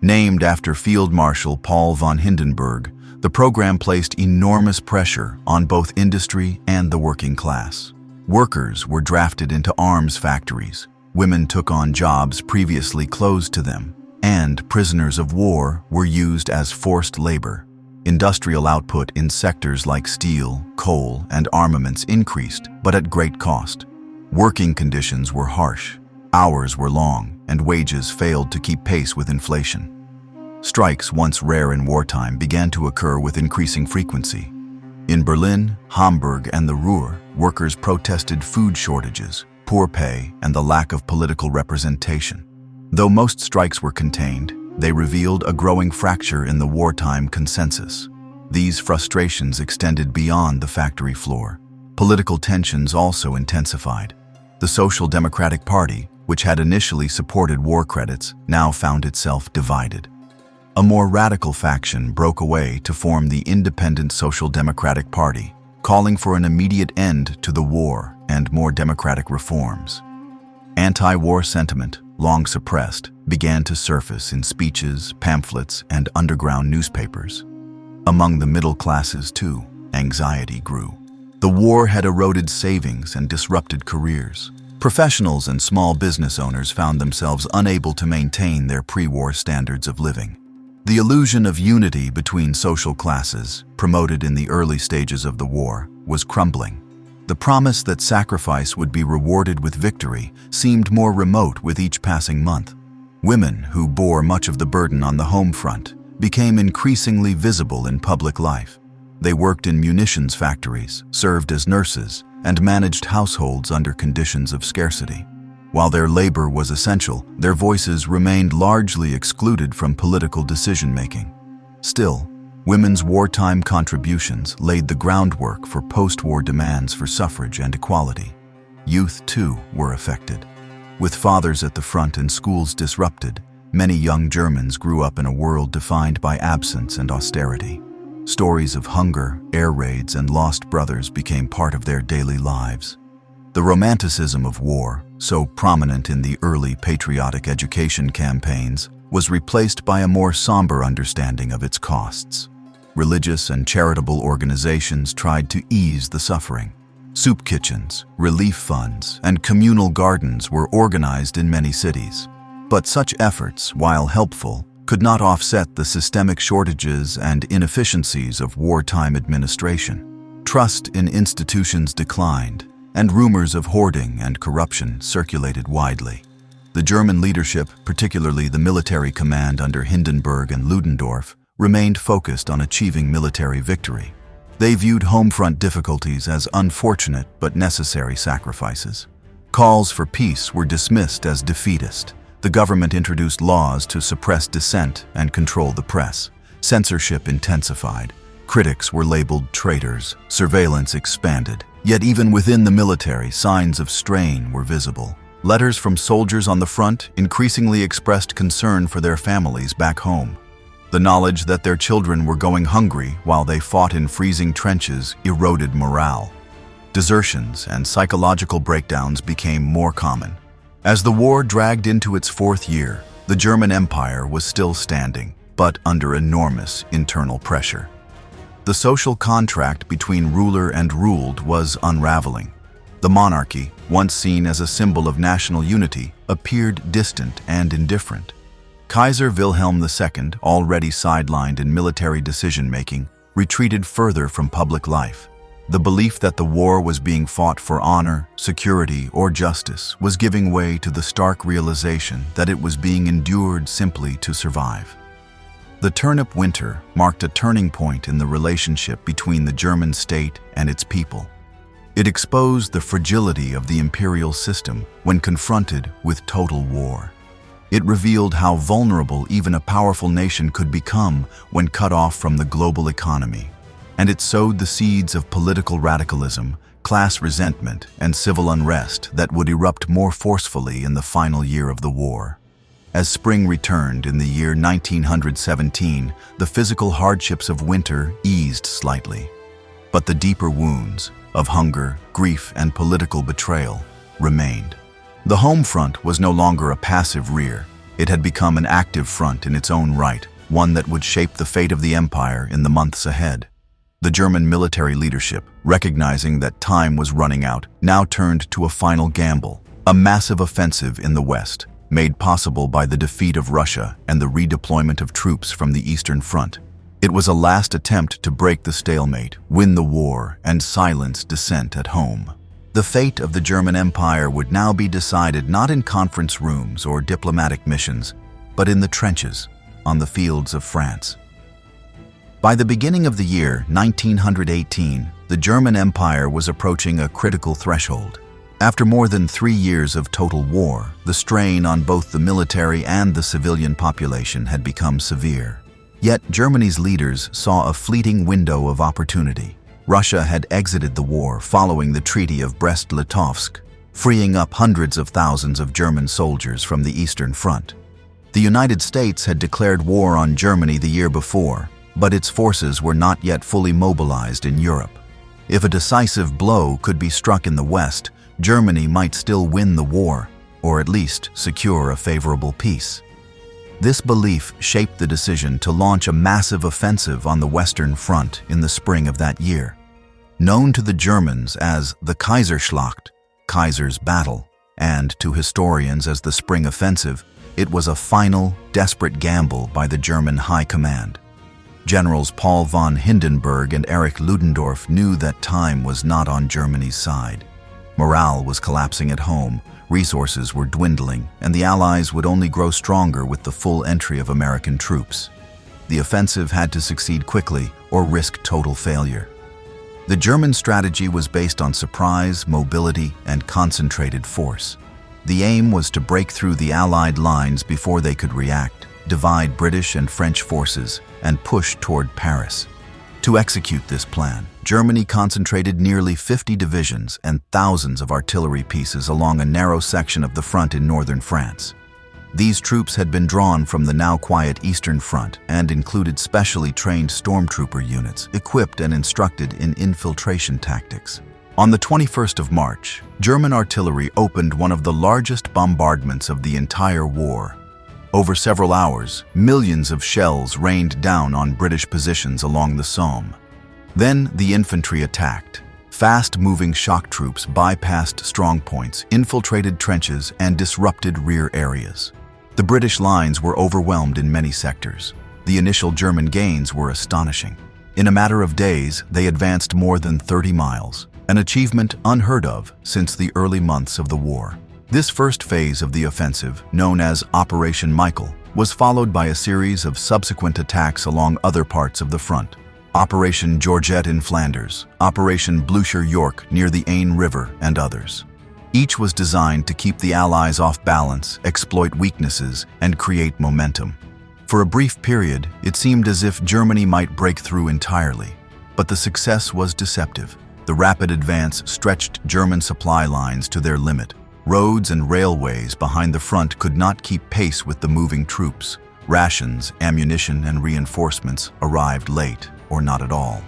Named after Field Marshal Paul von Hindenburg, the program placed enormous pressure on both industry and the working class. Workers were drafted into arms factories, women took on jobs previously closed to them, and prisoners of war were used as forced labor. Industrial output in sectors like steel, coal, and armaments increased, but at great cost. Working conditions were harsh, hours were long, and wages failed to keep pace with inflation. Strikes, once rare in wartime, began to occur with increasing frequency. In Berlin, Hamburg, and the Ruhr, workers protested food shortages, poor pay, and the lack of political representation. Though most strikes were contained, they revealed a growing fracture in the wartime consensus. These frustrations extended beyond the factory floor. Political tensions also intensified. The Social Democratic Party, which had initially supported war credits, now found itself divided. A more radical faction broke away to form the Independent Social Democratic Party, calling for an immediate end to the war and more democratic reforms. Anti-war sentiment, long suppressed, began to surface in speeches, pamphlets, and underground newspapers. Among the middle classes, too, anxiety grew. The war had eroded savings and disrupted careers. Professionals and small business owners found themselves unable to maintain their pre-war standards of living. The illusion of unity between social classes, promoted in the early stages of the war, was crumbling. The promise that sacrifice would be rewarded with victory seemed more remote with each passing month. Women, who bore much of the burden on the home front, became increasingly visible in public life. They worked in munitions factories, served as nurses, and managed households under conditions of scarcity. While their labor was essential, their voices remained largely excluded from political decision-making. Still, women's wartime contributions laid the groundwork for post-war demands for suffrage and equality. Youth, too, were affected. With fathers at the front and schools disrupted, many young Germans grew up in a world defined by absence and austerity. Stories of hunger, air raids, and lost brothers became part of their daily lives. The romanticism of war, so prominent in the early patriotic education campaigns, was replaced by a more somber understanding of its costs. Religious and charitable organizations tried to ease the suffering. Soup kitchens, relief funds, and communal gardens were organized in many cities. But such efforts, while helpful, could not offset the systemic shortages and inefficiencies of wartime administration. Trust in institutions declined, and rumors of hoarding and corruption circulated widely. The German leadership, particularly the military command under Hindenburg and Ludendorff, remained focused on achieving military victory. They viewed home-front difficulties as unfortunate but necessary sacrifices. Calls for peace were dismissed as defeatist. The government introduced laws to suppress dissent and control the press. Censorship intensified. Critics were labeled traitors. Surveillance expanded. Yet even within the military, signs of strain were visible. Letters from soldiers on the front increasingly expressed concern for their families back home. The knowledge that their children were going hungry while they fought in freezing trenches eroded morale. Desertions and psychological breakdowns became more common. As the war dragged into its fourth year, the German Empire was still standing, but under enormous internal pressure. The social contract between ruler and ruled was unraveling. The monarchy, once seen as a symbol of national unity, appeared distant and indifferent. Kaiser Wilhelm II, already sidelined in military decision-making, retreated further from public life. The belief that the war was being fought for honor, security, or justice was giving way to the stark realization that it was being endured simply to survive. The turnip winter marked a turning point in the relationship between the German state and its people. It exposed the fragility of the imperial system when confronted with total war. It revealed how vulnerable even a powerful nation could become when cut off from the global economy. And it sowed the seeds of political radicalism, class resentment, and civil unrest that would erupt more forcefully in the final year of the war. As spring returned in the year 1917, the physical hardships of winter eased slightly. But the deeper wounds of hunger, grief, and political betrayal remained. The home front was no longer a passive rear. It had become an active front in its own right, one that would shape the fate of the empire in the months ahead. The German military leadership, recognizing that time was running out, now turned to a final gamble, a massive offensive in the west, made possible by the defeat of Russia and the redeployment of troops from the Eastern Front. It was a last attempt to break the stalemate, win the war, and silence dissent at home. The fate of the German Empire would now be decided not in conference rooms or diplomatic missions, but in the trenches, on the fields of France. By the beginning of the year 1918, the German Empire was approaching a critical threshold. After more than 3 years of total war, the strain on both the military and the civilian population had become severe. Yet Germany's leaders saw a fleeting window of opportunity. Russia had exited the war following the Treaty of Brest-Litovsk, freeing up hundreds of thousands of German soldiers from the Eastern Front. The United States had declared war on Germany the year before, but its forces were not yet fully mobilized in Europe. If a decisive blow could be struck in the West, Germany might still win the war, or at least secure a favorable peace. This belief shaped the decision to launch a massive offensive on the Western Front in the spring of that year. Known to the Germans as the Kaiserschlacht, Kaiser's Battle, and to historians as the Spring Offensive, it was a final, desperate gamble by the German High Command. Generals Paul von Hindenburg and Erich Ludendorff knew that time was not on Germany's side. Morale was collapsing at home, resources were dwindling, and the Allies would only grow stronger with the full entry of American troops. The offensive had to succeed quickly or risk total failure. The German strategy was based on surprise, mobility, and concentrated force. The aim was to break through the Allied lines before they could react, divide British and French forces, and push toward Paris. To execute this plan, Germany concentrated nearly 50 divisions and thousands of artillery pieces along a narrow section of the front in northern France. These troops had been drawn from the now quiet Eastern Front and included specially trained stormtrooper units equipped and instructed in infiltration tactics. On the 21st of March, German artillery opened one of the largest bombardments of the entire war. Over several hours, millions of shells rained down on British positions along the Somme. Then the infantry attacked. Fast-moving shock troops bypassed strongpoints, infiltrated trenches, and disrupted rear areas. The British lines were overwhelmed in many sectors. The initial German gains were astonishing. In a matter of days, they advanced more than 30 miles, an achievement unheard of since the early months of the war. This first phase of the offensive, known as Operation Michael, was followed by a series of subsequent attacks along other parts of the front. Operation Georgette in Flanders, Operation Blucher York near the Aisne River, and others. Each was designed to keep the Allies off balance, exploit weaknesses, and create momentum. For a brief period, it seemed as if Germany might break through entirely. But the success was deceptive. The rapid advance stretched German supply lines to their limit. Roads and railways behind the front could not keep pace with the moving troops. Rations, ammunition, and reinforcements arrived late, or not at all.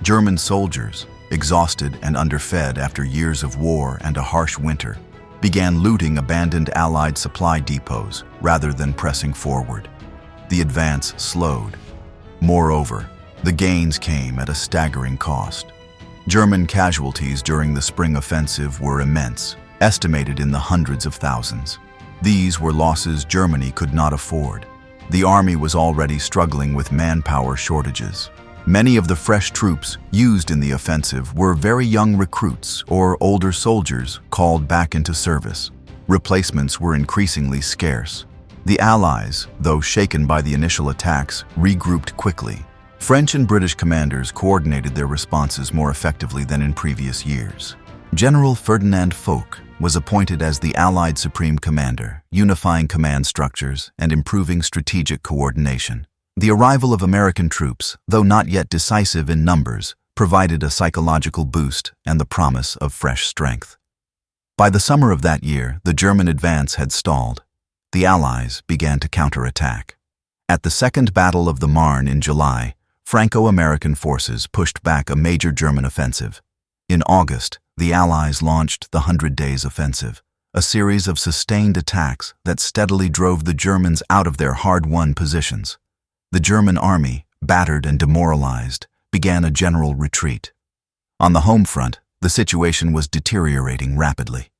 German soldiers, exhausted and underfed after years of war and a harsh winter, began looting abandoned Allied supply depots rather than pressing forward. The advance slowed. Moreover, the gains came at a staggering cost. German casualties during the spring offensive were immense, estimated in the hundreds of thousands. These were losses Germany could not afford. The army was already struggling with manpower shortages. Many of the fresh troops used in the offensive were very young recruits or older soldiers called back into service. Replacements were increasingly scarce. The Allies, though shaken by the initial attacks, regrouped quickly. French and British commanders coordinated their responses more effectively than in previous years. General Ferdinand Foch was appointed as the Allied Supreme Commander, unifying command structures and improving strategic coordination. The arrival of American troops, though not yet decisive in numbers, provided a psychological boost and the promise of fresh strength. By the summer of that year, the German advance had stalled. The Allies began to counterattack. At the Second Battle of the Marne in July, Franco-American forces pushed back a major German offensive. In August, the Allies launched the 100 Days Offensive, a series of sustained attacks that steadily drove the Germans out of their hard-won positions. The German army, battered and demoralized, began a general retreat. On the home front, the situation was deteriorating rapidly.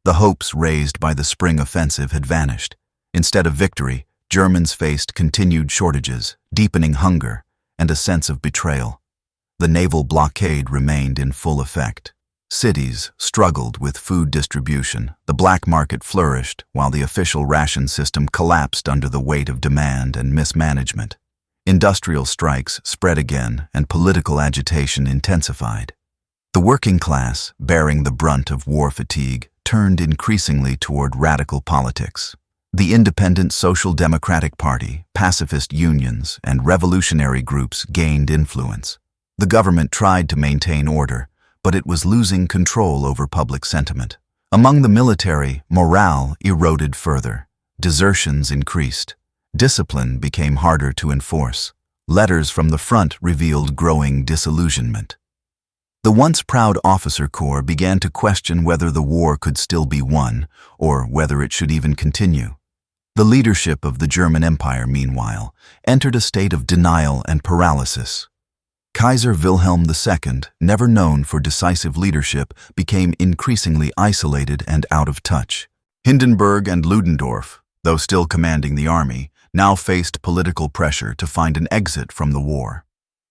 The hopes raised by the spring offensive had vanished. Instead of victory, Germans faced continued shortages, deepening hunger, and a sense of betrayal. The naval blockade remained in full effect. Cities struggled with food distribution, the black market flourished, while the official ration system collapsed under the weight of demand and mismanagement. Industrial strikes spread again, and political agitation intensified. The working class, bearing the brunt of war fatigue, turned increasingly toward radical politics. The Independent Social Democratic Party, pacifist unions, and revolutionary groups gained influence. The government tried to maintain order, but it was losing control over public sentiment. Among the military, morale eroded further. Desertions increased. Discipline became harder to enforce. Letters from the front revealed growing disillusionment. The once proud officer corps began to question whether the war could still be won, or whether it should even continue. The leadership of the German Empire, meanwhile, entered a state of denial and paralysis. Kaiser Wilhelm II, never known for decisive leadership, became increasingly isolated and out of touch. Hindenburg and Ludendorff, though still commanding the army, now faced political pressure to find an exit from the war.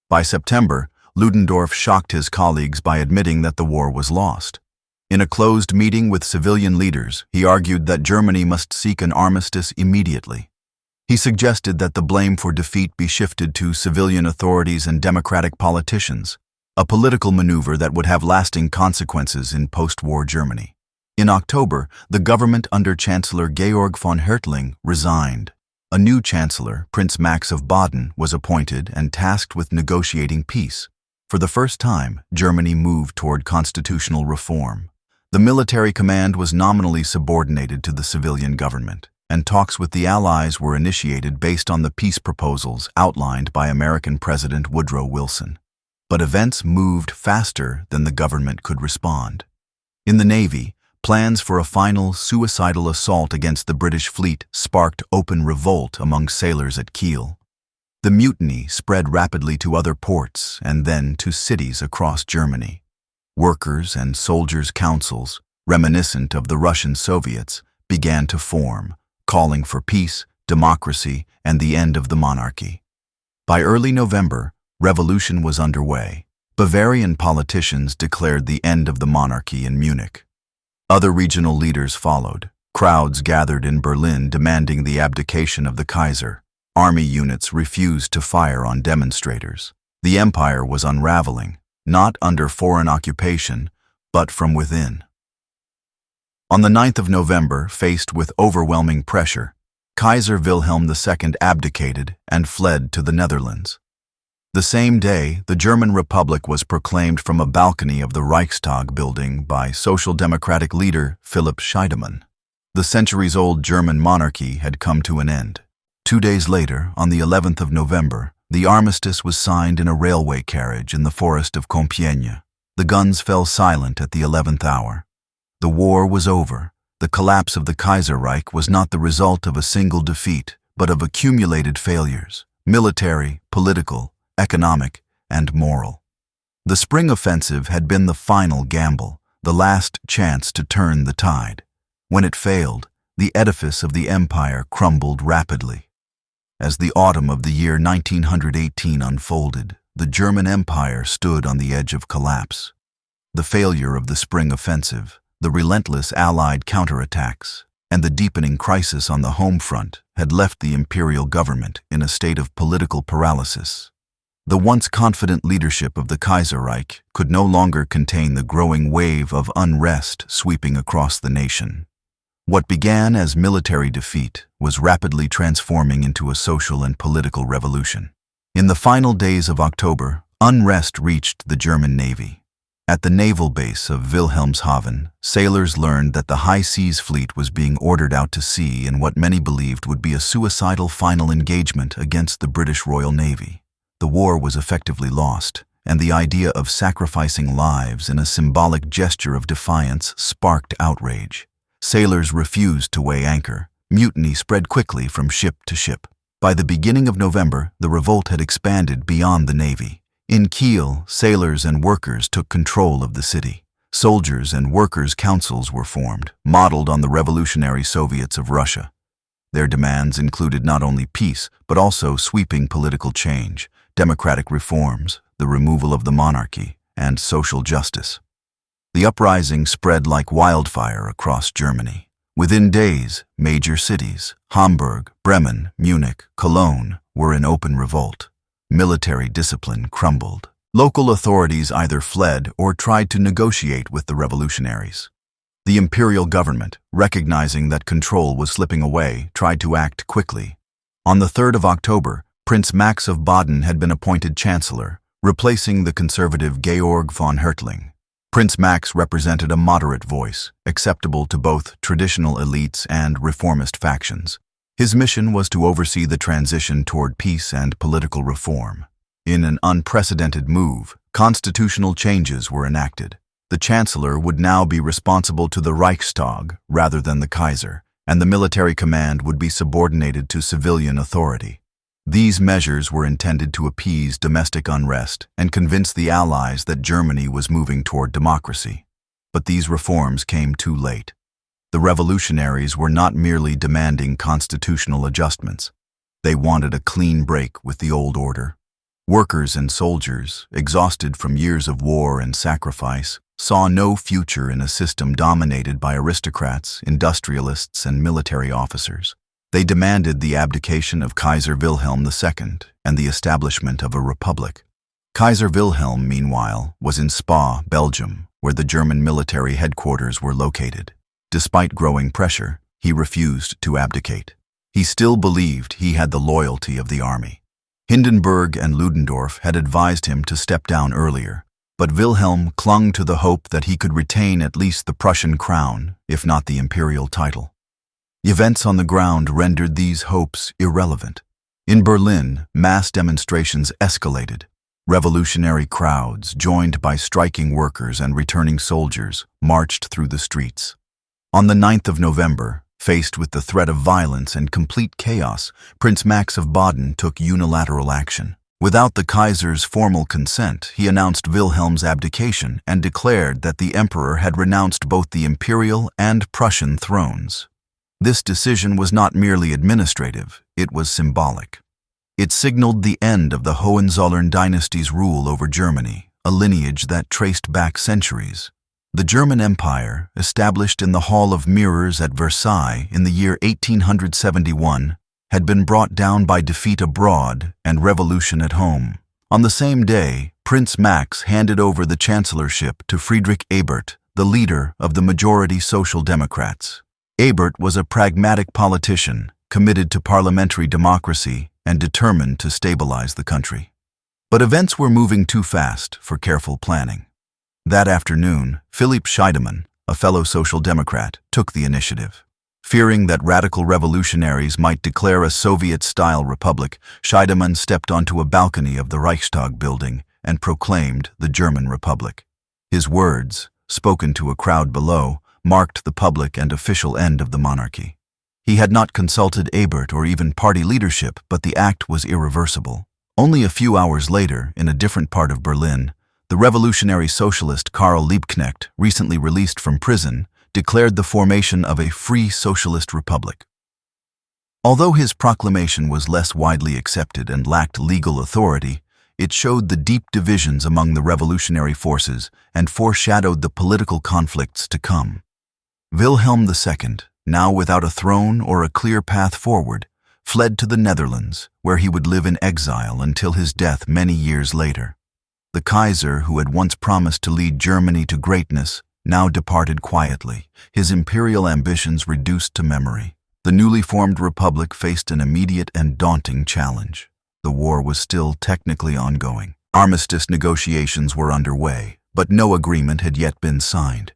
By September, Ludendorff shocked his colleagues by admitting that the war was lost. In a closed meeting with civilian leaders, he argued that Germany must seek an armistice immediately. He suggested that the blame for defeat be shifted to civilian authorities and democratic politicians, a political maneuver that would have lasting consequences in post-war Germany. In October, the government under Chancellor Georg von Hertling resigned. A new chancellor, Prince Max of Baden, was appointed and tasked with negotiating peace. For the first time, Germany moved toward constitutional reform. The military command was nominally subordinated to the civilian government, and talks with the Allies were initiated based on the peace proposals outlined by American President Woodrow Wilson. But events moved faster than the government could respond. In the Navy, plans for a final suicidal assault against the British fleet sparked open revolt among sailors at Kiel. The mutiny spread rapidly to other ports and then to cities across Germany. Workers' and soldiers' councils, reminiscent of the Russian Soviets, began to form, calling for peace, democracy, and the end of the monarchy. By early November, revolution was underway. Bavarian politicians declared the end of the monarchy in Munich. Other regional leaders followed. Crowds gathered in Berlin demanding the abdication of the Kaiser. Army units refused to fire on demonstrators. The empire was unraveling, not under foreign occupation, but from within. On the 9th of November, faced with overwhelming pressure, Kaiser Wilhelm II abdicated and fled to the Netherlands. The same day, the German Republic was proclaimed from a balcony of the Reichstag building by Social Democratic leader Philipp Scheidemann. The centuries-old German monarchy had come to an end. 2 days later, on the 11th of November, the armistice was signed in a railway carriage in the forest of Compiègne. The guns fell silent at the 11th hour. The war was over. The collapse of the Kaiserreich was not the result of a single defeat, but of accumulated failures, military, political, economic, and moral. The spring offensive had been the final gamble, the last chance to turn the tide. When it failed, the edifice of the empire crumbled rapidly. As the autumn of the year 1918 unfolded, the German Empire stood on the edge of collapse. The failure of the spring offensive, the relentless Allied counterattacks, and the deepening crisis on the home front had left the imperial government in a state of political paralysis. The once confident leadership of the Kaiserreich could no longer contain the growing wave of unrest sweeping across the nation. What began as military defeat was rapidly transforming into a social and political revolution. In the final days of October, unrest reached the German Navy. At the naval base of Wilhelmshaven, sailors learned that the High Seas Fleet was being ordered out to sea in what many believed would be a suicidal final engagement against the British Royal Navy. The war was effectively lost, and the idea of sacrificing lives in a symbolic gesture of defiance sparked outrage. Sailors refused to weigh anchor. Mutiny spread quickly from ship to ship. By the beginning of November, the revolt had expanded beyond the Navy. In Kiel, sailors and workers took control of the city. Soldiers and workers' councils were formed, modeled on the revolutionary Soviets of Russia. Their demands included not only peace, but also sweeping political change, democratic reforms, the removal of the monarchy, and social justice. The uprising spread like wildfire across Germany. Within days, major cities, Hamburg, Bremen, Munich, Cologne, were in open revolt. Military discipline crumbled. Local authorities either fled or tried to negotiate with the revolutionaries. The imperial government, recognizing that control was slipping away, tried to act quickly. On the 3rd of October, Prince Max of Baden had been appointed chancellor, replacing the conservative Georg von Hertling. Prince Max represented a moderate voice, acceptable to both traditional elites and reformist factions. His mission was to oversee the transition toward peace and political reform. In an unprecedented move, constitutional changes were enacted. The chancellor would now be responsible to the Reichstag rather than the Kaiser, and the military command would be subordinated to civilian authority. These measures were intended to appease domestic unrest and convince the Allies that Germany was moving toward democracy. But these reforms came too late. The revolutionaries were not merely demanding constitutional adjustments. They wanted a clean break with the old order. Workers and soldiers, exhausted from years of war and sacrifice, saw no future in a system dominated by aristocrats, industrialists, and military officers. They demanded the abdication of Kaiser Wilhelm II and the establishment of a republic. Kaiser Wilhelm, meanwhile, was in Spa, Belgium, where the German military headquarters were located. Despite growing pressure, he refused to abdicate. He still believed he had the loyalty of the army. Hindenburg and Ludendorff had advised him to step down earlier, but Wilhelm clung to the hope that he could retain at least the Prussian crown, if not the imperial title. Events on the ground rendered these hopes irrelevant. In Berlin, mass demonstrations escalated. Revolutionary crowds, joined by striking workers and returning soldiers, marched through the streets. On the 9th of November, faced with the threat of violence and complete chaos, Prince Max of Baden took unilateral action. Without the Kaiser's formal consent, he announced Wilhelm's abdication and declared that the emperor had renounced both the Imperial and Prussian thrones. This decision was not merely administrative, it was symbolic. It signaled the end of the Hohenzollern dynasty's rule over Germany, a lineage that traced back centuries. The German Empire, established in the Hall of Mirrors at Versailles in the year 1871, had been brought down by defeat abroad and revolution at home. On the same day, Prince Max handed over the chancellorship to Friedrich Ebert, the leader of the majority Social Democrats. Ebert was a pragmatic politician, committed to parliamentary democracy and determined to stabilize the country. But events were moving too fast for careful planning. That afternoon, Philipp Scheidemann, a fellow Social Democrat, took the initiative. Fearing that radical revolutionaries might declare a Soviet-style republic, Scheidemann stepped onto a balcony of the Reichstag building and proclaimed the German Republic. His words, spoken to a crowd below, marked the public and official end of the monarchy. He had not consulted Ebert or even party leadership, but the act was irreversible. Only a few hours later, in a different part of Berlin, the revolutionary socialist Karl Liebknecht, recently released from prison, declared the formation of a free socialist republic. Although his proclamation was less widely accepted and lacked legal authority, it showed the deep divisions among the revolutionary forces and foreshadowed the political conflicts to come. Wilhelm II, now without a throne or a clear path forward, fled to the Netherlands, where he would live in exile until his death many years later. The Kaiser, who had once promised to lead Germany to greatness, now departed quietly, his imperial ambitions reduced to memory. The newly formed republic faced an immediate and daunting challenge. The war was still technically ongoing. Armistice negotiations were underway, but no agreement had yet been signed.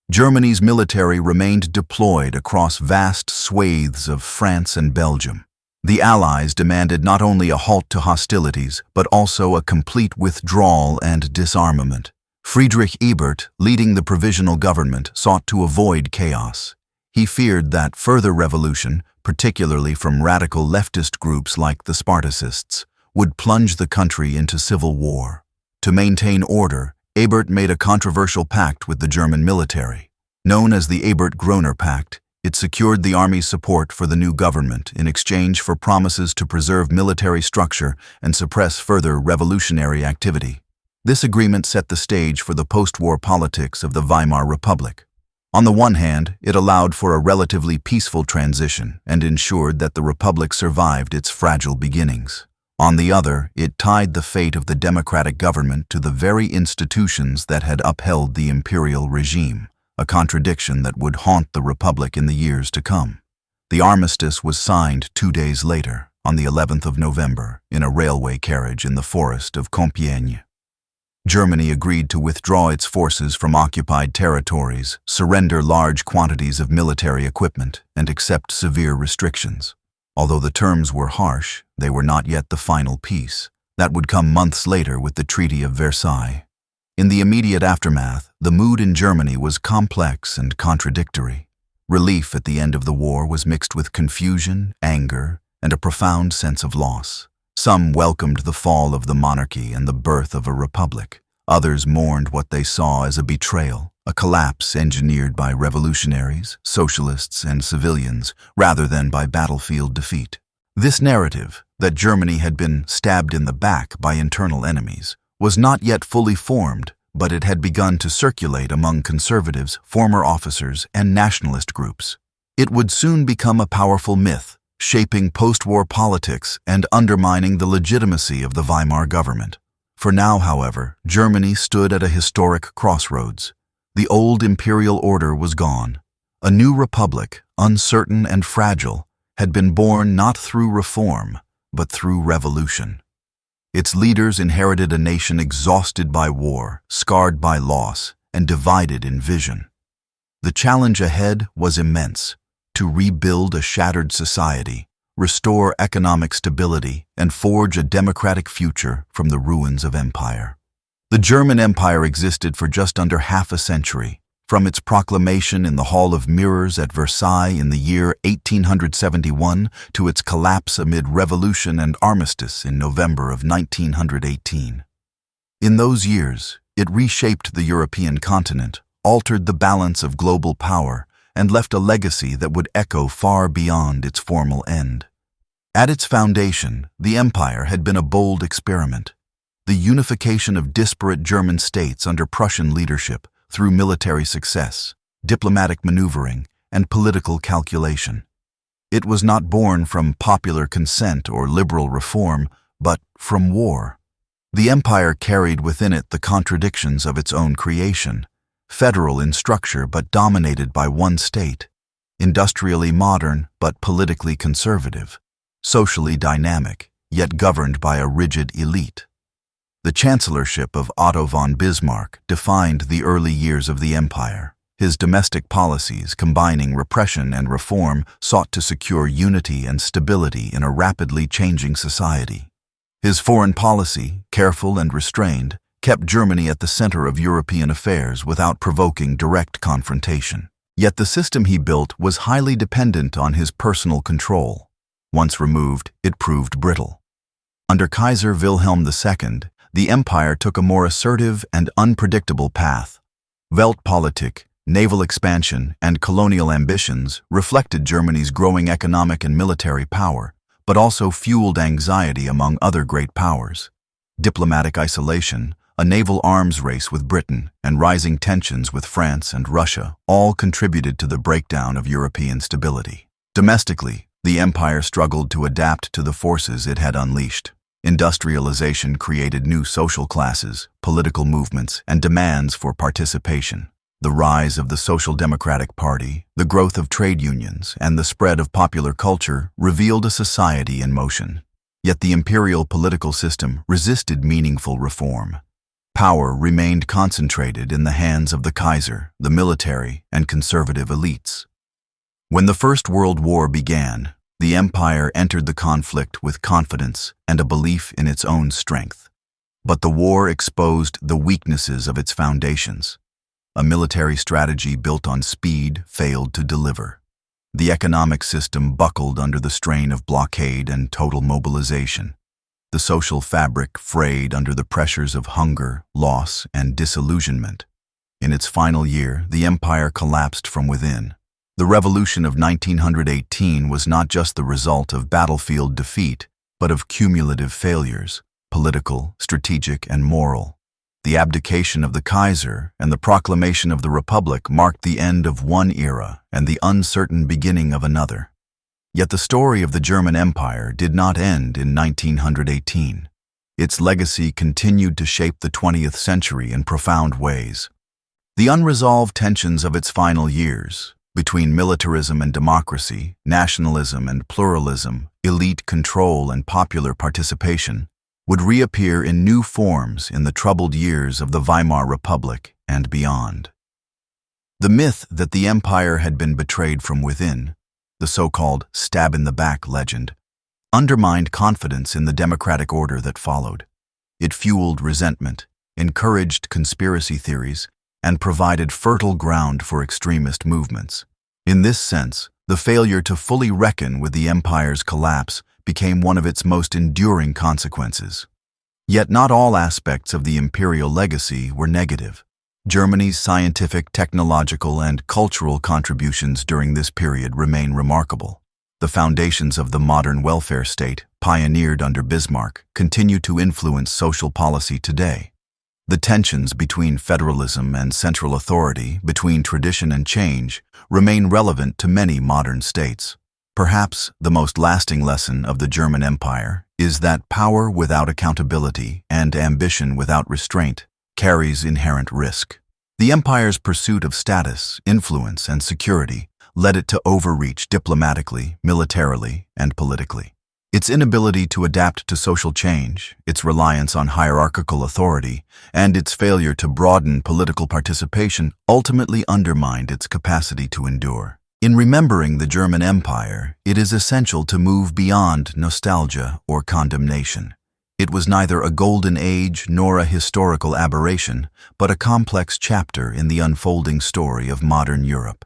Germany's military remained deployed across vast swathes of France and Belgium. The Allies demanded not only a halt to hostilities, but also a complete withdrawal and disarmament. Friedrich Ebert, leading the provisional government, sought to avoid chaos. He feared that further revolution, particularly from radical leftist groups like the Spartacists, would plunge the country into civil war. To maintain order, Ebert made a controversial pact with the German military. Known as the Ebert-Groener Pact, it secured the army's support for the new government in exchange for promises to preserve military structure and suppress further revolutionary activity. This agreement set the stage for the post-war politics of the Weimar Republic. On the one hand, it allowed for a relatively peaceful transition and ensured that the republic survived its fragile beginnings. On the other, it tied the fate of the democratic government to the very institutions that had upheld the imperial regime, a contradiction that would haunt the republic in the years to come. The armistice was signed 2 days later, on the 11th of November, in a railway carriage in the forest of Compiègne. Germany agreed to withdraw its forces from occupied territories, surrender large quantities of military equipment, and accept severe restrictions. Although the terms were harsh, they were not yet the final peace. That would come months later with the Treaty of Versailles. In the immediate aftermath, the mood in Germany was complex and contradictory. Relief at the end of the war was mixed with confusion, anger, and a profound sense of loss. Some welcomed the fall of the monarchy and the birth of a republic. Others mourned what they saw as a betrayal, a collapse engineered by revolutionaries, socialists, and civilians, rather than by battlefield defeat. This narrative, that Germany had been stabbed in the back by internal enemies, was not yet fully formed, but it had begun to circulate among conservatives, former officers, and nationalist groups. It would soon become a powerful myth, shaping post-war politics and undermining the legitimacy of the Weimar government. For now, however, Germany stood at a historic crossroads. The old imperial order was gone. A new republic, uncertain and fragile, had been born not through reform, but through revolution. Its leaders inherited a nation exhausted by war, scarred by loss, and divided in vision. The challenge ahead was immense: to rebuild a shattered society, restore economic stability, and forge a democratic future from the ruins of empire. The German Empire existed for just under half a century, from its proclamation in the Hall of Mirrors at Versailles in the year 1871 to its collapse amid revolution and armistice in November of 1918. In those years, it reshaped the European continent, altered the balance of global power, and left a legacy that would echo far beyond its formal end. At its foundation, the empire had been a bold experiment, the unification of disparate German states under Prussian leadership through military success, diplomatic maneuvering, and political calculation. It was not born from popular consent or liberal reform, but from war. The empire carried within it the contradictions of its own creation, federal in structure but dominated by one state, industrially modern but politically conservative, socially dynamic, yet governed by a rigid elite. The chancellorship of Otto von Bismarck defined the early years of the empire. His domestic policies, combining repression and reform, sought to secure unity and stability in a rapidly changing society. His foreign policy, careful and restrained, kept Germany at the center of European affairs without provoking direct confrontation. Yet the system he built was highly dependent on his personal control. Once removed, it proved brittle. Under Kaiser Wilhelm II, the empire took a more assertive and unpredictable path. Weltpolitik, naval expansion, and colonial ambitions reflected Germany's growing economic and military power, but also fueled anxiety among other great powers. Diplomatic isolation, a naval arms race with Britain, and rising tensions with France and Russia all contributed to the breakdown of European stability. Domestically, the empire struggled to adapt to the forces it had unleashed. Industrialization created new social classes, political movements, and demands for participation. The rise of the Social Democratic Party, the growth of trade unions, and the spread of popular culture revealed a society in motion. Yet the imperial political system resisted meaningful reform. Power remained concentrated in the hands of the Kaiser, the military, and conservative elites. When the First World War began, the empire entered the conflict with confidence and a belief in its own strength. But the war exposed the weaknesses of its foundations. A military strategy built on speed failed to deliver. The economic system buckled under the strain of blockade and total mobilization. The social fabric frayed under the pressures of hunger, loss, and disillusionment. In its final year, the empire collapsed from within. The revolution of 1918 was not just the result of battlefield defeat, but of cumulative failures, political, strategic, and moral. The abdication of the Kaiser and the proclamation of the Republic marked the end of one era and the uncertain beginning of another. Yet the story of the German Empire did not end in 1918. Its legacy continued to shape the 20th century in profound ways. The unresolved tensions of its final years, between militarism and democracy, nationalism and pluralism, elite control and popular participation, would reappear in new forms in the troubled years of the Weimar Republic and beyond. The myth that the empire had been betrayed from within, the so-called stab-in-the-back legend, undermined confidence in the democratic order that followed. It fueled resentment, encouraged conspiracy theories, and provided fertile ground for extremist movements. In this sense, the failure to fully reckon with the empire's collapse became one of its most enduring consequences. Yet not all aspects of the imperial legacy were negative. Germany's scientific, technological, and cultural contributions during this period remain remarkable. The foundations of the modern welfare state, pioneered under Bismarck, continue to influence social policy today. The tensions between federalism and central authority, between tradition and change, remain relevant to many modern states. Perhaps the most lasting lesson of the German Empire is that power without accountability and ambition without restraint carries inherent risk. The empire's pursuit of status, influence, and security led it to overreach diplomatically, militarily, and politically. Its inability to adapt to social change, its reliance on hierarchical authority, and its failure to broaden political participation ultimately undermined its capacity to endure. In remembering the German Empire, it is essential to move beyond nostalgia or condemnation. It was neither a golden age nor a historical aberration, but a complex chapter in the unfolding story of modern Europe.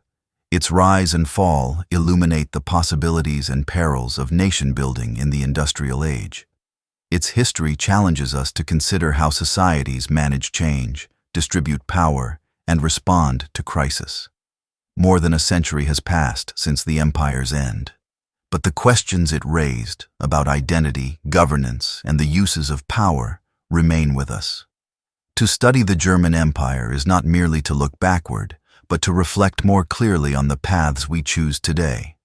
Its rise and fall illuminate the possibilities and perils of nation-building in the industrial age. Its history challenges us to consider how societies manage change, distribute power, and respond to crisis. More than a century has passed since the empire's end. But the questions it raised about identity, governance, and the uses of power remain with us. To study the German Empire is not merely to look backward, but to reflect more clearly on the paths we choose today.